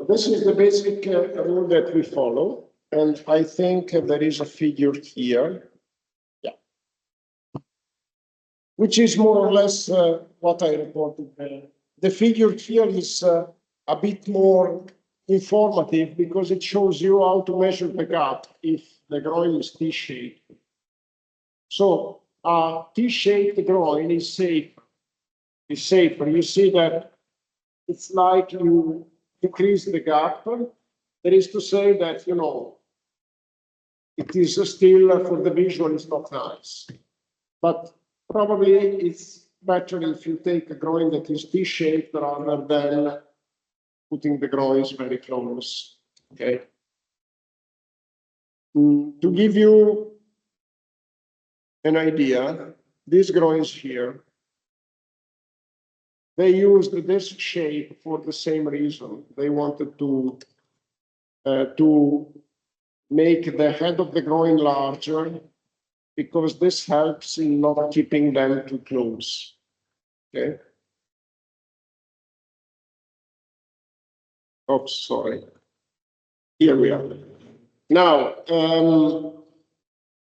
[SPEAKER 1] This is the basic rule that we follow, and I think there is a figure here, yeah, which is more or less what I reported there. The figure here is a bit more informative because it shows you how to measure the gap if the groin is T-shaped. So a T-shaped groin is safer. You see that it's like you decrease the gap. That is to say that, you know, it is still for the visual, it's not nice. But probably it's better if you take a groin that is T-shaped rather than putting the groins very close. Okay. To give you an idea, these groins here, they used this shape for the same reason. They wanted to make the head of the groin larger because this helps in not keeping them too close. Okay. Oops, sorry. Here we are. Now,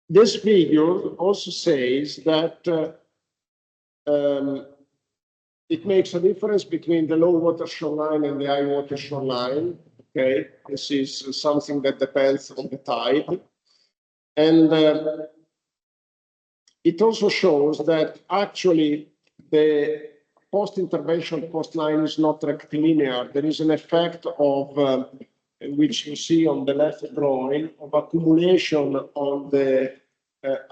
[SPEAKER 1] this figure also says that it makes a difference between the low water shoreline and the high water shoreline. Okay, this is something that depends on the tide. And it also shows that actually the post-intervention coastline is not rectilinear. There is an effect of, which you see on the left groin, of accumulation on the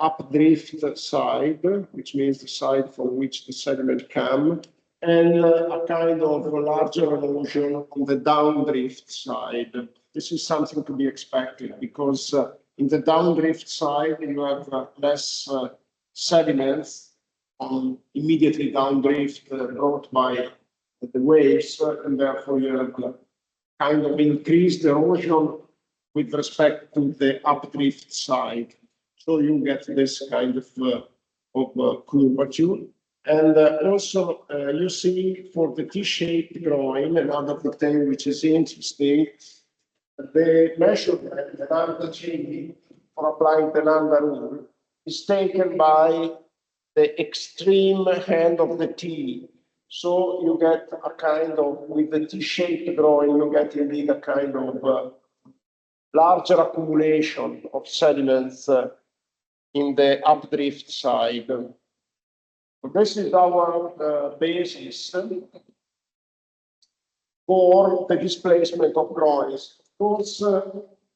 [SPEAKER 1] updrift side, which means the side from which the sediment comes, and a kind of a larger erosion on the downdrift side. This is something to be expected because in the downdrift side, you have less sediments on immediately downdrift brought by the waves, and therefore you have kind of increased erosion with respect to the updrift side. So you get this kind of curvature. And also you see for the T-shaped groin, another detail which is interesting, the measurement, the lambda G for applying the lambda rule is taken by the extreme hand of the T. So you get a kind of, with the T-shaped drawing, you get indeed a kind of larger accumulation of sediments in the updrift side. So this is our basis for the displacement of groins. Of course,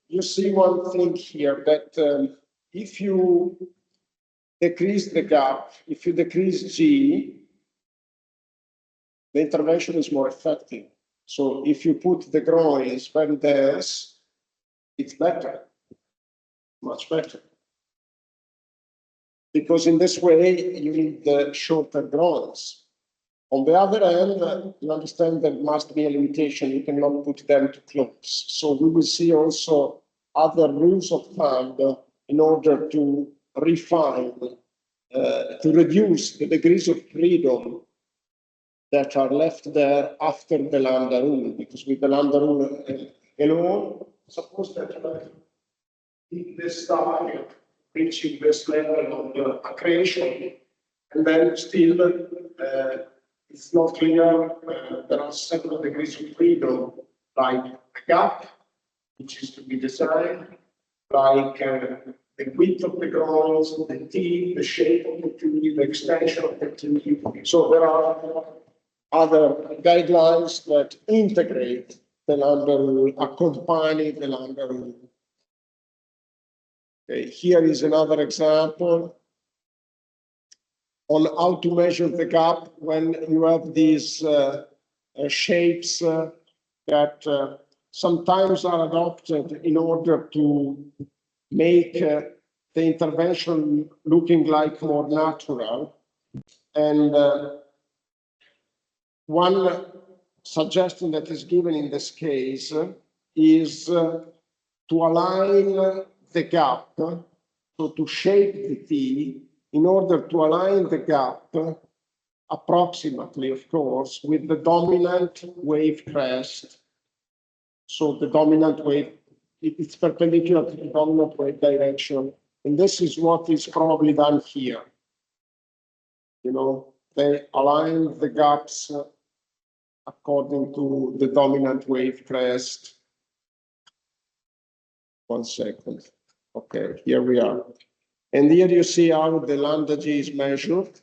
[SPEAKER 1] you see one thing here, that if you decrease the gap, if you decrease G, the intervention is more effective. So if you put the groins very dense, it's better, much better. Because in this way, you need the shorter groins. On the other hand, you understand there must be a limitation. You cannot put them too close. So we will see also other rules of thumb in order to refine, to reduce the degrees of freedom that are left there after the lambda rule. Because with the lambda rule alone, suppose that in this target reaching this level of accretion, and then still it's not clear, there are several degrees of freedom, like the gap, which is to be designed, like the width of the groins, the T, the shape of the T, the extension of the T. So there are other guidelines that integrate the lambda rule, accompany the lambda rule. Okay, here is another example on how to measure the gap when you have these shapes that sometimes are adopted in order to make the intervention looking like more natural. And one suggestion that is given in this case is to align the gap, so to shape the T in order to align the gap approximately, of course, with the dominant wave crest. So the dominant wave, it's perpendicular to the dominant wave direction. And this is what is probably done here. You know, they align the gaps according to the dominant wave crest. 1 second. Okay, here we are. And here you see how the lambda G is measured.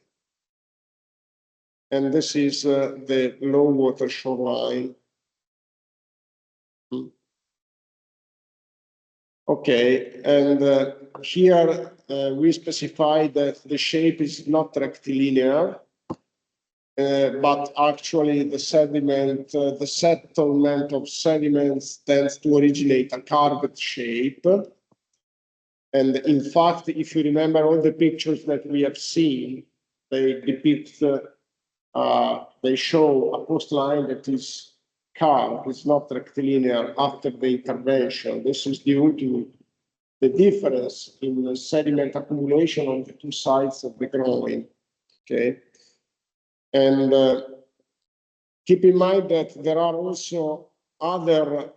[SPEAKER 1] And this is the low water shoreline. Okay, and here we specify that the shape is not rectilinear, but actually the sediment, the settlement of sediments tends to originate a curved shape. And in fact, if you remember all the pictures that we have seen, they depict, they show a coastline that is curved, it's not rectilinear after the intervention. This is due to the difference in the sediment accumulation on the two sides of the groin. Okay, and keep in mind that there are also other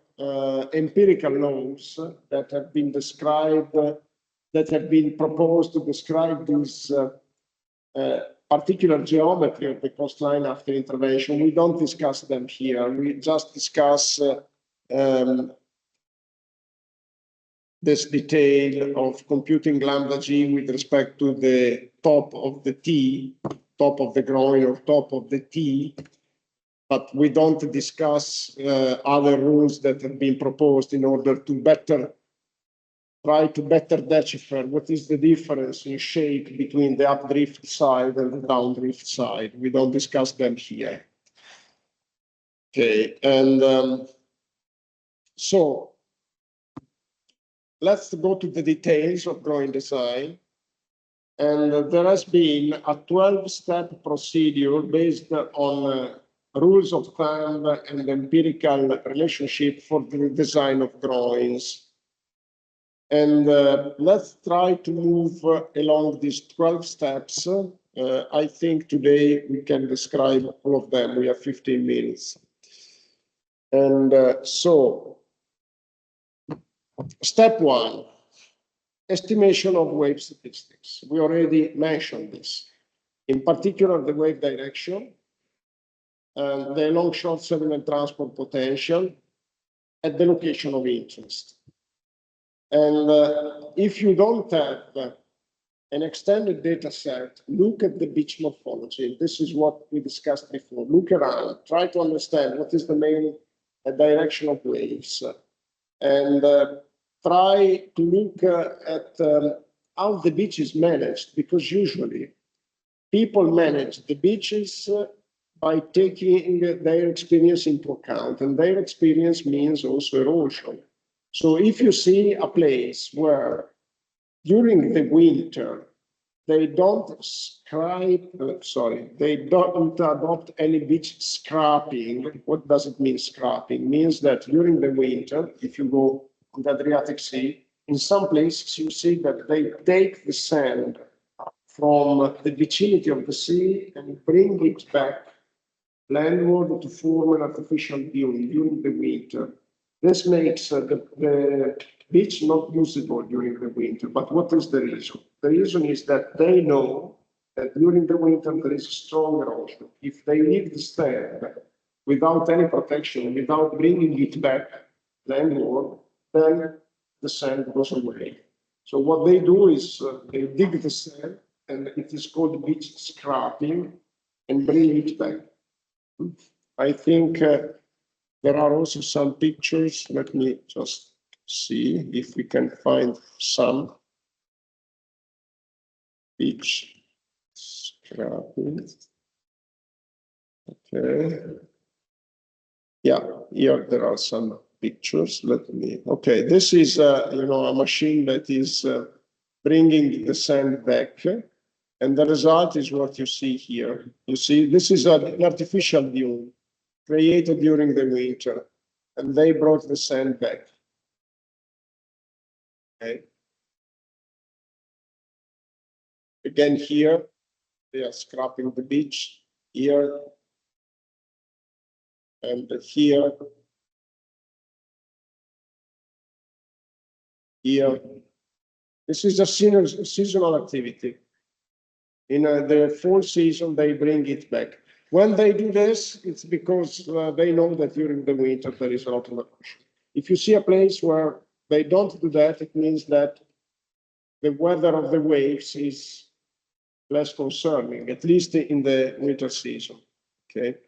[SPEAKER 1] empirical laws that have been described, that have been proposed to describe this particular geometry of the coastline after intervention. We don't discuss them here. We just discuss this detail of computing lambda G with respect to the top of the T, top of the groin or top of the T, but we don't discuss other rules that have been proposed in order to try to better decipher what is the difference in shape between the updrift side and the downdrift side. We don't discuss them here. Okay, and so let's go to the details of groin design. And there has been a 12-step procedure based on rules of thumb and empirical relationship for the design of groins. And let's try to move along these 12 steps. I think today we can describe all of them. We have 15 minutes. And so, step 1, estimation of wave statistics. We already mentioned this. In particular, the wave direction, the long-short sediment transport potential, at the location of interest. And if you don't have an extended data set, look at the beach morphology. This is what we discussed before. Look around, try to understand what is the main direction of waves, and try to look at how the beach is managed, because usually people manage the beaches by taking their experience into account, and their experience means also erosion. So if you see a place where during the winter they don't they don't adopt any beach scrapping. What does it mean, scrapping? It means that during the winter, if you go on the Adriatic Sea, in some places you see that they take the sand from the vicinity of the sea and bring it back landward to form an artificial dune during the winter. This makes the beach not usable during the winter. But what is the reason? The reason is that they know that during the winter there is strong erosion. If they leave the sand without any protection, without bringing it back landward, then the sand goes away. So what they do is they dig the sand, and it is called beach scrapping, and bring it back. I think there are also some pictures. Let me just see if we can find some beach scrapping. Okay. Yeah, here there are some pictures. Let me. Okay, this is a machine that is bringing the sand back, and the result is what you see here. You see, this is an artificial dune created during the winter, and they brought the sand back. Okay. Again, here they are scrapping the beach. Here and here. Here. This is a seasonal activity. In the fall season, they bring it back. When they do this, it's because they know that during the winter there is a lot of erosion. If you see a place where they don't do that, it means that the weather of the waves is less concerning, at least in the winter season. Okay.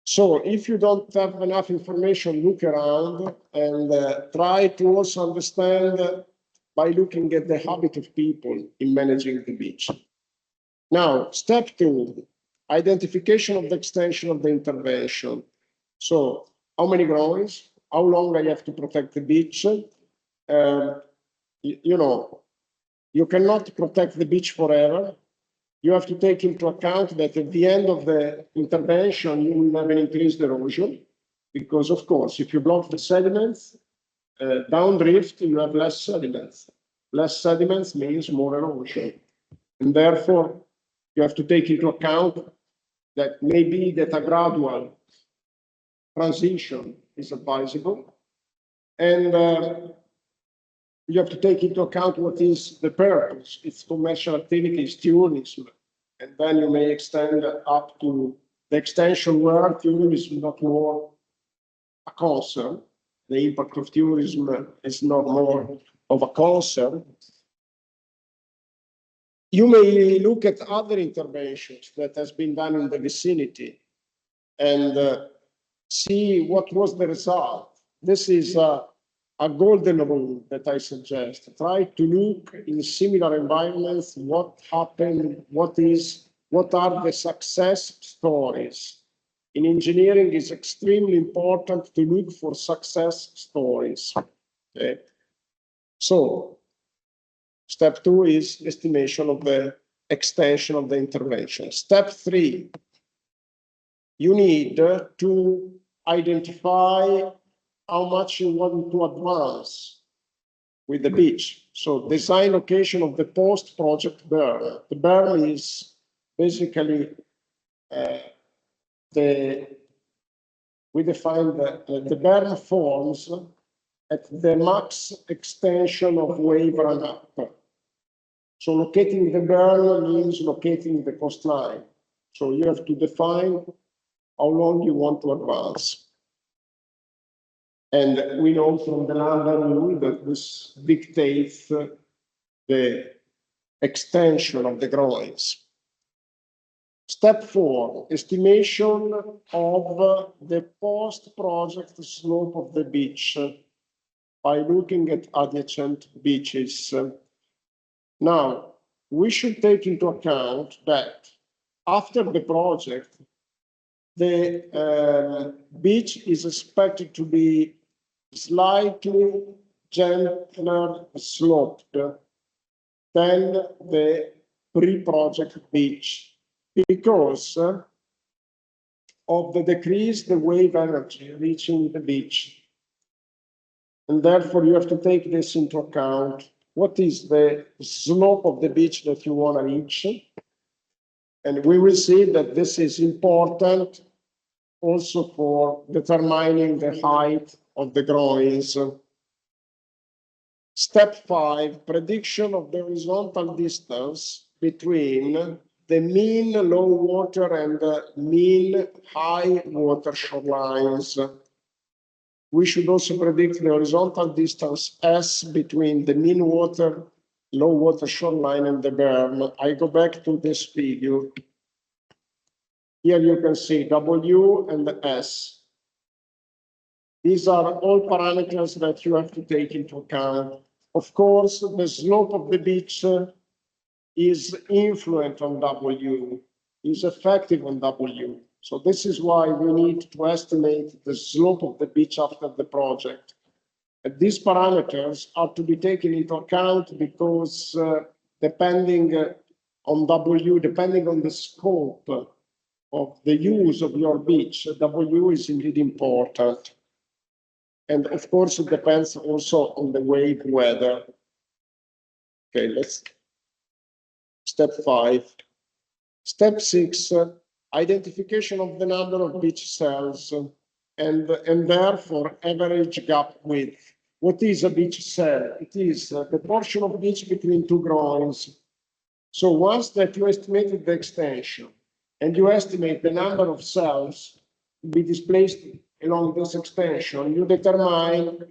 [SPEAKER 1] So if you don't have enough information, look around and try to also understand by looking at the habit of people in managing the beach. Now, step 2, identification of the extension of the intervention. So how many grounds, how long I have to protect the beach? You cannot protect the beach forever. You have to take into account that at the end of the intervention, you will have an increased erosion, because of course, if you block the sediments, downdrift, you have less sediments. Less sediments means more erosion. And therefore, you have to take into account that maybe that a gradual transition is advisable. And you have to take into account what is the purpose. It's commercial activity, it's tourism. And then you may extend up to the extension where tourism is not more a concern. The impact of tourism is not more of a concern. You may look at other interventions that has been done in the vicinity and see what was the result. This is a golden rule that I suggest. Try to look in similar environments, what happened, what are the success stories. In engineering, it's extremely important to look for success stories. Okay. So, step 2 is estimation of the extension of the intervention. Step 3, you need to identify how much you want to advance with the beach. So design location of the post-project berm. The berm is basically the we define the berm forms at the max extension of wave run up. So locating the berm means locating the coastline. So you have to define how long you want to advance. And we know from the Lambda rule that this dictates the extension of the groins. Step 4, estimation of the post-project slope of the beach by looking at adjacent beaches. Now, we should take into account that after the project, the beach is expected to be slightly gentler sloped than the pre-project beach because of the decreased wave energy reaching the beach. And therefore, you have to take this into account. What is the slope of the beach that you want to reach? And we will see that this is important also for determining the height of the groins. Step 5, prediction of the horizontal distance between the mean low water and the mean high water shorelines. We should also predict the horizontal distance S between the mean water, low water shoreline and the berm. I go back to this figure. Here you can see W and the S. These are all parameters that you have to take into account. Of course, the slope of the beach is influent on W, is effective on W. So this is why we need to estimate the slope of the beach after the project. And these parameters are to be taken into account because depending on W, depending on the scope of the use of your beach, W is indeed important. And of course, it depends also on the wave weather. Okay, let's step 5. Step 6, identification of the number of beach cells and therefore average gap width. What is a beach cell? It is the portion of beach between two groins. So once that you estimated the extension and you estimate the number of cells to be displaced along this extension, you determine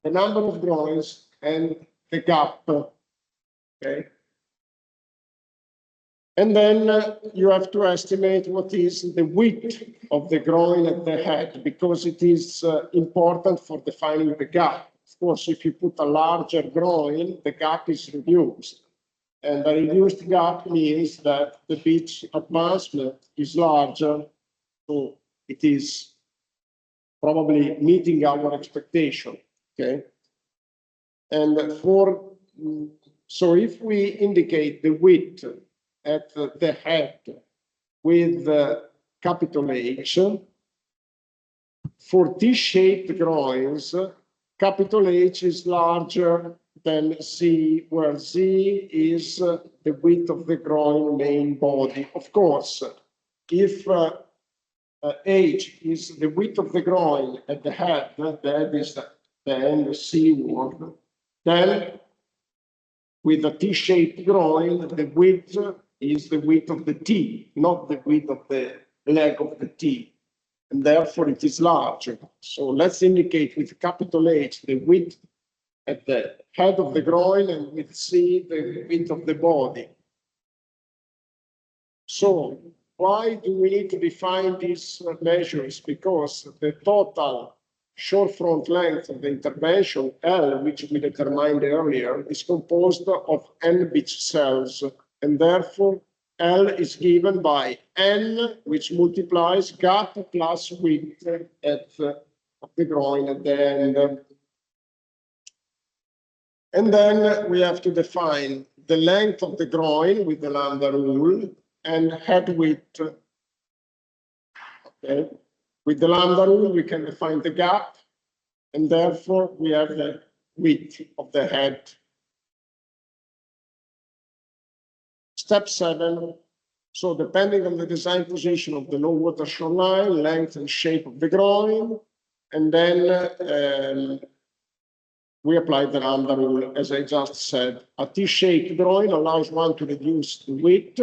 [SPEAKER 1] the number of groins and the gap. Okay. And then you have to estimate what is the width of the groin at the head, because it is important for defining the gap. Of course, if you put a larger groin, the gap is reduced. And a reduced gap means that the beach advancement is larger, so it is probably meeting our expectation, okay? And so if we indicate the width at the head with capital H, for T-shaped groins, capital H is larger than Z, where Z is the width of the groin main body. Of course, if H is the width of the groin at the head, that is the end seaward, then with a T-shaped groin, the width is the width of the T, not the width of the leg of the T, and therefore it is larger. So let's indicate with capital H the width at the head of the groin and with C the width of the body. So why do we need to define these measures? Because the total shorefront length of the intervention, L, which we determined earlier, is composed of N beach cells, and therefore L is given by N, which multiplies gap plus width of the groin at the end. And then we have to define the length of the groin with the lambda rule and head width. Okay. With the lambda rule, we can define the gap, and therefore we have the width of the head. Step 7, So depending on the design position of the low water shoreline, length and shape of the groin, and then we apply the lambda rule, as I just said. A T-shaped groin allows one to reduce the width,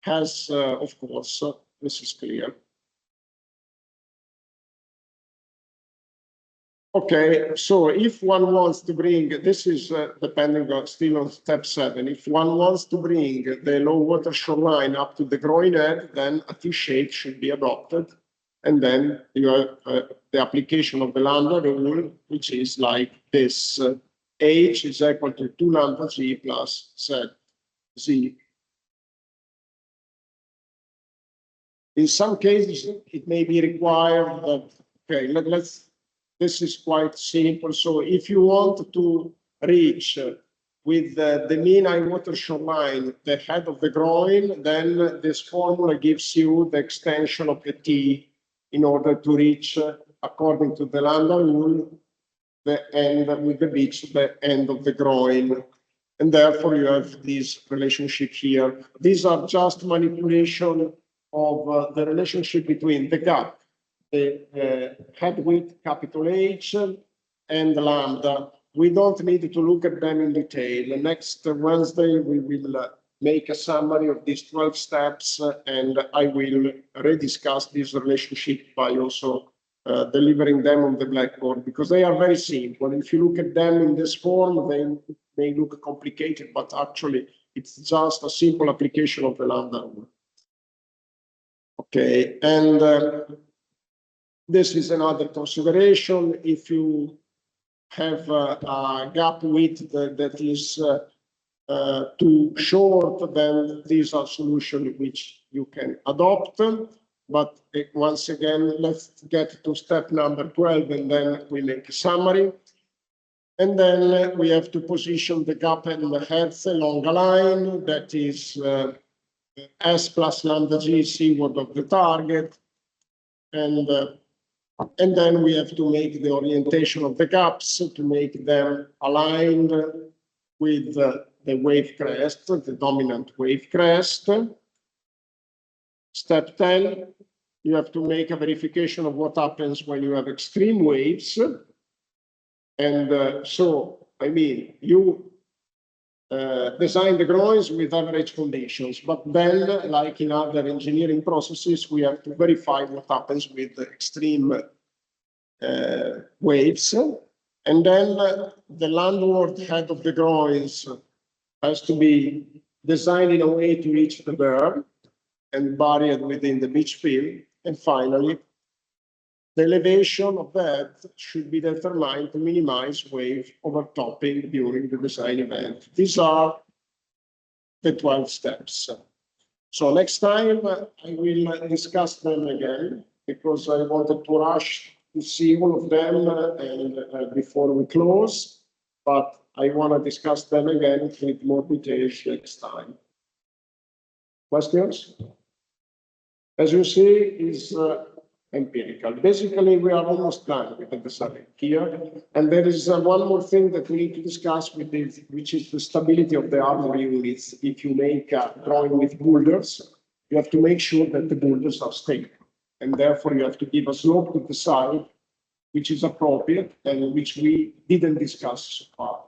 [SPEAKER 1] has, of course, this is clear. Okay, so if one wants to bring, this is depending on still on step 7, if one wants to bring the low water shoreline up to the groin head, then a T-shape should be adopted. And then you have the application of the lambda rule, which is like this. H is equal to 2 lambda z plus z. In some cases, it may be required that, okay, this is quite simple. So if you want to reach with the mean high water shoreline, the head of the groin, then this formula gives you the extension of the T in order to reach, according to the lambda rule, the end with the beach, the end of the groin. And therefore you have this relationship here. These are just manipulation of the relationship between the gap, the head width, capital H, and lambda. We don't need to look at them in detail. Next Wednesday, we will make a summary of these 12 steps, and I will rediscuss this relationship by also delivering them on the blackboard, because they are very simple. If you look at them in this form, they look complicated, but actually it's just a simple application of the lambda rule. Okay, and this is another consideration. If you have a gap width that is too short, then these are solutions which you can adopt. But once again, let's get to step number 12, and then we make a summary. And then we have to position the gap and the heads along a line that is S plus lambda g seaward of the target. And then we have to make the orientation of the gaps to make them aligned with the wave crest, the dominant wave crest. Step 10, you have to make a verification of what happens when you have extreme waves. And so, I mean, you design the groins with average conditions, but then, like in other engineering processes, we have to verify what happens with the extreme waves. And then the landward head of the groins has to be designed in a way to reach the berm and buried within the beach field. And finally, the elevation of that should be determined to minimize wave overtopping during the design event. These are the 12 steps. So next time I will discuss them again, because I wanted to rush to see all of them and before we close, but I want to discuss them again with more details next time. Questions? As you see, is empirical. Basically, we are almost done with the design here. And there is one more thing that we need to discuss with this, which is the stability of the Harbour units. If you make a drawing with boulders, you have to make sure that the boulders are stable. And therefore, you have to give a slope to the side, which is appropriate and which we didn't discuss so far.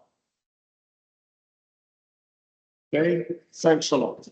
[SPEAKER 1] Okay, thanks a lot.